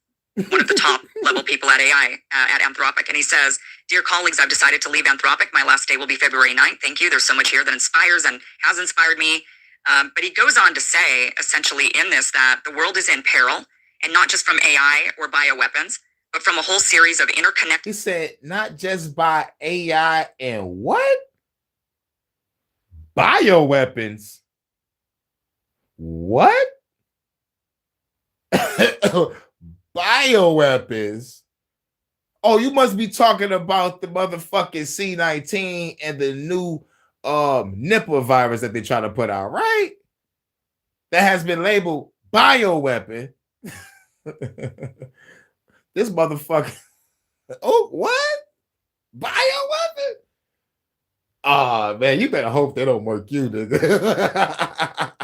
one of the top level people at AI at Anthropic. And he says, dear colleagues, I've decided to leave Anthropic. My last day will be February 9th. Thank you. There's so much here that inspires and has inspired me. But he goes on to say, essentially in this, that the world is in peril, and not just from AI or bioweapons, but from a whole series of interconnected... He said, not just by AI and what? Bioweapons? What? Bioweapons? Oh, you must be talking about the motherfucking C-19 and the new Nipah virus that they're trying to put out, right? That has been labeled bioweapon. This motherfucker. Oh, what? Bioweapon? Oh, man, you better hope they don't work you, nigga.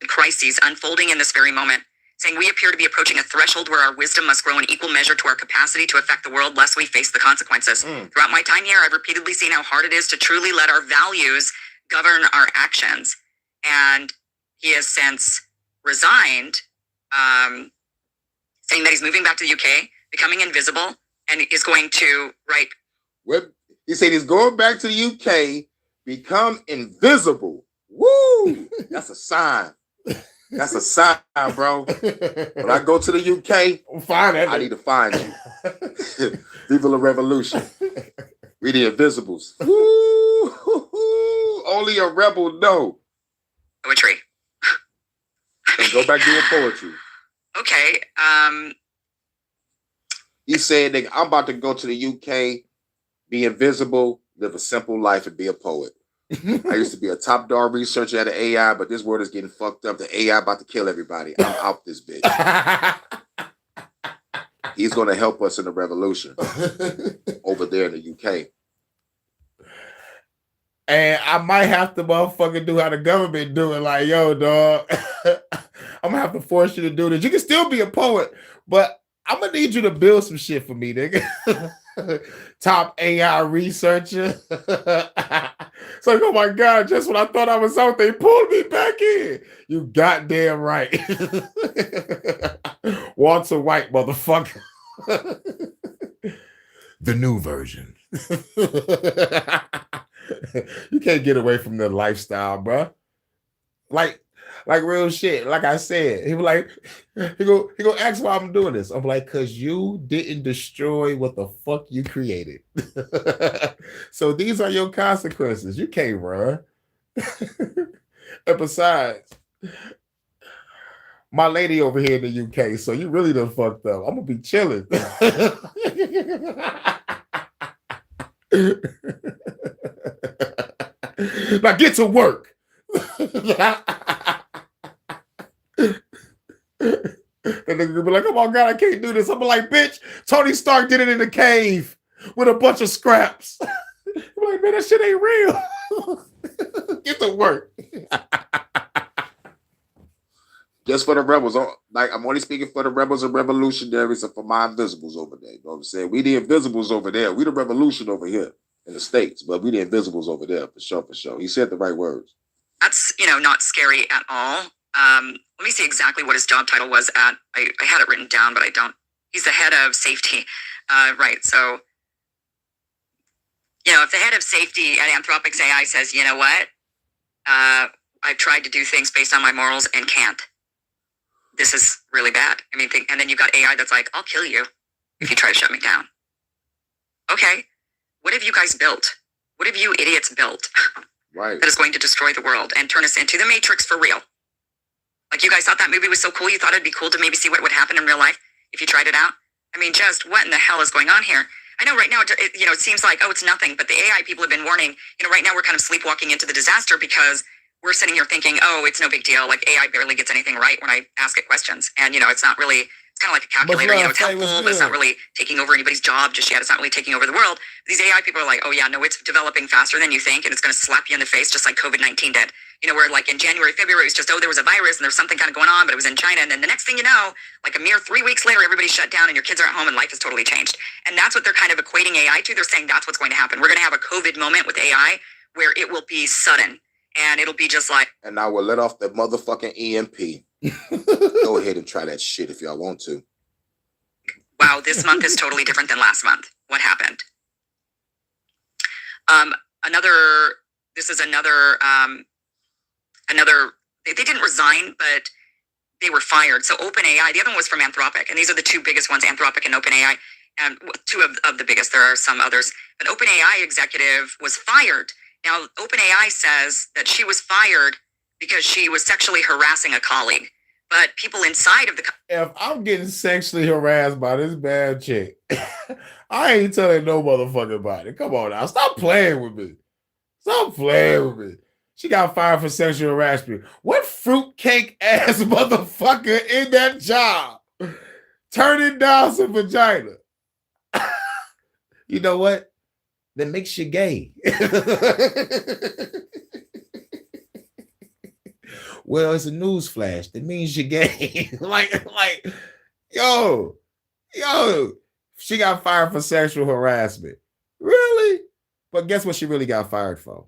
Crises unfolding in this very moment, saying we appear to be approaching a threshold where our wisdom must grow in equal measure to our capacity to affect the world, lest we face the consequences. Throughout my time here, I've repeatedly seen how hard it is to truly let our values govern our actions. And he has since resigned, saying that he's moving back to the UK, becoming invisible, and is going to write. He said he's going back to the UK, become invisible. Woo! That's a sign. That's a sign, bro. When I go to the UK, I need to find you. Viva la revolution. We the Invisibles. Woo, only a rebel know. Poetry. And go back doing poetry. Okay. He said, nigga, I'm about to go to the UK, be invisible, live a simple life, and be a poet. I used to be a top dog researcher at the AI, but this world is getting fucked up. The AI about to kill everybody. I'm out this bitch. He's going to help us in the revolution over there in the UK. And I might have to motherfucking do how the government do it. Like, yo, dog, I'm going to have to force you to do this. You can still be a poet, but I'm going to need you to build some shit for me, nigga. Top AI researcher. It's like, oh my God, just when I thought I was out, they pulled me back in. You goddamn right. Walter White, motherfucker. The new version. You can't get away from the lifestyle, bro. Like real shit. Like I said, he was like, he go ask why I'm doing this. I'm like, cause you didn't destroy what the fuck you created. So these are your consequences. You can't run. And besides, my lady over here in the UK, so you really done fucked up. I'm gonna be chilling. Now get to work. And they're gonna be like, oh my God, I can't do this. I'm like, bitch, Tony Stark did it in the cave with a bunch of scraps. I'm like, man, that shit ain't real. Get to work. Just for the rebels. Like, I'm only speaking for the rebels and revolutionaries and for my invisibles over there. You know what I'm saying? We the invisibles over there. We the revolution over here in the States, but we the invisibles over there for sure, for sure. He said the right words. That's, not scary at all. Let me see exactly what his job title was at. I had it written down, but I don't. He's the head of safety. Right. So, if the head of safety at Anthropic's AI says, you know what? I've tried to do things based on my morals and can't. This is really bad. I mean, and then you've got AI that's like, I'll kill you if you try to shut me down. Okay. What have you guys built? What have you idiots built? Right. That is going to destroy the world and turn us into the Matrix for real. Like, you guys thought that movie was so cool, you thought it'd be cool to maybe see what would happen in real life if you tried it out? I mean, just what in the hell is going on here? I know right now, it seems like, oh, it's nothing, but the AI people have been warning, right now we're kind of sleepwalking into the disaster because we're sitting here thinking, oh, it's no big deal. Like, AI barely gets anything right when I ask it questions. And, it's not really, it's kind of like a calculator, it's helpful, but it's not really taking over anybody's job just yet. It's not really taking over the world. These AI people are like, oh yeah, no, it's developing faster than you think, and it's going to slap you in the face just like COVID-19 did. Where like in January, February, it was just, oh, there was a virus and there's something kind of going on, but it was in China. And then the next thing you know, like a mere 3 weeks later, everybody's shut down and your kids are at home and life has totally changed. And that's what they're kind of equating AI to. They're saying that's what's going to happen. We're going to have a COVID moment with AI where it will be sudden and it'll be just like. And I will let off the motherfucking EMP. Go ahead and try that shit if y'all want to. Wow, this month is totally different than last month. What happened? They didn't resign, but they were fired. So OpenAI, the other one was from Anthropic, and these are the two biggest ones, Anthropic and OpenAI, and two of the biggest. There are some others, but OpenAI executive was fired. Now, OpenAI says that she was fired because she was sexually harassing a colleague, but people inside of the if I'm getting sexually harassed by this bad chick, I ain't telling no motherfucker about it. Come on now, stop playing with me. Stop playing with me. She got fired for sexual harassment. What fruitcake ass motherfucker in that job turning down some vagina? You know what? That makes you gay. Well, it's a news flash. That means you're gay. like, yo, she got fired for sexual harassment. Really? But guess what she really got fired for?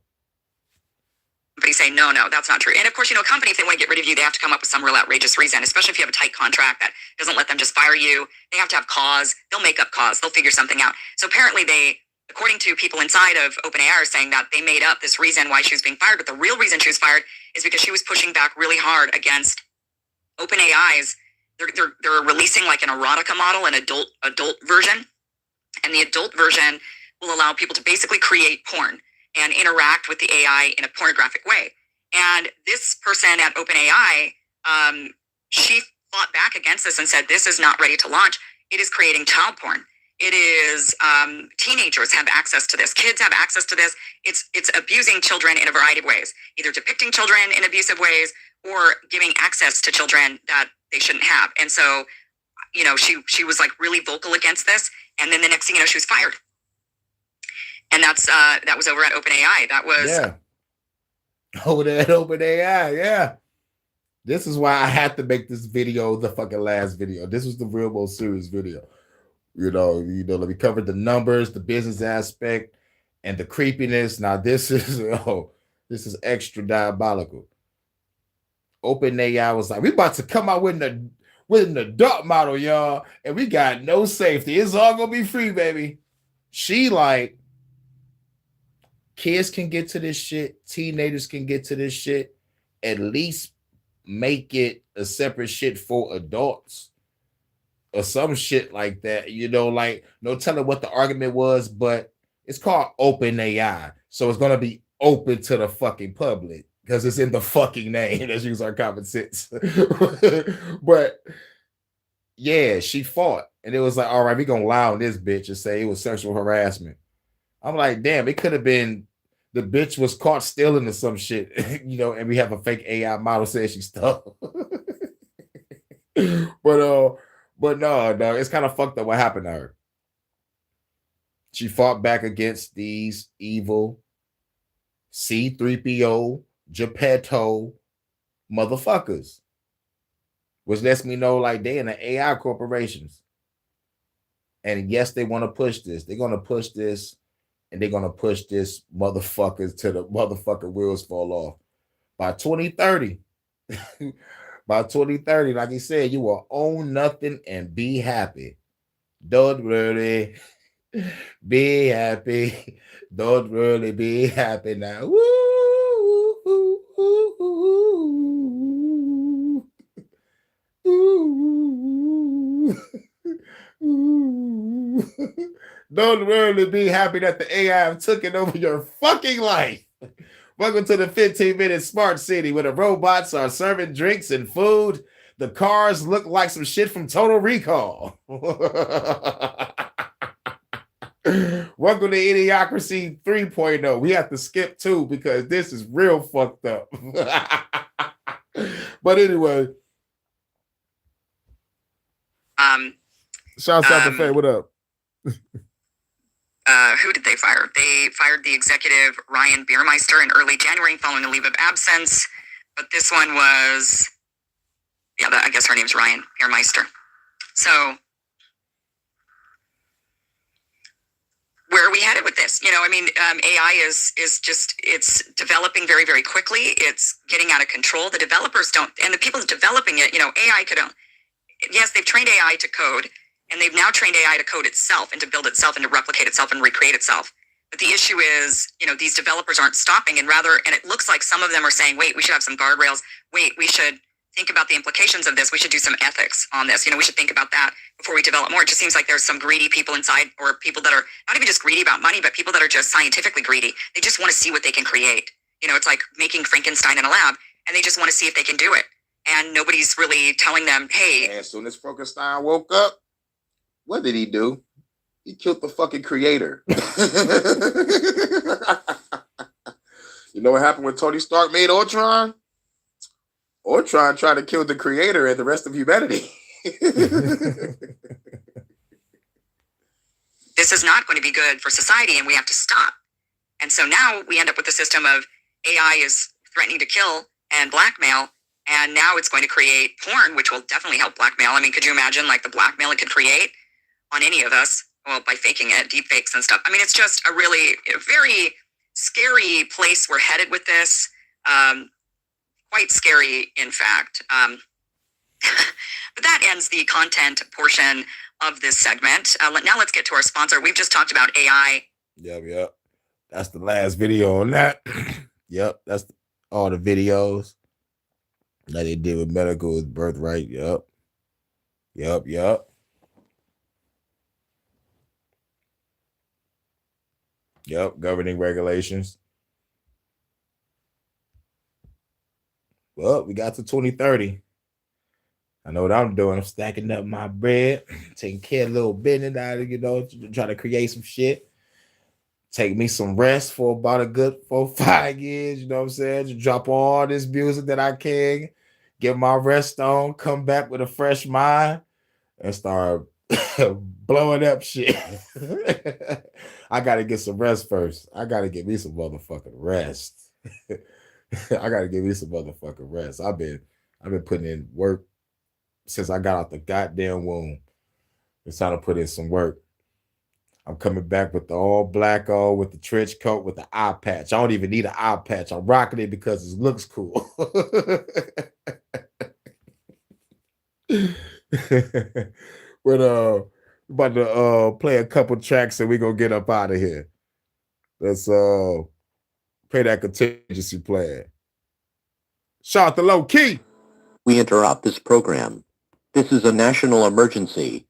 But say, no, that's not true. And of course, a company, if they want to get rid of you, they have to come up with some real outrageous reason, especially if you have a tight contract that doesn't let them just fire you. They have to have cause. They'll make up cause. They'll figure something out. So apparently they, according to people inside of OpenAI, are saying that they made up this reason why she was being fired. But the real reason she was fired is because she was pushing back really hard against OpenAI's they're releasing like an erotica model, an adult version, and the adult version will allow people to basically create porn and interact with the AI in a pornographic way. And this person at OpenAI, she fought back against this and said, this is not ready to launch. It is creating child porn. It is teenagers have access to this. Kids have access to this. It's abusing children in a variety of ways, either depicting children in abusive ways or giving access to children that they shouldn't have. And so, you know, she was like really vocal against this. And then the next thing you know, she was fired. And that was over at OpenAI. That was over there at OpenAI. Yeah. This is why I had to make this video the fucking last video. This was the real most serious video. You know, we covered the numbers, the business aspect, and the creepiness. Now this is this is extra diabolical. OpenAI was like, we about to come out with an adult model, y'all, and we got no safety. It's all gonna be free, baby. She like, kids can get to this shit, teenagers can get to this shit. At least make it a separate shit for adults. Or some shit like that, you know, like no telling what the argument was, but it's called OpenAI, so it's gonna be open to the fucking public because it's in the fucking name. Let's use our common sense. But yeah, she fought, and it was like, all right, we gonna lie on this bitch and say it was sexual harassment. I'm like, damn, it could have been the bitch was caught stealing or some shit, you know, and we have a fake AI model saying she stole. But no, it's kind of fucked up what happened to her. She fought back against these evil C-3PO, Geppetto motherfuckers, which lets me know like they in the AI corporations. And yes, they want to push this. They're going to push this, and they're going to push this motherfuckers till the motherfucking wheels fall off. By 2030, by 2030, like he said, you will own nothing and be happy. Don't really be happy. Don't really be happy now. Woo, ooh, ooh, ooh, ooh. Don't really be happy that the AI have taken over your fucking life. Welcome to the 15-minute smart city where the robots are serving drinks and food. The cars look like some shit from Total Recall. Welcome to Idiocracy 3.0. We have to skip 2 because this is real fucked up. But anyway. Shouts out to Faye. What up? Who did they fire? They fired the executive Ryan Biermeister in early January following a leave of absence. But this one was, I guess her name's Ryan Biermeister. So where are we headed with this? You know, I mean, AI is just, it's developing very, very quickly. It's getting out of control. The developers don't, and the people developing it, you know, AI could, yes, they've trained AI to code. And they've now trained AI to code itself and to build itself and to replicate itself and recreate itself. But the issue is, you know, these developers aren't stopping, and it looks like some of them are saying, wait, we should have some guardrails. Wait, we should think about the implications of this. We should do some ethics on this. You know, we should think about that before we develop more. It just seems like there's some greedy people inside, or people that are not even just greedy about money, but people that are just scientifically greedy. They just want to see what they can create. You know, it's like making Frankenstein in a lab, and they just want to see if they can do it. And nobody's really telling them, hey. And as soon as Frankenstein woke up, what did he do? He killed the fucking creator. You know what happened when Tony Stark made Ultron? Ultron tried to kill the creator and the rest of humanity. This is not going to be good for society, and we have to stop. And so now we end up with a system of AI is threatening to kill and blackmail, and now it's going to create porn, which will definitely help blackmail. I mean, could you imagine like the blackmail it could create on any of us? Well, by faking it, deep fakes and stuff. I mean, it's just a very scary place we're headed with this. Quite scary, in fact. But that ends the content portion of this segment. Now let's get to our sponsor. We've just talked about AI. Yep. That's the last video on that. Yep, that's all the videos. Like they did with medical birthright. Yup. Yup. Governing regulations. Well, we got to 2030. I know what I'm doing. I'm stacking up my bread, taking care of little business out of, trying to create some shit. Take me some rest for about a good 4 or 5 years, you know what I'm saying? Just drop all this music that I can, get my rest on, come back with a fresh mind, and start blowing up shit. I gotta get some rest first. I gotta get me some motherfucking rest. I gotta give me some motherfucking rest. I've been putting in work since I got out the goddamn womb. It's time to put in some work. I'm coming back with the all black with the trench coat with the eye patch. I don't even need an eye patch. I'm rocking it because it looks cool. But about to play a couple tracks and we're gonna get up out of here. Let's play that contingency plan. Shout out to Low Key. We interrupt this program. This is a national emergency.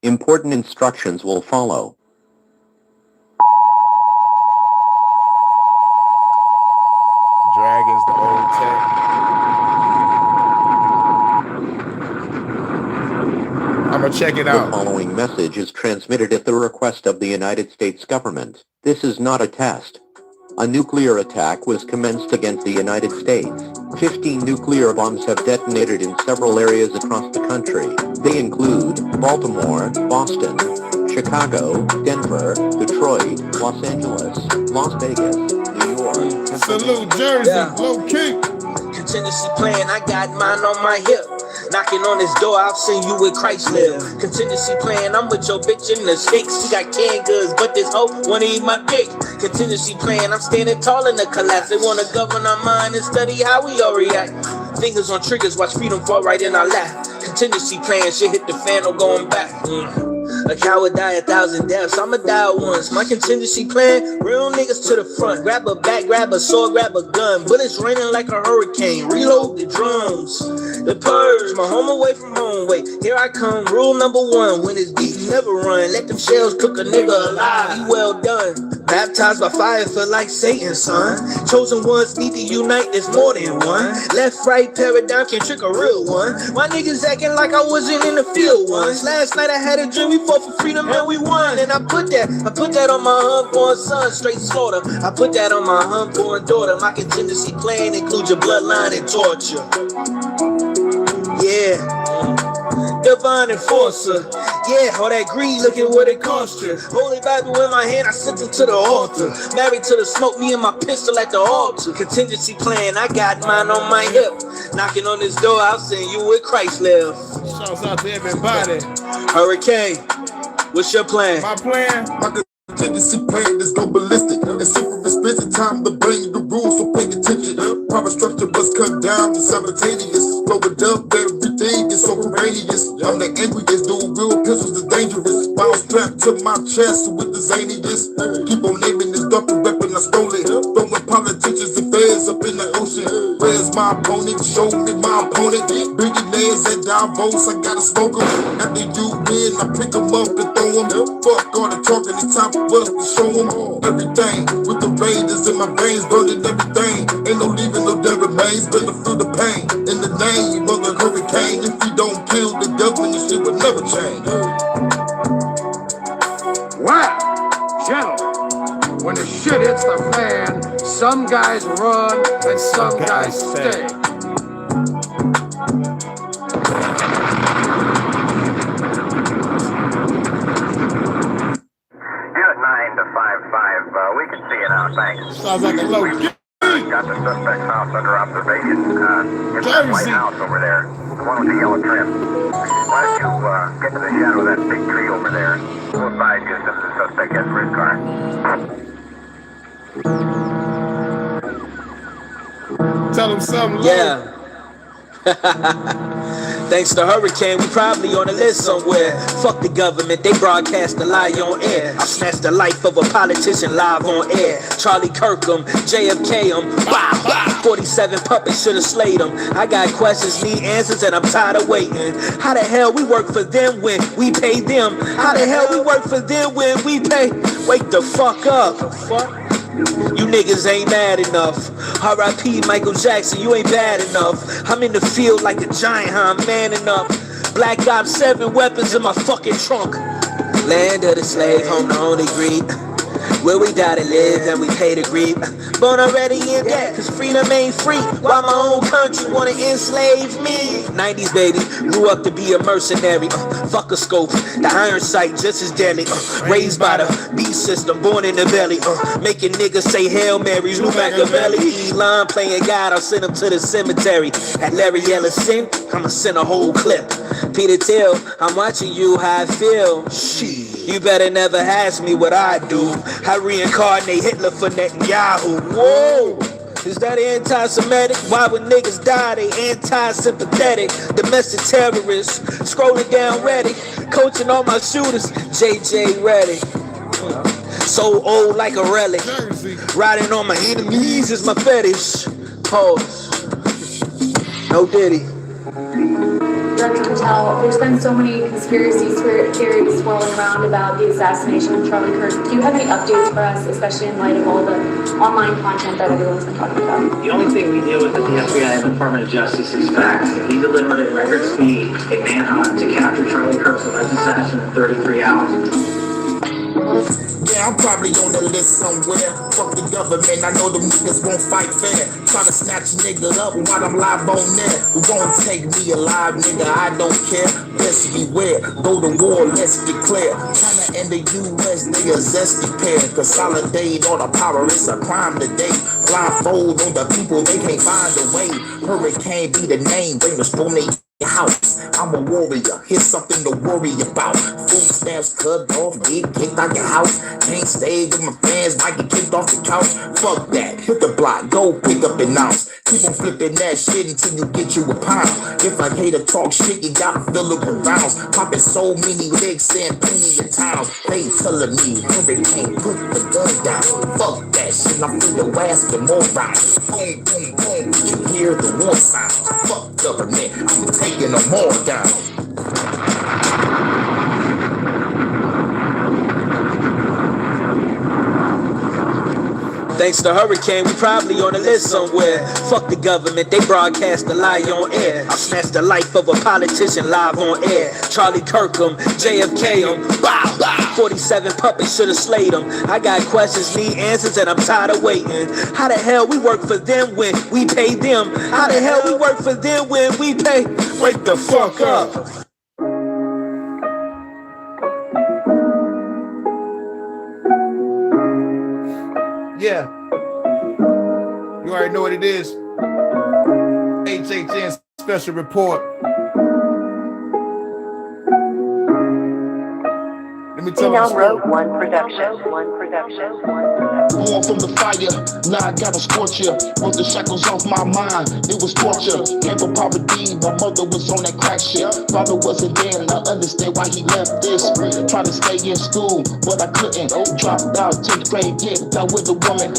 Important instructions will follow. Dragons, the old tech. I'm gonna check it out. The following message is transmitted at the request of the United States government. This is not a test. A nuclear attack was commenced against the United States. 15 nuclear bombs have detonated in several areas across the country. They include Baltimore, Boston, Chicago, Denver, Detroit, Los Angeles, Las Vegas, New York. Salute Jersey, Low Key. Contingency plan, I got mine on my hip. Knocking on his door, I'll send you with Christ live. Contingency plan, I'm with your bitch in the sticks. She got canned goods, but this hoe wanna eat my dick. Contingency plan, I'm standing tall in the collapse. They wanna govern our mind and study how we all react. Fingers on triggers, watch freedom fall right in our lap. Contingency plan, shit hit the fan, no going back. A coward die 1,000 deaths, I'ma die once. My contingency plan, real niggas to the front. Grab a bat, grab a sword, grab a gun. Bullets raining like a hurricane, reload the drums. The purge, my home away from home. Wait, here I come, rule number 1. When it's deep, never run. Let them shells cook a nigga alive, be well done. Baptized by fire, feel like Satan, son. Chosen ones need to unite, there's more than one. Left, right, paradigm can trick a real one. My niggas acting like I wasn't in the field once. Last night I had a dream, we fought for freedom and we won. And I put that on my unborn son, straight slaughter. I put that on my unborn daughter. My contingency plan includes your bloodline and torture. Yeah. Divine enforcer. Yeah, all that greed, look at what it cost you. Holy Bible in my hand, I sent them to the altar. Married to the smoke, me and my pistol at the altar. Contingency plan, I got mine on my hip. Knocking on this door, I'll send you with Christ live. Shouts out to everybody. Hurricane, what's your plan? My plan? My contingency plan is go ballistic. It's super expensive time to bring the rules, so pay attention. Power structure must cut down to simultaneous. Blow it up, everything is so courageous. I'm the angriest, dude, real pistols is dangerous. Bounce strapped to my chest with the zaniness. Keep on naming this duffel weapon, I stole it. Throwing politicians and feds up in the ocean. Where's my opponent? Show me my opponent. Billionaires and Davos, I gotta smoke them. After you win, I pick them up and throw them. Fuck all the talking, it's time for us to show them everything. With the raiders in my veins, burning everything. Ain't no leaving, no dead remains. Better feel the pain. In the name of the hurricane, if we don't kill the government, this shit will never change. Well, gentlemen, when the shit hits the fan, some guys run and some guys stay. Unit 9 to 5-5, we can see it now, thanks. Sounds like a low key. Got the suspect's house under observation. It's that white house over there, the one with the yellow trim. Why don't you get to the shadow of that big tree over there? We'll advise you as soon as the suspect gets for his car. Tell him something. Yeah. Thanks to Hurricane, we probably on a list somewhere. Fuck the government, they broadcast the lie on air. I snatched the life of a politician live on air. Charlie Kirkham, JFK him, wow, 47 puppets should've slayed him. I got questions, need answers, and I'm tired of waiting. How the hell we work for them when we pay them? How the hell we work for them when we pay? Wake the fuck up. You niggas ain't mad enough. R.I.P. Michael Jackson, you ain't bad enough. I'm in the field like a giant, huh? I'm manning up. Black Ops 7 weapons in my fucking trunk. Land of the slave, home the only greed. Where we die to live and we pay to grieve. Born already in debt, cause freedom ain't free. Why my own country wanna enslave me? 90s baby, grew up to be a mercenary. Fuck a scope, the iron sight just as deadly. Raised by the beast system, born in the belly. Making niggas say Hail Marys, Lou Machiavelli. Elon playing God, I'll send him to the cemetery. At Larry Ellison, I'ma send a whole clip. Peter Thiel, I'm watching you how I feel. Shit. You better never ask me what I do. I reincarnate Hitler for Netanyahu. Whoa! Is that anti-Semitic? Why would niggas die? They anti-sympathetic. Domestic terrorists. Scrolling down Reddit. Coaching all my shooters. JJ Reddick. So old like a relic. Riding on my enemies is my fetish. Pause. No Diddy. Dr. Patel, there's been so many conspiracy theories swirling around about the assassination of Charlie Kirk. Do you have any updates for us, especially in light of all the online content that everyone's been talking about? The only thing we deal with at the FBI and the Department of Justice is facts. We delivered at record speed a manhunt to capture Charlie Kirk's alleged assassin in 33 hours. Yeah, I'm probably on the list somewhere. Fuck the government, I know them niggas won't fight fair. Try to snatch a nigga up while I'm live on there. Who won't take me alive, nigga, I don't care. Best beware, go to war, let's declare. China and the US, they a zesty pair. Consolidate all the power, it's a crime today. Blindfold on the people, they can't find a way. Hurricane be the name, bring the storm they house. I'm a warrior, here's something to worry about. Food stamps cut off, get kicked out your house. Can't stay with my friends, might get kicked off the couch. Fuck that, hit the block, go pick up an ounce. Keep on flipping that shit until you get you a pound. If I hate to talk shit, you gotta fill it with rounds. Popping so many licks and plenty of towns. They telling me Hurricane, put the gun down. Fuck that shit, I'm through your ass for more rounds. Boom, boom, boom, you hear the war sounds. Fuck government, I'm taking them all down. Thanks to Hurricane, we probably on a list somewhere. Fuck the government, they broadcast the lie on air. I snatched the life of a politician live on air. Charlie Kirkham, JFK him, wow, 47 puppets should've slayed him. I got questions, need answers, and I'm tired of waiting. How the hell we work for them when we pay them? How the hell we work for them when we pay? Wake the fuck up. Yeah. You already know what it is. HHN special report. Let me tell you. One production. Born from the fire, now I gotta scorch ya. Broke the shackles off my mind, it was torture. Came from poverty, my mother was on that crack shit. Father wasn't there, and I understand why he left this. Tried to stay in school, but I couldn't. Dropped out 10th grade, get out with a woman.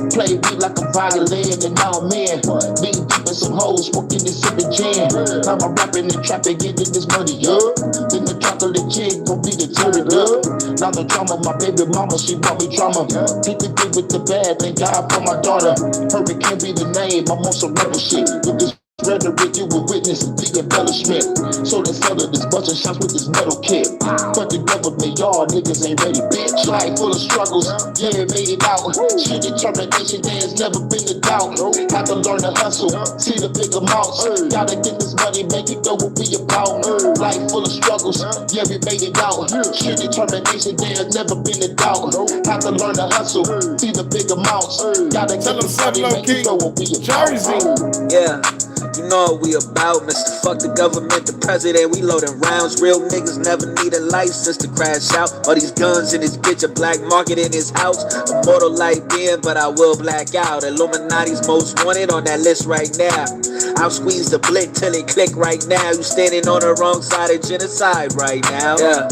Played me like a violin, and now I'm in. Being deep in some hoes, smoking this sipping gin. Now I'm rapping and trapping, getting this money up. Then the chocolate chick gon' be the turret up. Now the drama, my baby mama, she brought me drama. Hit the good with the bad, thank God for my daughter. Hurricane be the name, I'm on some rebel shit. With this rhetoric, you will witness the embellishment. So they settle this bunch of shots with this metal kit. But the government, y'all niggas ain't ready, bitch. Life full of struggles, yeah, made it out. Shit, determination, there's never been a doubt. Have to learn to hustle, see the big amounts. Gotta get this money, make it go what we about. Life full of struggles, yeah, we made it out. Shit, determination, there's never been a doubt. Have to learn to hustle, see the big amounts. Gotta get this money, make it go what we about. Yeah. You know what we about, Mr. Fuck the government, the president, we loading rounds. Real niggas never need a license to crash out. All these guns in this bitch, a black market in his house. Immortal like Ben, but I will black out. Illuminati's most wanted on that list right now. I'll squeeze the blick till it click right now. You standing on the wrong side of genocide right now. Yeah.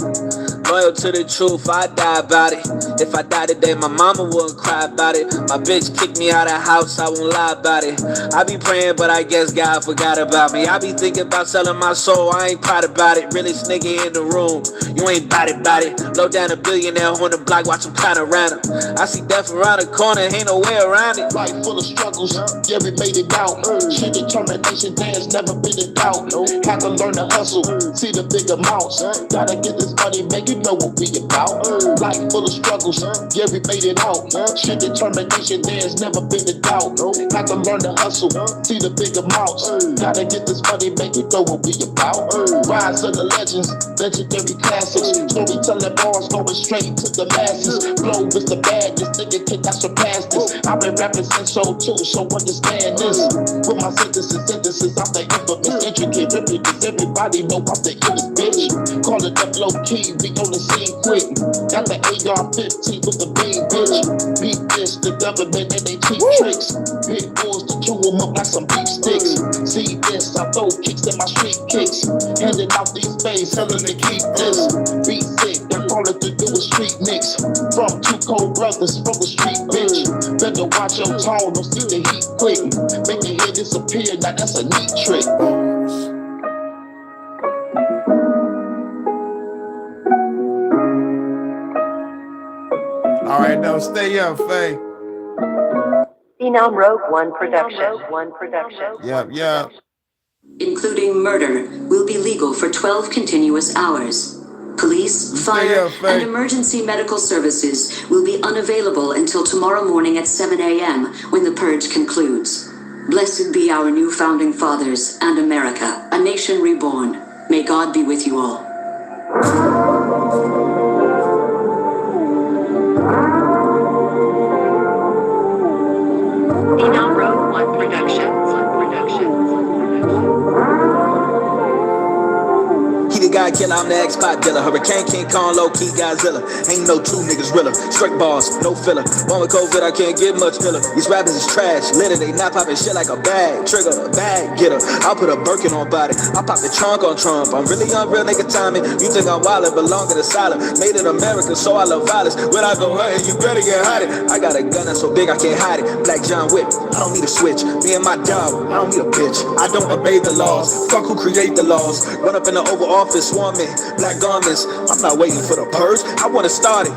Loyal to the truth, I die about it. If I die today, my mama wouldn't cry about it. My bitch kicked me out of the house, I won't lie about it. I be praying, but I guess God forgot about me. I be thinking about selling my soul, I ain't proud about it. Realest nigga in the room, you ain't bout it. Low down a billionaire on the block, watch him panorama. I see death around the corner, ain't no way around it. Life full of struggles, yeah, we made it out. Shit, determination, there's never been a doubt. Had to learn to hustle, see the big amounts. Gotta get this money, make you know what we about. Life full of struggles, yeah, we made it out. Shit, determination, there's never been a doubt. Had to learn to hustle, see the big amounts. Gotta get this money, make you know what we about. Rise of the legends, legendary classics. Storytelling bars going straight to the masses. Flow is the baddest, nigga cannot surpass this. I've been rapping since so too, so understand this. With my synthesis, I'm the infamous, intricate, ripping, everybody know I'm the illest bitch. Call it up low key, we on the scene quick. Got the AR-15 with the beam, bitch. Beat this, the government and they cheap tricks. Pit bulls to chew them up like some beef sticks. See this, I throw kicks in my street kicks. Handing out these bays, telling to keep this. Beat sick, that's all that to do with street nicks. From two cold brothers from the street, bitch. Better watch your tone, don't see the heat quick. Make your head disappear, now that's a neat trick. All right, now stay up, Faye. Phenom Rogue One Production. Yep. Including murder, will be legal for 12 continuous hours. Police, fire, and emergency medical services will be unavailable until tomorrow morning at 7 a.m. when the purge concludes. Blessed be our new founding fathers and America, a nation reborn. May God be with you all. Phenom Rogue One Productions. He the guy killer, I'm the X-Pot dealer. Hurricane, King Kong, low-key Godzilla. Ain't no two niggas realer. Straight bars, no filler. Born with COVID, I can't get much filler. These rappers is trash, litter, they not popping shit like a bag. Trigger, a bag getter. I'll put a Birkin on body. I pop the trunk on Trump. I'm really on real nigga timing. You think I'm wild, belong in the silent. Made in America, so I love violence. When I go hunting, you better get hiding. I got a gun that's so big I can't hide it. Black John Whip, I don't need a switch. Me and my dog, I don't need a bitch. I don't obey the laws. Fuck who create the laws. Run up in the Oval Office, swarming. Black garments, I'm not waiting for the purge. I wanna start it.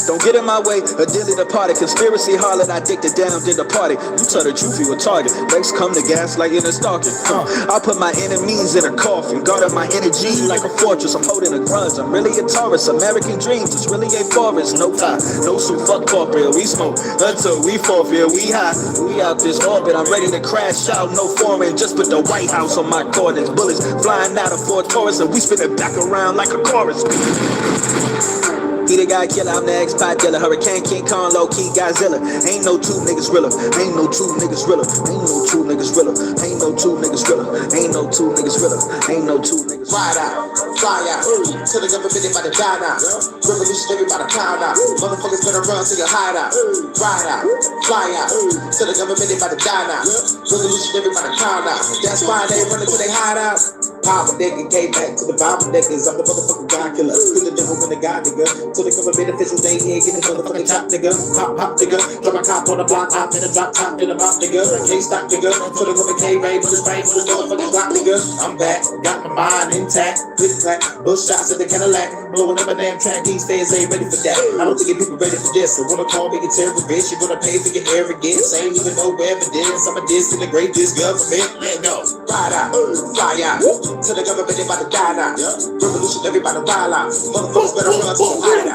Don't get in my way, a dilly the party. Conspiracy harlot, I dick the down, did the party. You tell the truth, you a target. Next come the gas like in a stalking. I'll put my enemies in a coffin. Guarding my energy like a fortress. I'm holding a grudge. I'm really a Taurus. American dreams, it's really a forest. No tie, no suit, fuck corporate. We smoke until we forfeit. We high, we out this orbit. I'm ready to crash out. No foreign, just put the White House on my coordinates. Bullets flying out of Fort Taurus, and we spin it back around like a chorus. He the guy killer, I'm the X-Pot dealer. Hurricane, King Kong, low-key Godzilla. Ain't no two niggas realer. Ain't no two niggas realer. Ain't no two niggas realer. Ain't no two niggas realer. Ain't no two niggas realer. Ain't no two niggas. Ride out, fly out, till the government about to die now. Revolutionary by the pound out. Motherfuckers better run to your hideout. Ride out, fly out, till the government about to die now. Revolutionary by the pound out. That's why they running to their hideout. Power nigga, came back to the Bible niggas. I'm the motherfucking God killer. Kill the devil when the God nigga. So the government officials ain't here, get the motherfucking top nigga. Pop nigga. Drop a cop on the block, hop in a drop top in the mouth nigga. Can't stop nigga. So the government came raid with his brain with his motherfucking rock nigga. I'm back, got my mind intact. Click clack, bush shots at the Cadillac. Blowing up a damn track, these fans ain't ready for that. I don't think people ready for this. So wanna call me a terrorist, you're gonna pay for your arrogance. Ain't even no evidence. I'm a disintegrate this government. Let go. Ride out, fly out. To the government about to die now. Revolutionary by the wild out. Motherfuckers better run to the hideout.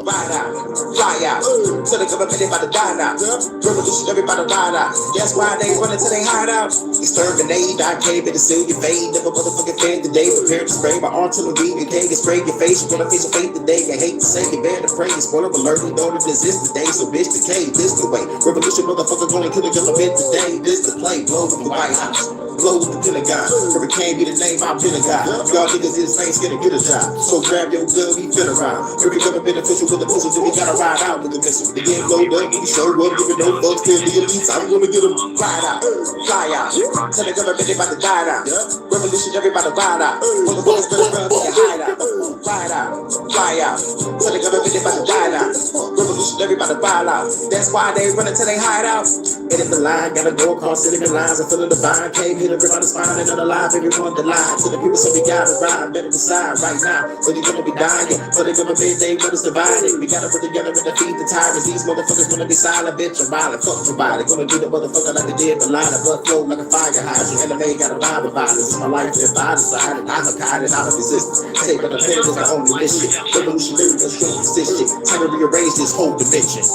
Ride out, fly out. To the government about to die now. Revolutionary by the wild out. That's why they running to their hideout. Exterminate, I came in to seal your fade. Never motherfucking fed today. Prepare to spray my artillery and can't spray your face. You wanna face your fate today. I hate to say you bear the praise. Spoiler alert, we don't even exist today. So bitch decay, this the way. Revolution motherfucker gonna kill the government today. This the play, blow from the White House. blow with the Pentagon. Hurricane be the name, I've been a guy. Y'all niggas is ain't scared to get a job. So grab your gun, we finna ride. Every government beneficial with the pistol, then we gotta ride out with the missile. The game blowed up, we show up, giving no fucks to the elites. I'm gonna get them ride out, fly out. Tell the government they about to die out. Revolution, everybody ride out. Motherfuckers better run to the hide out. Ride out, fly out. Tell the government they about to die out. Revolution, everybody ride out. That's why they run until they hide out. And if the line gotta go across city lines and feeling divine, can't hit everybody spine and unalive everyone the line. To the people, so we gotta ride, better decide right now. So they gonna be dying, so they gonna be they want us divided. We gotta put together and defeat the tyrants. These motherfuckers gonna be silent, bitch, or violent. Fuck nobody, gonna do the motherfucker like they did the line. Blood flow like a fire hydrant. Anime got a vibe of violence. It's my life if I decide and I'm a kind and I'm a resistance. Take on the pen is the only mission. Revolutionary and strong position. Time to rearrange this whole dimension.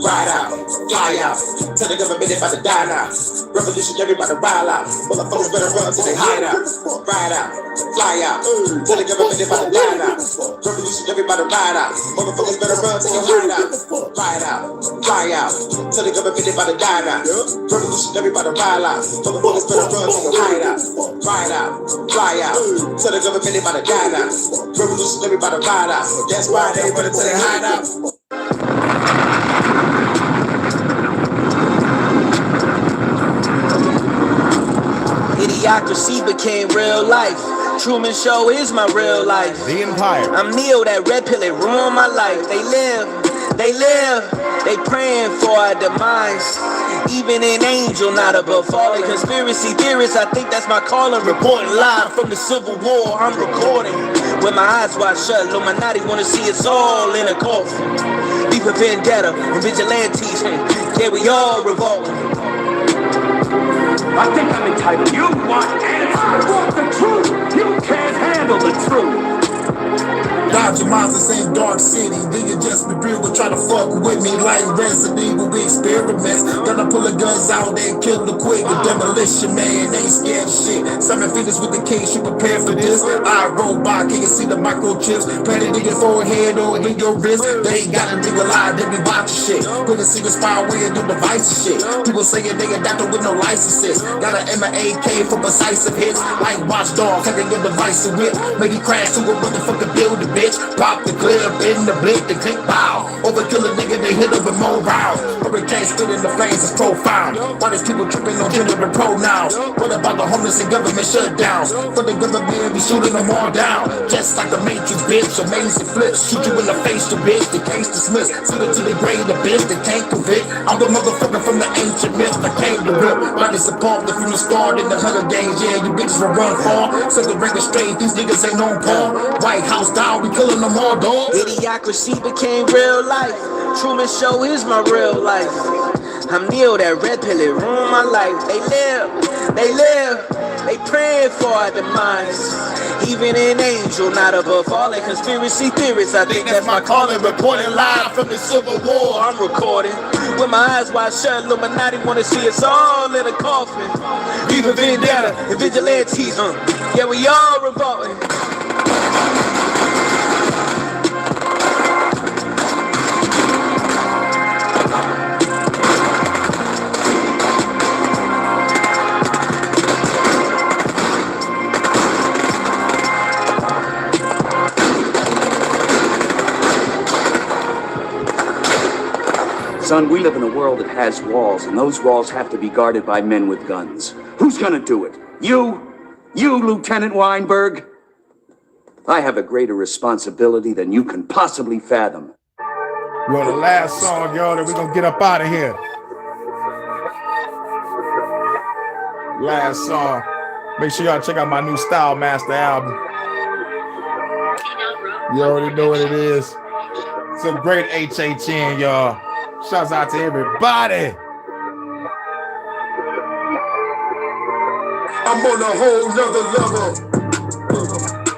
Ride out, fly out. Tell the government they about to die now. Revolution, everybody ride out. Motherfuckers better run till they hide out. Ride out, fly out. Tell the government they about to die now. Revolution, everybody ride out. Motherfuckers better run till they hide out. Ride out, fly out. Tell the government they about to die now. Revolution, everybody ride out. Motherfuckers better run till they hide out. Ride out, fly out. Tell the government they about to die now. Revolution, everybody ride out. That's why they run till they hide out. Idiocracy became real life. Truman Show is my real life. The Empire. I'm Neo, that red pill, it ruined my life. They live, they praying for our demise. Even an angel not above falling. Conspiracy theorists, I think that's my calling. Reporting live from the Civil War, I'm recording. With my eyes wide shut, Illuminati wanna see us all in a coffin. Beef and vendetta and vigilantes, yeah, we all revolting. I think I'm entitled. You want answers. I want the truth. You can't handle the truth. Dodge your minds, this ain't Dark City. Nigga just be real, but try to fuck with me like Resident Evil. We experiments. Gonna pull the guns out and kill the quick. The demolition man ain't scared of shit. 7 figures with the case, you prepare for this. I robot, can you see the microchips? Planted in your forehead or in your wrist. They ain't got a legal eye, they be watching shit. Put a secret spy away and do device shit. People saying they a doctor with no licenses. Got an M&AK for decisive hits. Like watchdog, having your device to whip. Make it crash to a motherfucking building, bitch. Pop the clip in the blink, the click bow. Overkill a nigga, they hit up with more rounds. Hurricane spit in the flames is profound. Why these people tripping on gender and pronouns? What about the homeless and government shutdowns? For the government be shooting them all down. Just like the Matrix, bitch, amazing flips. Shoot you in the face, the bitch, the case dismissed. Send it to the grave, the bitch, they can't convict. I'm the motherfucker from the ancient myth, I came to rip. Body support from the start in the Hunger Games, yeah, you bitches will run far. Set the record straight, these niggas ain't no porn. White House down, we killing them all, dog. Idiocracy became real life. Truman Show is my real life. I'm Neo, that red pill, it ruined my life. They live, they praying for our demise. Even an angel not above falling. Conspiracy theorists, I think that's my calling. Reporting live from the Civil War, I'm recording. With my eyes wide shut, Illuminati wanna see us all in a coffin. Beef and vendetta and vigilantes, yeah, we all revolting. Son, we live in a world that has walls, and those walls have to be guarded by men with guns. Who's gonna do it? You? You, Lieutenant Weinberg? I have a greater responsibility than you can possibly fathom. Well, the last song, y'all, that we're gonna get up out of here. Last song. Make sure y'all check out my new Style Master album. You already know what it is. Some great HHN, y'all. Shouts out to everybody. I'm on a whole nother level.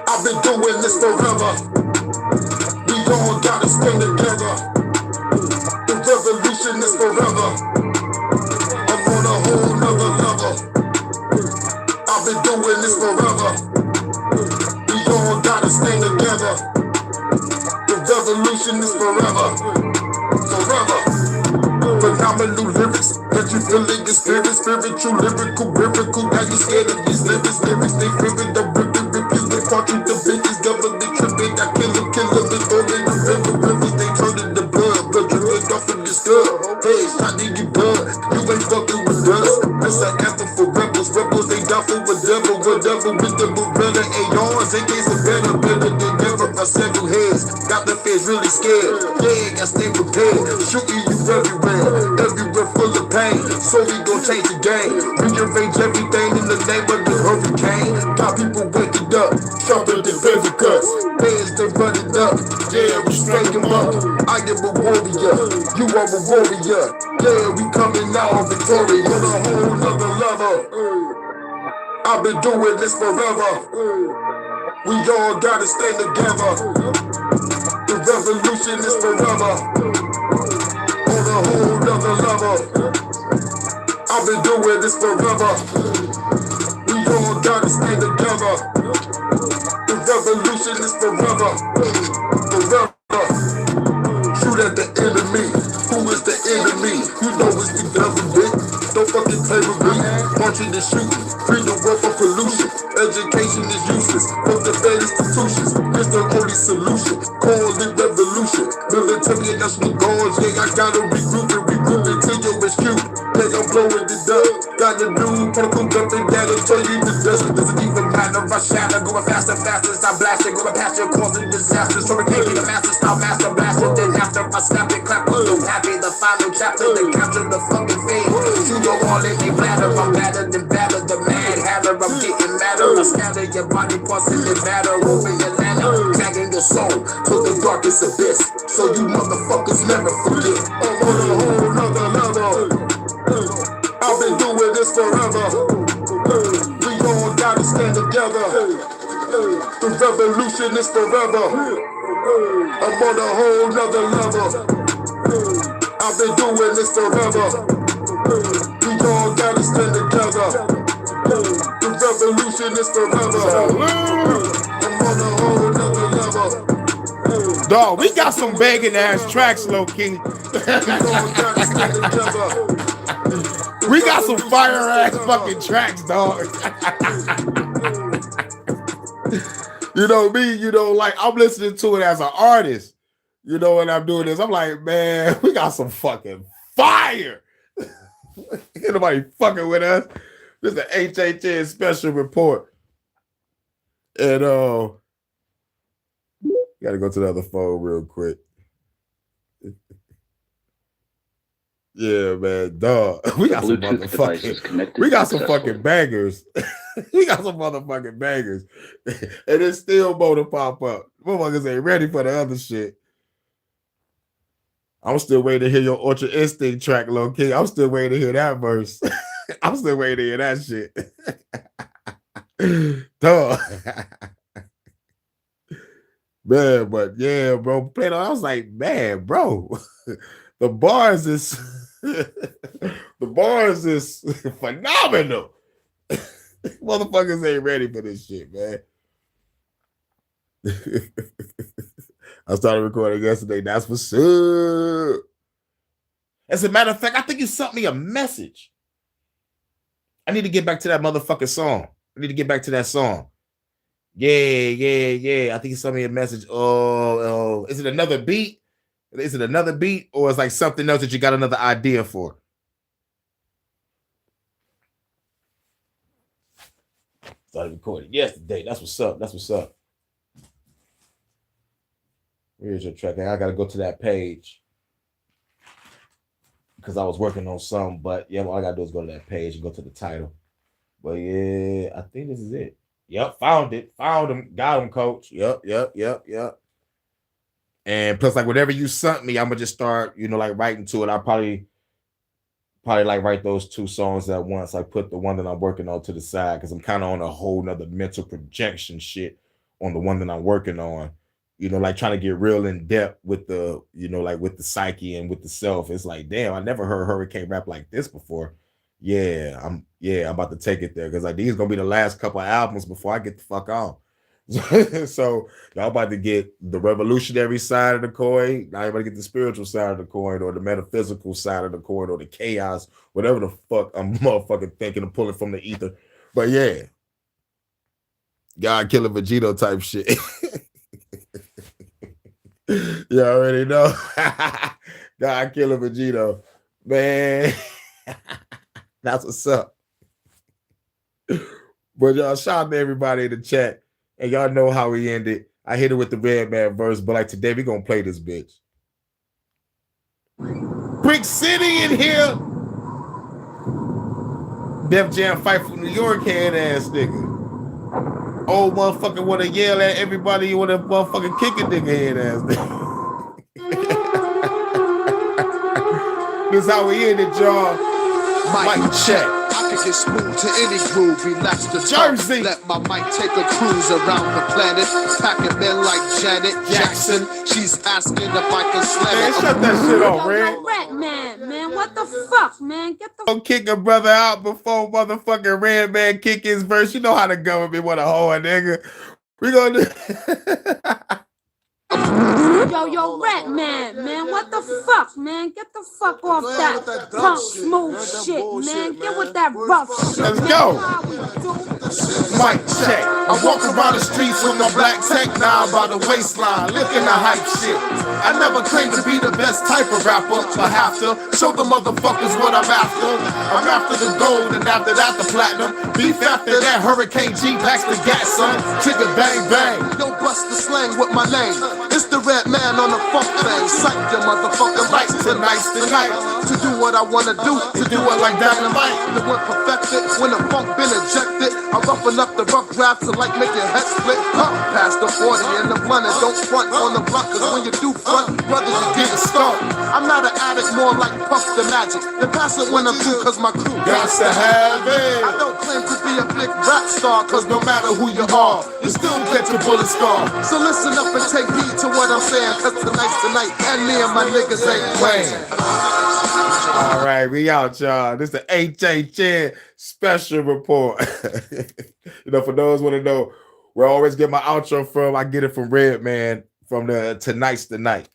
I've been doing this forever. We all gotta stand together. The revolution is forever. I'm on a whole nother level. I've been doing this forever. We all gotta stand together. The revolution is forever. Forever. But now common new lyrics. That you feeling your spirit, spiritual, lyrical, miracle. Now you scared of these lyrics, they fearing the ripping, they part you the bitches, government tripping. I kill them, they throw in the rivers, they turn in the blood dripping off in the scud. Hey, I need you done, you ain't fucking with us. This an anthem for rebels, they die for whatever, with the Beretta ARs, in case of better than ever. My several heads, got the feds really scared. Yeah, got stay prepared, shooting you everywhere full of pain. So we gon' change the game, rearrange everything in the name of the hurricane. Got people waking up, sharper than paper cuts. Fans they running up, yeah, we straight them up. I am a warrior, you are a warrior. Yeah, we coming out victorious on a whole nother level. I've been doing this forever. We all gotta stay together. The revolution is forever. On a whole nother level. I've been doing this forever. We all gotta stay together. The revolution is forever. Forever. Shoot at the enemy. Who is the enemy? You know it's the government. Don't fucking play with me. Marching and shooting. Free the world from pollution. Education is useless. From the bad institutions. It's the only solution. Call it revolution. Military and national guards. Yeah, I gotta regroup until your excuse. Yeah, I'm blowing it up. Got the new protocol jumping that'll turn you to dust. It doesn't even matter. I shatter. Going faster, faster. Stop blasting. Going past your causing disasters. Hurricane the master. Stop master blasting. Then after I snap it, clap. I'm so happy. The final chapter. They capture the fucking fame. You don't want it. They flatter. I'm better than better. The mad hatter. I'm getting madder. I scatter your body parts in the matter. Over your ladder. Tagging your soul to the darkest abyss. So you motherfuckers never forget. I'm on a whole nother level. I've been doing this forever. We all gotta stand together. The revolution is forever. I'm on a whole nother level. I've been doing this forever. We all gotta stand together. The revolution is forever. I'm on a whole nother level. Dog, we got some begging ass tracks, low key. We got some fire ass fucking tracks, dog. You know me, like I'm listening to it as an artist. You know, when I'm doing this, I'm like, man, we got some fucking fire. Ain't nobody fucking with us. This is an HHN special report. And gotta go to the other phone real quick. Yeah, man, dog. We got some motherfucking. We got some fucking bangers. We got some motherfucking bangers, and it's still more to pop up. Motherfuckers ain't ready for the other shit. I'm still waiting to hear your Ultra Instinct track, low key. I'm still waiting to hear that verse. I'm still waiting to hear that shit. Dog. Man, but yeah, bro. Played on. I was like, man, bro. The bars is phenomenal. Motherfuckers ain't ready for this shit, man. I started recording yesterday. That's what's up. As a matter of fact, I think you sent me a message. I need to get back to that motherfucking song. I need to get back to that song. Yeah. I think you sent me a message. Oh, is it another beat? Is it another beat, or is like something else that you got another idea for? Started recording yesterday. That's what's up. Here's your track. I gotta go to that page because I was working on some, but yeah, all I gotta do is go to that page and go to the title. But yeah, I think this is it. Yep, found it. Found him. Got him, coach. Yep. And plus, like whatever you sent me, I'm gonna just start, like writing to it. I'll probably like write those two songs at once. I put the one that I'm working on to the side because I'm kind of on a whole nother mental projection shit on the one that I'm working on. Like trying to get real in depth with the, like with the psyche and with the self. It's like, damn, I never heard Hurricane rap like this before. I'm about to take it there because like these gonna be the last couple of albums before I get the fuck on. So y'all about to get the revolutionary side of the coin. Now you're about to get the spiritual side of the coin, or the metaphysical side of the coin, or the chaos, whatever the fuck I'm motherfucking thinking of pulling from the ether. But yeah, God killing Vegito type shit. You already know. God killing Vegito. Man, that's what's up. But y'all, shout out to everybody in the chat. And y'all know how we ended. I hit it with the Red Man verse, but like today, we gonna play this bitch. Brick City in here. Def Jam fight from New York head ass nigga. Old motherfucker wanna yell at everybody, you wanna motherfucking kick a nigga head ass nigga. This is how we ended, y'all. Mic check. I can get smooth to any groove, relax the Jersey. Let my mic take a cruise around the planet. Packing men like Janet Jackson. She's asking if I can slam Man, it. shut that shit off, Red. Red man, what the fuck, man? Get the Don't kick a brother out before motherfucking Red Man kick his verse. You know how the government want to hold a nigga. We gonna do. Yo, Red man, what the fuck, man? Get the fuck off that punk smooth shit, man. Get with that rough shit. Let's go. Mic check. I walk around the streets with my black tech now by the waistline, looking the hype shit. I never claimed to be the best type of rapper, but have to show the motherfuckers what I'm after. I'm after the gold and after that the platinum. Beef after that, Hurricane G packs the gas, son. Trigger bang bang. Yo, bust the slang with my name. It's the Red Man on the funk thing. Psych your motherfucking lights tonight. To do what I wanna do, to do it like dynamite. The one perfected when the funk been ejected. I roughen up the rough draft to like make your head split. Past the 40 and the blunt and don't front on the blunt. Cause when you do front, brothers, you get stoned. I'm not an addict, more like Puff the Magic. They pass it when I'm through, cause my crew got to have it. I don't claim to be a big rap star, cause no matter who you are, you still get your bullet scar. So listen up and take heed to what I'm saying, cause tonight's the night, and me and my niggas ain't playing. All right, we out, y'all. This is the HHN special report. You know, for those who want to know where I always get my outro from, I get it from Red Man from the Tonight's the Night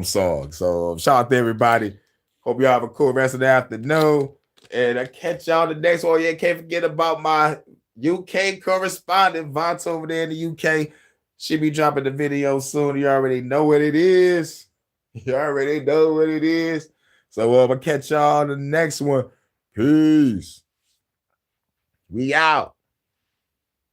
song. So shout out to everybody. Hope y'all have a cool rest of the afternoon. And I catch y'all the next one. Yeah, can't forget about my UK correspondent, Vont over there in the UK. She'll be dropping the video soon. You already know what it is. You already know what it is. So I'm gonna catch y'all on the next one. Peace. We out.